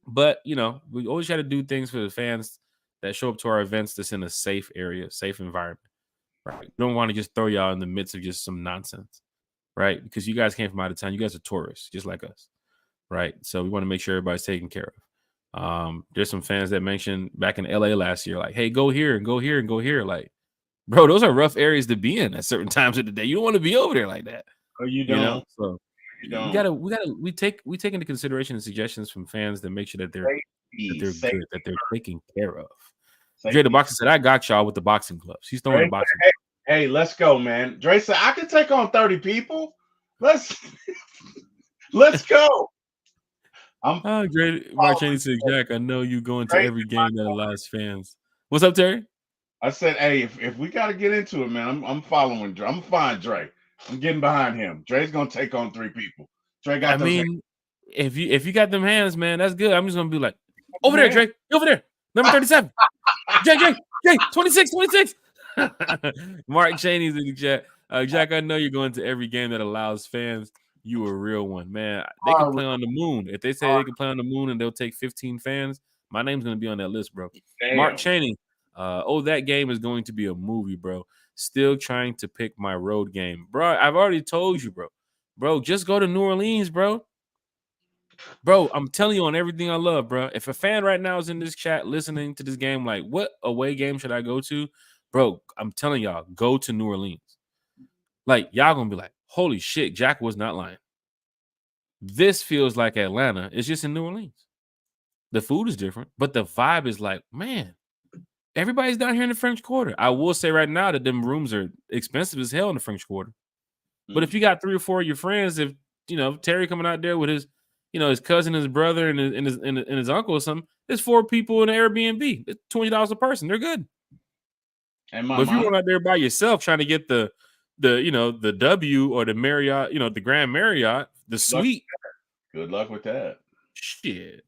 But, we always try to do things for the fans that show up to our events that's in a safe area, safe environment. Right? We don't want to just throw y'all in the midst of just some nonsense. Right? Because you guys came from out of town. You guys are tourists, just like us. Right? So we want to make sure everybody's taken care of. There's some fans that mentioned back in LA last year, like, hey, go here and go here and go here. Like, bro, those are rough areas to be in at certain times of the day. You don't want to be over there like that. Oh, you don't? So we take into consideration the suggestions from fans that make sure that they're good, that they're taken care of. Dre the Boxer said, "I got y'all with the boxing gloves." He's throwing Dre, the boxing. Hey, let's go, man. Dre said, "I can take on 30 people. Let's go." Dre Mark Cheney said, "Jack, I know you going to every game that allows fans." What's up, Terry? I said, "Hey, if we got to get into it, man, I'm following Dre. I'm fine, Dre. I'm getting behind him. Dre's gonna take on 3 people. Dre got those hands. If you got them hands, man, that's good. I'm just gonna be like, over there, Dre, over there, number 37, Jay, 26. Mark Cheney's in the chat. Jack, I know you're going to every game that allows fans. You a real one, man. They can play on the moon. If they say they can play on the moon and they'll take 15 fans, my name's gonna be on that list, bro. Damn. Mark Cheney. That game is going to be a movie, bro. Still trying to pick my road game, bro. I've already told you, bro. Just go to New Orleans, bro. Bro, I'm telling you on everything I love, bro. If a fan right now is in this chat listening to this game, like, what away game should I go to? Bro, I'm telling y'all, go to New Orleans. Like, y'all gonna be like, holy shit, Jack was not lying. This feels like Atlanta. It's just in New Orleans. The food is different, but the vibe is like, man, everybody's down here in the French Quarter. I will say right now that them rooms are expensive as hell in the French Quarter. But if you got 3 or 4 of your friends, if Terry coming out there with his, his cousin, his brother, and his uncle or something, there's 4 people in an Airbnb. It's $20 a person. They're good. And but if you're going out there by yourself trying to get the W or the Marriott, the Grand Marriott, the suite. Good luck with that. Shit.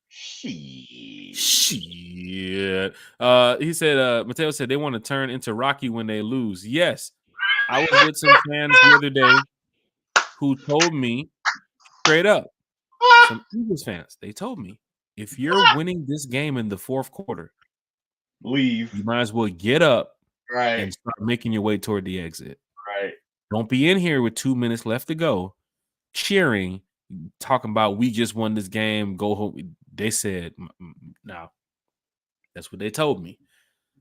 He said, Mateo said they want to turn into Rocky when they lose. Yes. I was with some fans the other day who told me straight up, some Eagles fans, they told me, if you're winning this game in the 4th quarter, leave. You might as well get up and start making your way toward the exit. Right. Don't be in here with 2 minutes left to go, cheering, talking about we just won this game, go home. They said, no. That's what they told me.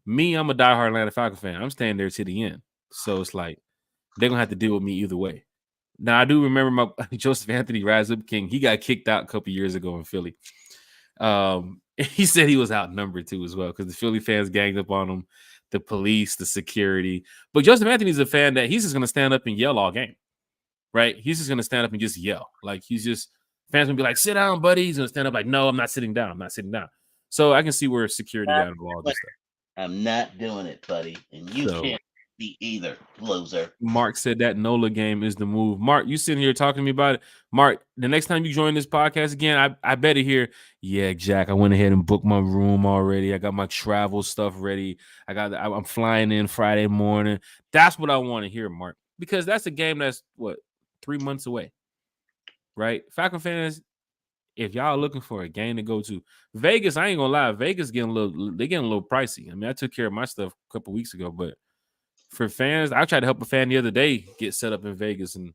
Me, I'm a diehard Atlanta Falcons fan. I'm staying there to the end. So it's like, they're going to have to deal with me either way. Now, I do remember my Joseph Anthony Rise Up King. He got kicked out a couple years ago in Philly. He said he was outnumbered too as well because the Philly fans ganged up on him, the police, the security. But Joseph Anthony's a fan that he's just going to stand up and yell all game, right? He's just going to stand up and just yell. Like fans going to be like, sit down, buddy. He's going to stand up like, no, I'm not sitting down. I'm not sitting down. So I can see where security got involved and stuff. I'm not doing it, buddy. And you can't be either, loser. Mark said that NOLA game is the move. Mark, you sitting here talking to me about it. Mark, the next time you join this podcast again, I better hear, yeah, Jack, I went ahead and booked my room already. I got my travel stuff ready. I'm flying in Friday morning. That's what I want to hear, Mark, because that's a game that's 3 months away, right? Falcon fans, if y'all are looking for a game to go to, Vegas, I ain't gonna lie, Vegas getting a little pricey. I mean, I took care of my stuff a couple weeks ago, but for fans, I tried to help a fan the other day get set up in Vegas, and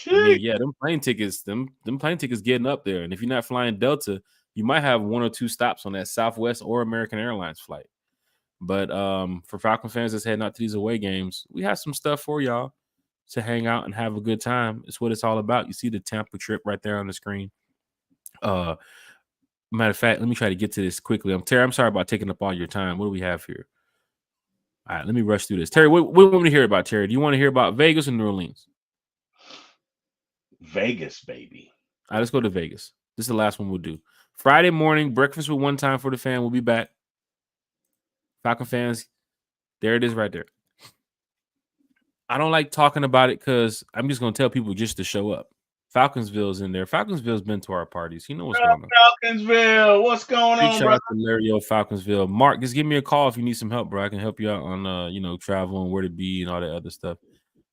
them plane tickets getting up there. And if you're not flying Delta, you might have 1 or 2 stops on that Southwest or American Airlines flight. But for Falcon fans that's heading out to these away games, we have some stuff for y'all to hang out and have a good time. It's what it's all about. You see the Tampa trip right there on the screen. Matter of fact, let me try to get to this quickly. Terry, I'm sorry about taking up all your time. What do we have here? All right, let me rush through this. Terry, what do you want to hear about, Terry? Do you want to hear about Vegas or New Orleans? Vegas, baby. All right, let's go to Vegas. This is the last one we'll do. Friday morning, breakfast with One Time for the Fan. We'll be back. Falcon fans, there it is right there. I don't like talking about it because I'm just going to tell people just to show up. Falconsville's in there. Falconsville's been to our parties. You know what's going on. Falconsville, what's going on, shout brother? out to Larry O. Falconsville. Mark, just give me a call if you need some help, bro. I can help you out on travel and where to be and all that other stuff.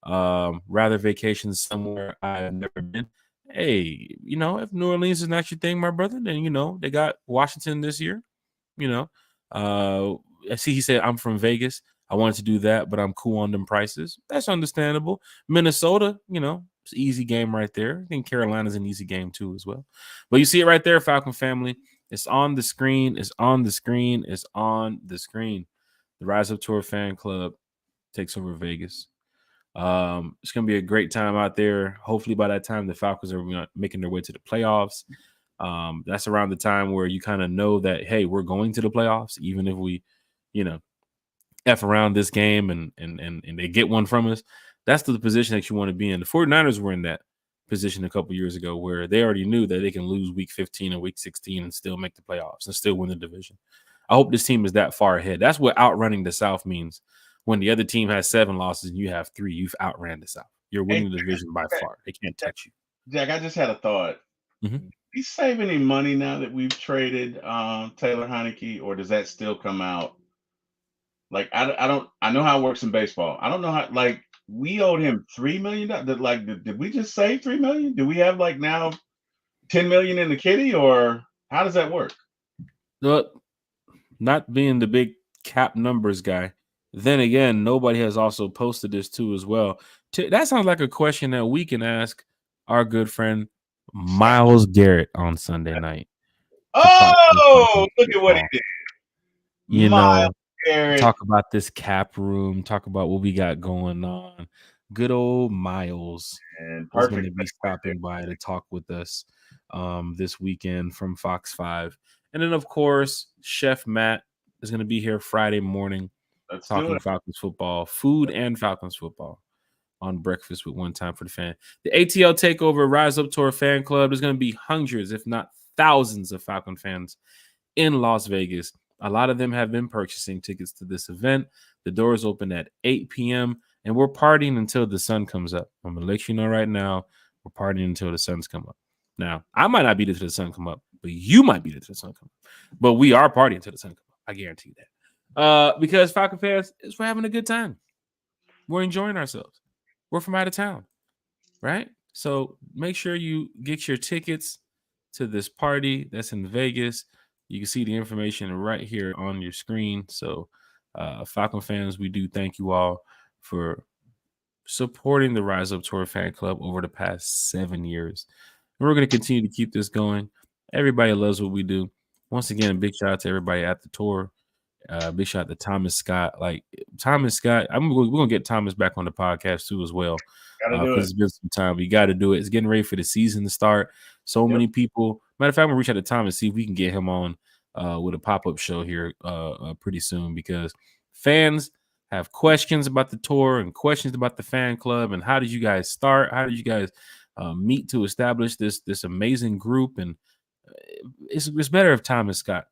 Rather vacations somewhere I've never been. Hey, if New Orleans is not your thing, my brother, then they got Washington this year. I see he said I'm from Vegas. I wanted to do that, but I'm cool on them prices. That's understandable. Minnesota, it's an easy game right there. I think Carolina's an easy game too as well. But you see it right there, Falcon family. It's on the screen. It's on the screen. It's on the screen. The Rise Up Tour Fan Club takes over Vegas. It's going to be a great time out there. Hopefully by that time, the Falcons are making their way to the playoffs. That's around the time where you kind of know that, hey, we're going to the playoffs, even if we, F around this game and they get one from us. That's the position that you want to be in. The 49ers were in that position a couple years ago where they already knew that they can lose week 15 and week 16 and still make the playoffs and still win the division. I hope this team is that far ahead. That's what outrunning the South means. When the other team has 7 losses and you have 3, you've outran the South. You're winning the division by far. They can't touch you. Jack, I just had a thought. Mm-hmm. We save any money now that we've traded Taylor Heineke, or does that still come out? Like I know how it works in baseball. I don't know how. Like we owed him $3 million. Did we just save $3 million? Do we have like now $10 million in the kitty, or how does that work? Look, not being the big cap numbers guy. Then again, nobody has also posted this too as well. That sounds like a question that we can ask our good friend Myles Garrett on Sunday night. Oh, look at what he did. Talk about this cap room. Talk about what we got going on. Good old Myles is going to be stopping by to talk with us this weekend from Fox 5. And then, of course, Chef Matt is going to be here Friday morning talking Falcons football, food and Falcons football on Breakfast with One Time for the Fan. The ATL Takeover Rise Up Tour Fan Club. There's going to be hundreds, if not thousands, of Falcon fans in Las Vegas. A lot of them have been purchasing tickets to this event. The doors open at 8 p.m. and we're partying until the sun comes up. I'm going to let you know right now, we're partying until the sun's come up. Now, I might not be there till the sun come up, but you might be there till the sun come up. But we are partying until the sun come up. I guarantee that. Because Falcon fans, we're having a good time. We're enjoying ourselves. We're from out of town, right? So make sure you get your tickets to this party that's in Vegas. You can see the information right here on your screen. So, Falcon fans, we do thank you all for supporting the Rise Up Tour Fan Club over the past 7 years. And we're going to continue to keep this going. Everybody loves what we do. Once again, a big shout out to everybody at the tour. Big shout out to Thomas Scott. Like Thomas Scott, we're going to get Thomas back on the podcast too as well. Because it's been some time. We got to do it. It's getting ready for the season to start. So many people. Matter of fact, I'm going to reach out to Thomas, see if we can get him on with a pop-up show here pretty soon, because fans have questions about the tour and questions about the fan club and how did you guys start? How did you guys meet to establish this amazing group? And it's better if Thomas Scott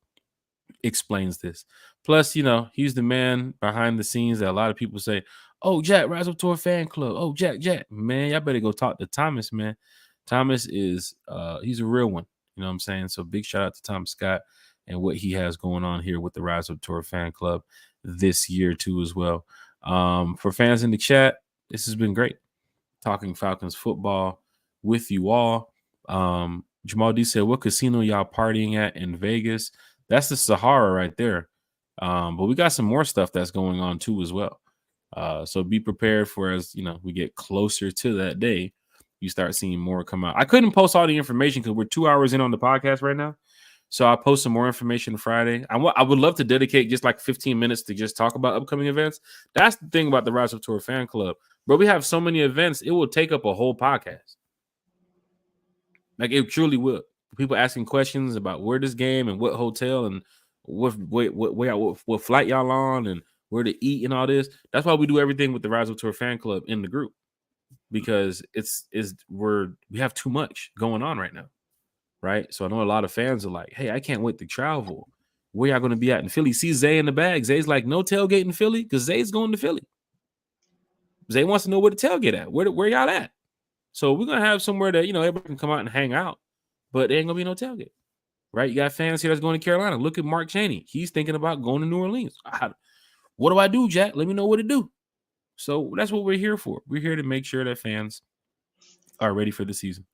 explains this. Plus, he's the man behind the scenes that a lot of people say, oh, Jack, Rise Up Tour Fan Club. Oh, Jack. Man, y'all better go talk to Thomas, man. Thomas is he's a real one. You know what I'm saying? So big shout out to Thomas Scott and what he has going on here with the Rise Up Tour Fan Club this year too as well. For fans in the chat, this has been great. Talking Falcons football with you all. Jamal D said, what casino y'all partying at in Vegas? That's the Sahara right there. But we got some more stuff that's going on too as well. So be prepared for, as we get closer to that day, you start seeing more come out. I couldn't post all the information because we're 2 hours in on the podcast right now. So I'll post some more information Friday. I would love to dedicate just like 15 minutes to just talk about upcoming events. That's the thing about the Rise Up Tour Fan Club. But we have so many events, it will take up a whole podcast. Like it truly will. People asking questions about where this game and what hotel and what flight y'all on and where to eat and all this. That's why we do everything with the Rise Up Tour Fan Club in the group, because we have too much going on right now, right? So I know a lot of fans are like, hey, I can't wait to travel. Where y'all going to be at in Philly? See Zay in the bag. Zay's like, no tailgate in Philly, because Zay's going to Philly. Zay wants to know where to tailgate at. Where y'all at? So we're going to have somewhere that, everybody can come out and hang out, but there ain't going to be no tailgate, right? You got fans here that's going to Carolina. Look at Mark Chaney. He's thinking about going to New Orleans. What do I do, Jack? Let me know what to do. So that's what we're here for. We're here to make sure that fans are ready for the season.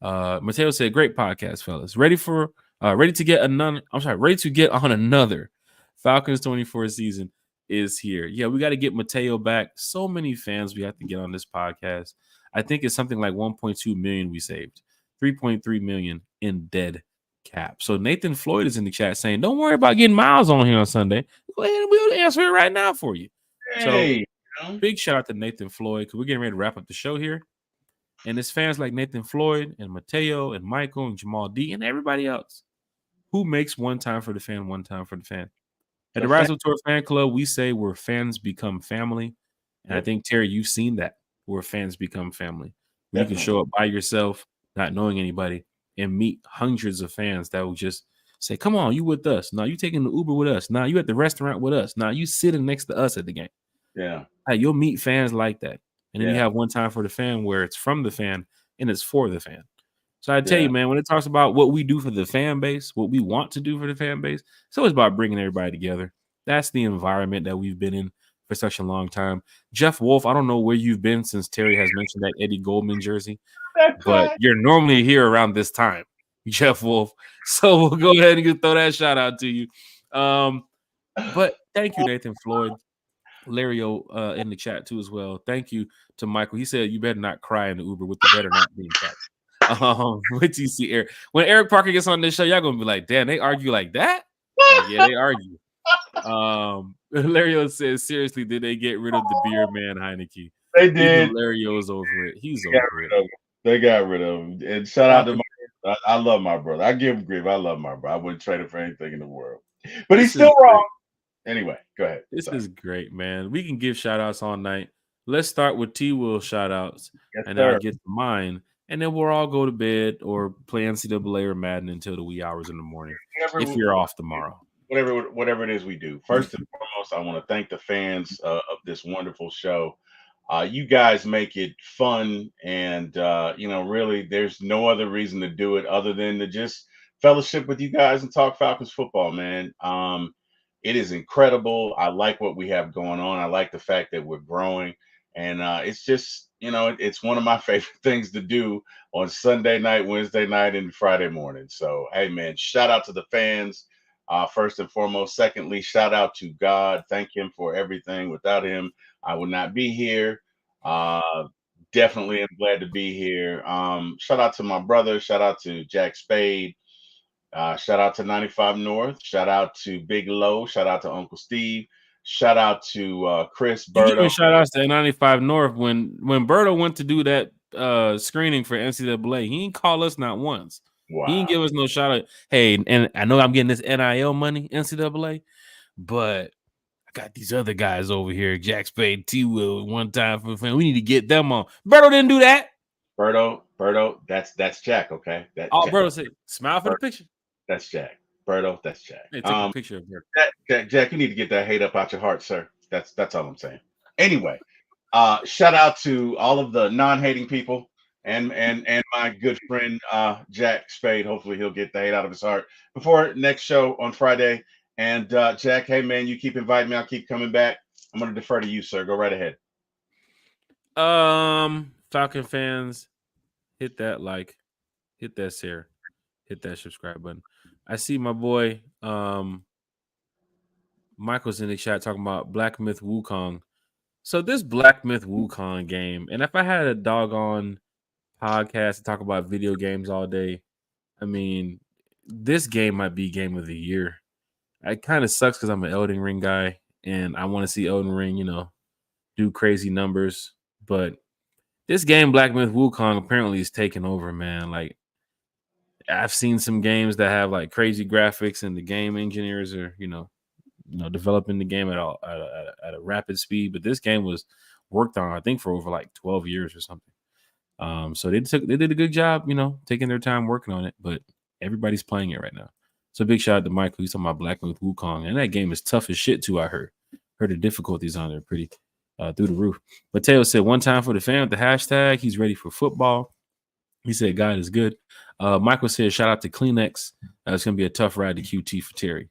Mateo said, great podcast, fellas. Ready to get on another Falcons 24 season is here. Yeah, we got to get Mateo back. So many fans we have to get on this podcast. I think it's something like 1.2 million we saved. 3.3 million in dead cap. So Nathan Floyd is in the chat saying, don't worry about getting Miles on here on Sunday. Go ahead and we'll answer it right now for you. Hey, Big shout out to Nathan Floyd because we're getting ready to wrap up the show here. And it's fans like Nathan Floyd and Mateo and Michael and Jamal D and everybody else who makes one time for the fan, one time for the fan. At the Rise of Tour Fan Club, we say where fans become family. And I think, Terry, you've seen that, where fans become family. Where you can show up by yourself, not knowing anybody, and meet hundreds of fans that will just say, come on, you with us. Now you taking the Uber with us. Now you at the restaurant with us. Now you sitting next to us at the game. Yeah. Like, you'll meet fans like that. And then you have one time for the fan where it's from the fan and it's for the fan. So I tell you, man, when it talks about what we do for the fan base, what we want to do for the fan base, it's always about bringing everybody together. That's the environment that we've been in for such a long time. Jeff Wolf, I don't know where you've been since Terry has mentioned that Eddie Goldman jersey, but you're normally here around this time, Jeff Wolf. So we'll go ahead and throw that shout out to you. But thank you, Nathan Floyd. Larry in the chat too as well. Thank you to Michael. He said you better not cry in the Uber with the better not being catch. Wait till you see Eric. When Eric Parker gets on this show, y'all gonna be like, damn, they argue like that? Like, yeah, they argue. Lario says, seriously, did they get rid of the beer man Heineke? They did. Even Lario's over it. He's over it. They got rid of him. And shout out to I love my brother. I give him grief. I love my brother. I wouldn't trade him for anything in the world. But he's still wrong. Anyway, go ahead. This is great, man. We can give shout outs all night. Let's start with T-Will shout outs, and then I get to mine, and then we'll all go to bed or play NCAA or Madden until the wee hours in the morning if you're off tomorrow. Whatever it is we do. First and foremost, I want to thank the fans of this wonderful show. You guys make it fun, and really, there's no other reason to do it other than to just fellowship with you guys and talk Falcons football, man. It is incredible. I like what we have going on. I like the fact that we're growing, and it's just, it's one of my favorite things to do on Sunday night, Wednesday night, and Friday morning. So, hey, man, shout out to the fans. First and foremost. Secondly, shout out to God. Thank him for everything. Without him, I would not be here. Definitely am glad to be here. Shout out to my brother. Shout out to Jack Spade. Shout out to 95 North. Shout out to Big Low. Shout out to Uncle Steve. Shout out to Chris Berto. Shout out to 95 North. When Berto went to do that screening for NCAA, he didn't call us not once. Wow. He didn't give us no shout out. Hey, and I know I'm getting this NIL money, NCAA, but I got these other guys over here, Jack Spade, T-Will, one time for fan. We need to get them on. Berto didn't do that. Berto, that's Jack, okay? Jack. Berto said, smile for the picture. That's Jack. Berto, that's Jack. Hey, take a picture of her. Jack, you need to get that hate up out your heart, sir. That's all I'm saying. Anyway, shout out to all of the non-hating people and my good friend Jack Spade. Hopefully he'll get the hate out of his heart before next show on Friday. And Jack, hey man, you keep inviting me. I'll keep coming back. I'm going to defer to you, sir. Go right ahead. Falcon fans, hit that like, hit that share, hit that subscribe button. I see my boy Michael's in the chat talking about Black Myth Wukong. So this Black Myth Wukong game, and if I had a doggone podcast to talk about video games all day, I mean, this game might be game of the year. It kind of sucks because I'm an Elden Ring guy, and I want to see Elden Ring, do crazy numbers. But this game, Black Myth Wukong, apparently is taking over, man. Like, I've seen some games that have like crazy graphics, and the game engineers are, developing the game at a rapid speed. But this game was worked on, I think, for over like 12 years or something. So they did a good job, taking their time working on it. But everybody's playing it right now. So big shout out to Michael. He's talking about Black Myth Wukong, and that game is tough as shit too. I heard the difficulties on there pretty through the roof. Mateo said one time for the fan with the hashtag. He's ready for football. He said God is good. Michael said shout out to Kleenex. It's gonna be a tough ride to QT for Terry.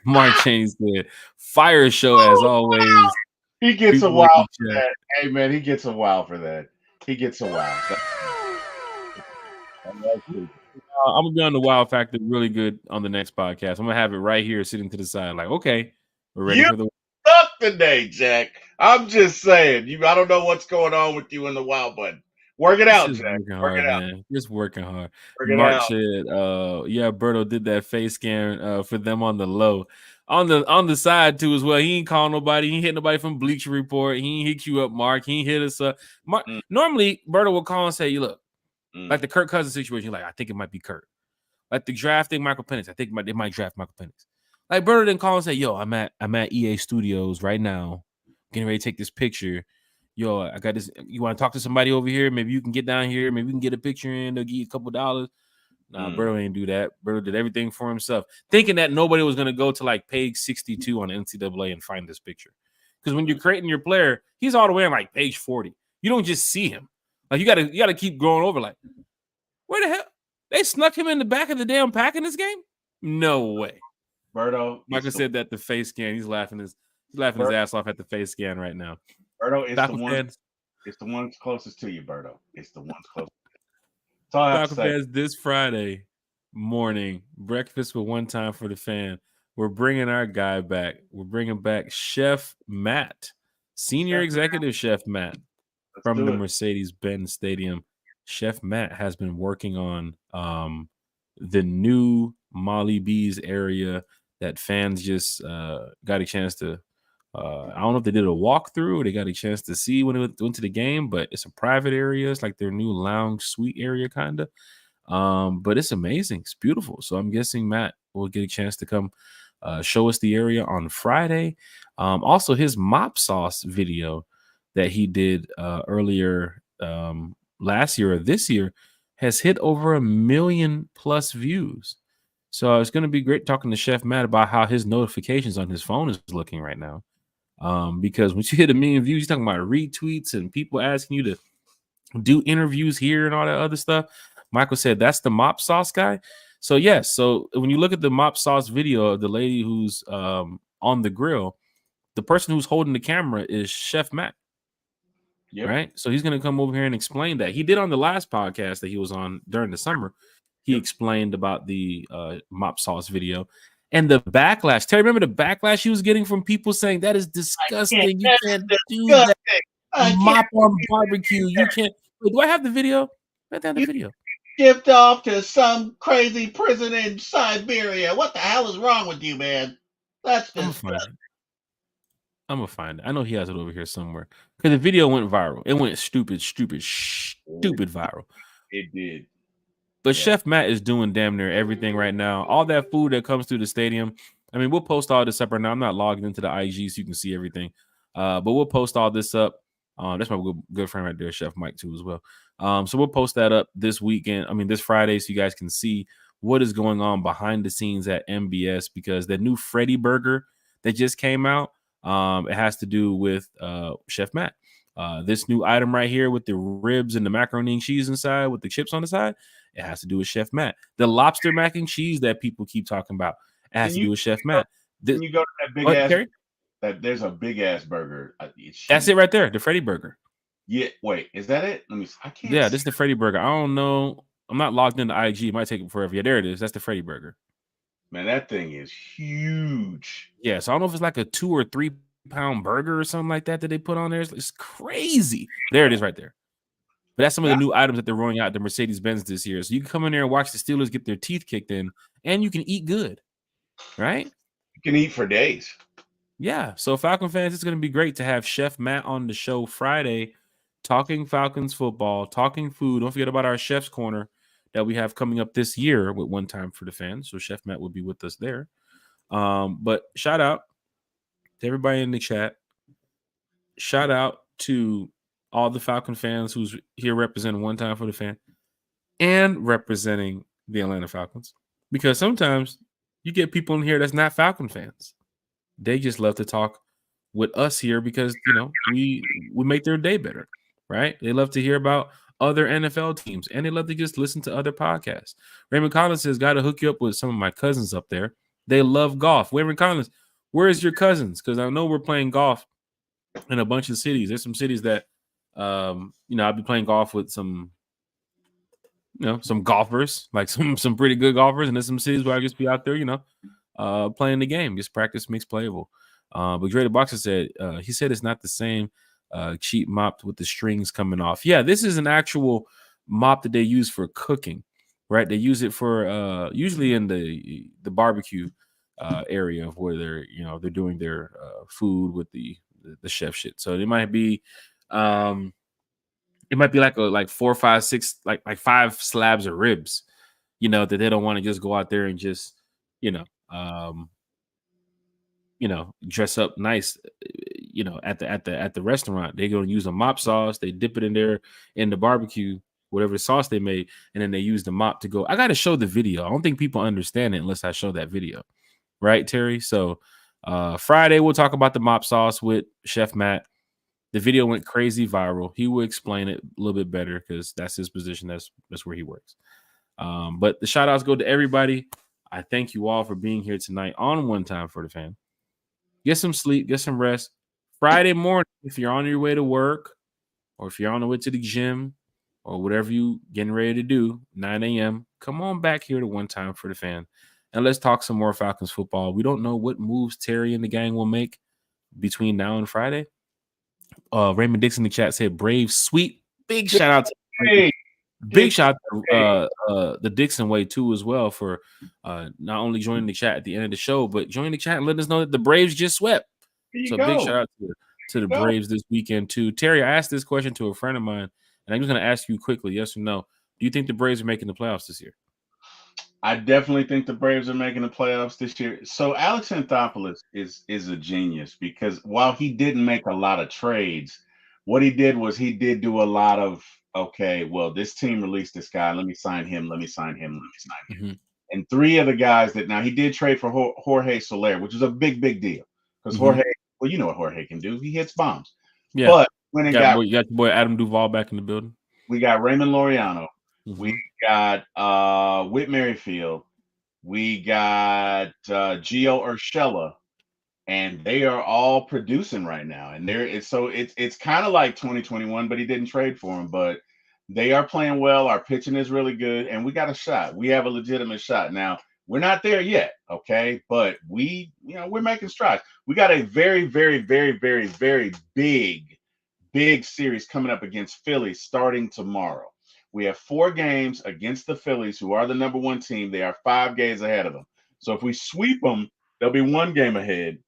Mark Chain said fire show as always. He gets a wow for that. Hey man, he gets a wow for that. He gets a wow. I'm gonna be on the wow factor really good on the next podcast. I'm gonna have it right here sitting to the side, like, okay, we're ready for the suck today, Jack. I'm just saying, I don't know what's going on with you in the wow button, Work it out, Just Jack. working Work hard, it out. man. Just working hard. Work it Mark out. said, yeah, Berto did that face scan for them on the low. On the side too as well. He ain't call nobody. He ain't hit nobody from Bleacher Report. He ain't hit you up, Mark. He ain't hit us up. Mark, normally Berto will call and say, you look, like the Kirk Cousins situation, like, I think it might be Kirk. Like the drafting Michael Penix. I think they might draft Michael Penix. Like Berto didn't call and say, yo, I'm at EA Studios right now, getting ready to take this picture. Yo, I got this. You want to talk to somebody over here? Maybe you can get down here. Maybe we can get a picture in. They'll give you a couple $. Nah, Berto ain't do that. Berto did everything for himself, thinking that nobody was going to go to like page 62 on NCAA and find this picture. Because when you're creating your player, he's all the way on like page 40. You don't just see him. Like you gotta keep going over. Like, where the hell? They snuck him in the back of the damn pack in this game? No way. Berto. Michael said that the face scan. He's laughing his ass off at the face scan right now. Berto, it's the ones closest to you, Berto. It's the ones closest. That's all I have to say. Fans, this Friday morning, breakfast with One Time for the Fan. We're bringing our guy back. We're bringing back Chef Matt, Senior Executive Chef Matt from the Mercedes-Benz Stadium. Chef Matt has been working on the new Molly B's area that fans just got a chance to. I don't know if they did a walkthrough or they got a chance to see when it went to the game, but it's a private area. It's like their new lounge suite area, kind of. But it's amazing. It's beautiful. So I'm guessing Matt will get a chance to come show us the area on Friday. Also, his mop sauce video that he did earlier last year or this year has hit over 1 million+ views. So it's going to be great talking to Chef Matt about how his notifications on his phone is looking right now. Because when you hit 1 million views, you're talking about retweets and people asking you to do interviews here and all that other stuff. Michael said that's the mop sauce guy. So yes, so when you look at the mop sauce video of the lady who's on the grill, the person who's holding the camera is Chef Matt. Yep. Right. So he's going to come over here and explain that. He did on the last podcast that he was on during the summer. He explained about the mop sauce video and the backlash. Terry, remember the backlash he was getting from people saying that is disgusting. You can't do that. Mop on barbecue. You can't. Wait, do I have the video? Right there, the video. Shipped off to some crazy prison in Siberia. What the hell is wrong with you, man? That's just. I'm gonna find it. I know he has it over here somewhere because the video went viral. It went stupid viral. It did. But yeah. Chef Matt is doing damn near everything right now. All that food that comes through the stadium. I mean, we'll post all this up right now. I'm not logged into the IG so you can see everything. But we'll post all this up. That's my good friend right there, Chef Mike, too, as well. So we'll post that up this weekend. I mean, this Friday, so you guys can see what is going on behind the scenes at MBS, because the new Freddy burger that just came out, it has to do with Chef Matt. This new item right here with the ribs and the macaroni and cheese inside with the chips on the side, it has to do with Chef Matt. The lobster mac and cheese that people keep talking about, it has to do with Chef Matt. Can you go to that big ass? There's a big ass burger. That's it right there, the Freddy burger. Yeah, wait, is that it? Let me. I can't. Yeah, this is the Freddy burger. I don't know. I'm not logged into IG. It might take it forever. Yeah, there it is. That's the Freddy burger. Man, that thing is huge. Yeah, so I don't know if it's like a 2 or 3 pound burger or something like that they put on there. It's crazy. There it is right there. But that's some of the new items that they're rolling out at the Mercedes-Benz this year. So you can come in there and watch the Steelers get their teeth kicked in, and you can eat good, right? You can eat for days. Yeah. So Falcon fans, it's going to be great to have Chef Matt on the show Friday, talking Falcons football, talking food. Don't forget about our Chef's Corner that we have coming up this year with One Time for the Fans. So Chef Matt will be with us there. But shout out to everybody in the chat. Shout out to all the Falcon fans who's here representing One Time for the Fan and representing the Atlanta Falcons. Because sometimes you get people in here that's not Falcon fans. They just love to talk with us here because, you know, we make their day better, right? They love to hear about other NFL teams, and they love to just listen to other podcasts. Raymond Collins says, got to hook you up with some of my cousins up there. They love golf. Raymond Collins, where's your cousins? Because I know we're playing golf in a bunch of cities. There's some cities that, I'll be playing golf with some golfers, like some pretty good golfers. And there's some cities where I just be out there, playing the game. Just practice makes playable. But Dre the Boxer said, he said it's not the same cheap mop with the strings coming off. Yeah, this is an actual mop that they use for cooking, right? They use it for usually in the barbecue area of where they're doing their food with the chef shit. So it might be like 4, 5, 6, like 5 slabs of ribs, that they don't want to just go out there and just you know um dress up nice, at the restaurant. They're gonna use a mop sauce. They dip it in there in the barbecue, whatever sauce they made, and then they use the mop to go. I got to show the video. I don't think people understand it unless I show that video, right, Terry? So Friday we'll talk about the mop sauce with Chef Matt. The video went crazy viral. He will explain it a little bit better because that's his position. That's where he works. But the shout outs go to everybody. I thank you all for being here tonight on One Time for the Fan. Get some sleep, get some rest. Friday morning, if you're on your way to work or if you're on the way to the gym or whatever you getting ready to do, 9 a.m., come on back here to One Time for the Fan and let's talk some more Falcons football. We don't know what moves Terry and the gang will make between now and Friday. Raymond Dixon in the chat said Braves sweep. Big shout out to big shout out to the Dixon way too as well for not only joining the chat at the end of the show, but joining the chat and letting us know that the Braves just swept. So big shout out to the Braves this weekend too. Terry, I asked this question to a friend of mine, and I'm just going to ask you quickly, yes or no. Do you think the Braves are making the playoffs this year? I definitely think the Braves are making the playoffs this year. So Alex Anthopoulos is a genius because while he didn't make a lot of trades, what he did was he did do a lot of, okay, well, this team released this guy. Let me sign him. Let me sign him. Let me sign him. Mm-hmm. And 3 of the guys that now he did trade for Jorge Soler, which is a big, big deal because Jorge, well, you know what Jorge can do. He hits bombs. Yeah. But when you got your boy Adam Duvall back in the building. We got Raymond Laureano. Mm-hmm. We got Whit Merrifield. We got Gio Urshela, and they are all producing right now. And it's kind of like 2021, but he didn't trade for them. But they are playing well. Our pitching is really good, and we got a shot. We have a legitimate shot. Now, we're not there yet, okay? But we're making strides. We got a very, very, very, very, very big series coming up against Philly starting tomorrow. We have 4 games against the Phillies, who are the number 1 team. They are 5 games ahead of them. So if we sweep them, they'll be 1 game ahead.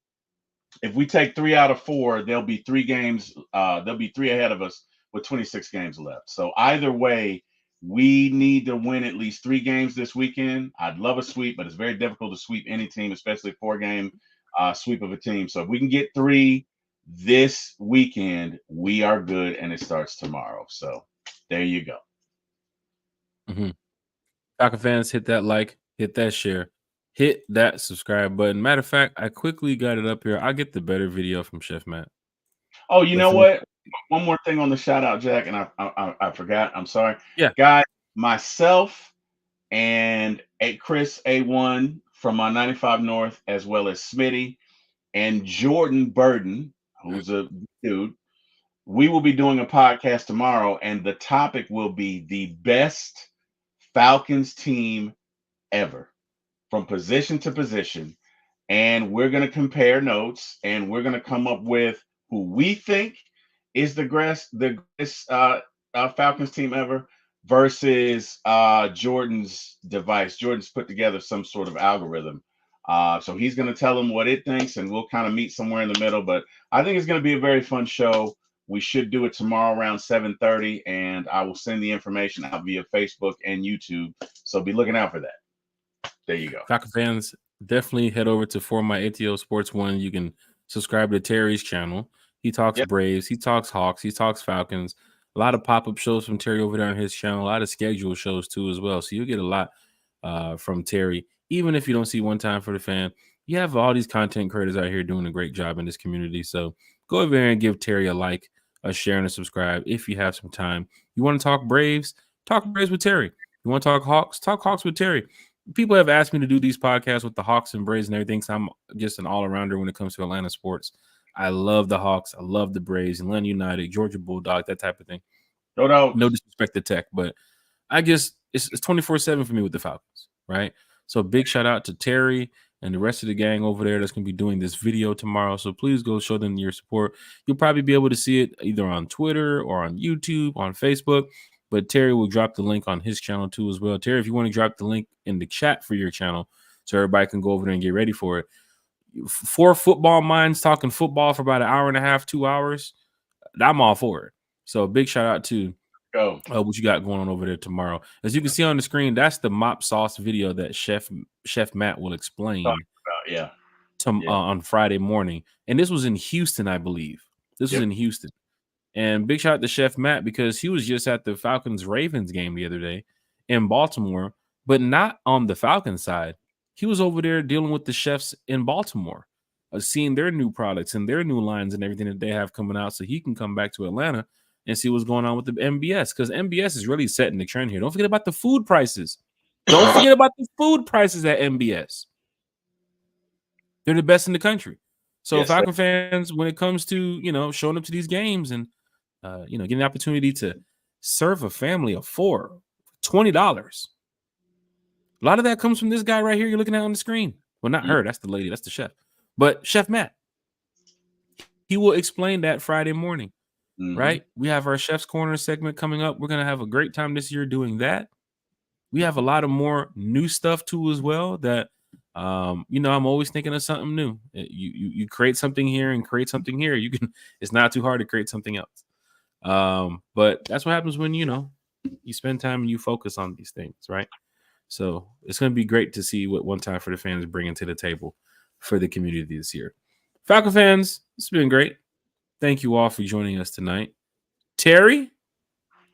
If we take 3 out of 4, they'll be 3 games. They'll be 3 ahead of us with 26 games left. So either way, we need to win at least 3 games this weekend. I'd love a sweep, but it's very difficult to sweep any team, especially a 4-game sweep of a team. So if we can get 3 this weekend, we are good, and it starts tomorrow. So there you go. Mm-hmm. Falcon fans, hit that like, hit that share, hit that subscribe button. Matter of fact, I quickly got it up here. I'll get the better video from Chef Matt. Oh, you know what? One more thing on the shout out, Jack, and I forgot. I'm sorry. Yeah, guys, myself and Chris A1 from 95 North, as well as Smitty and Jordan Burden, who's a dude. We will be doing a podcast tomorrow, and the topic will be the best Falcons team ever from position to position. And we're going to compare notes, and we're going to come up with who we think is the greatest Falcons team ever versus Jordan's device. Jordan's put together some sort of algorithm. So he's going to tell them what it thinks, and we'll kind of meet somewhere in the middle. But I think it's going to be a very fun show. We should do it tomorrow around 7:30, and I will send the information out via Facebook and YouTube. So be looking out for that. There you go. Falcon fans, definitely head over to For My ATO Sports 1. You can subscribe to Terry's channel. He talks Braves, he talks Hawks, he talks Falcons. A lot of pop-up shows from Terry over there on his channel. A lot of scheduled shows too as well. So you'll get a lot from Terry. Even if you don't see One Time for the Fan, you have all these content creators out here doing a great job in this community. So go over there and give Terry a like, a share, and a subscribe if you have some time. You want to talk Braves? Talk Braves with Terry. You want to talk Hawks? Talk Hawks with Terry. People have asked me to do these podcasts with the Hawks and Braves and everything, so I'm just an all-arounder when it comes to Atlanta sports. I love the Hawks. I love the Braves, Atlanta United, Georgia Bulldog, that type of thing. No disrespect to Tech, but I guess it's 24/7 for me with the Falcons, right? So big shout out to Terry and the rest of the gang over there that's going to be doing this video tomorrow. So please go show them your support. You'll probably be able to see it either on Twitter or on YouTube, on Facebook. But Terry will drop the link on his channel too as well. Terry, if you want to drop the link in the chat for your channel so everybody can go over there and get ready for it. 4 football minds talking football for about an hour and a half, 2 hours. I'm all for it. So big shout out to what you got going on over there tomorrow. As you can see on the screen, that's the mop sauce video that Chef Matt will explain on Friday morning. And this was in Houston, I believe. This was in Houston. And big shout out to Chef Matt because he was just at the Falcons-Ravens game the other day in Baltimore, but not on the Falcons side. He was over there dealing with the chefs in Baltimore, seeing their new products and their new lines and everything that they have coming out so he can come back to Atlanta and see what's going on with the MBS, because MBS is really setting the trend here. Don't forget about the food prices. Don't forget about the food prices at MBS. They're the best in the country. So Falcon fans, when it comes to, showing up to these games and, getting the opportunity to serve a family of 4, $20. A lot of that comes from this guy right here you're looking at on the screen. Well, not her. That's the lady. That's the chef. But Chef Matt, he will explain that Friday morning, right? We have our Chef's Corner segment coming up. We're going to have a great time this year doing that. We have a lot of more new stuff too as well that, I'm always thinking of something new. You create something here and create something here. It's not too hard to create something else. But that's what happens when, you spend time and you focus on these things, right? So it's going to be great to see what One Time for the Fans bringing to the table for the community this year. Falcon fans, it's been great. Thank you all for joining us tonight. Terry,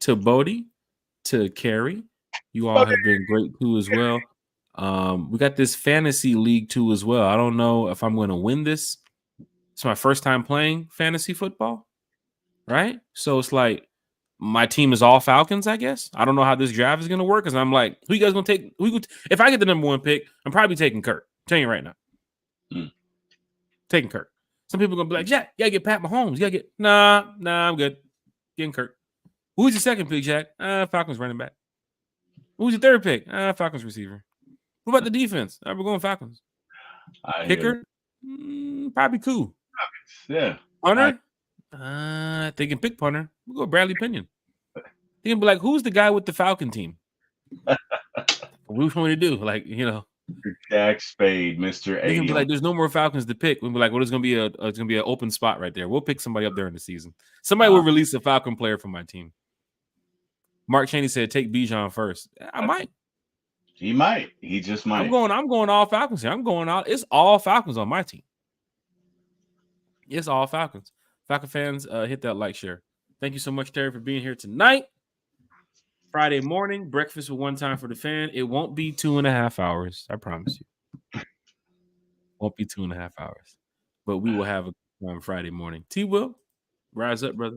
to Bodie, to Carrie, you all have been great too as well. We got this fantasy league too as well. I don't know if I'm going to win this. It's my first time playing fantasy football, right? So it's like my team is all Falcons, I guess. I don't know how this draft is going to work because I'm like, who you guys going to take? If I get the number 1 pick, I'm probably taking Kirk. I'm telling you right now. Taking Kirk. Some people are going to be like, Jack, you got to get Pat Mahomes. You got to get, nah, I'm good. Getting Kirk. Who's your second pick, Jack? Falcons running back. Who's your third pick? Falcons receiver. What about the defense? We're going Falcons. Kicker? Probably cool. Yeah. Punter? They can pick punter. We'll go Bradley Pinion. They can be like, who's the guy with the Falcon team? What we want to do? Like, Jack Spade, Mr. They can be like, there's no more Falcons to pick. We'll be like, well, it's gonna be an open spot right there. We'll pick somebody up there in the season. Somebody will release a Falcon player from my team. Mark Cheney said, take Bijan first. I might. He might. He just might. I'm going all Falcons here. It's all Falcons on my team. It's all Falcons. Falcon fans, hit that like, share. Thank you so much, Terry, for being here tonight. Friday morning, breakfast with One Time for the Fan. It won't be 2.5 hours. I promise you. Won't be 2.5 hours. But we will have a Friday morning. T-Will, rise up, brother.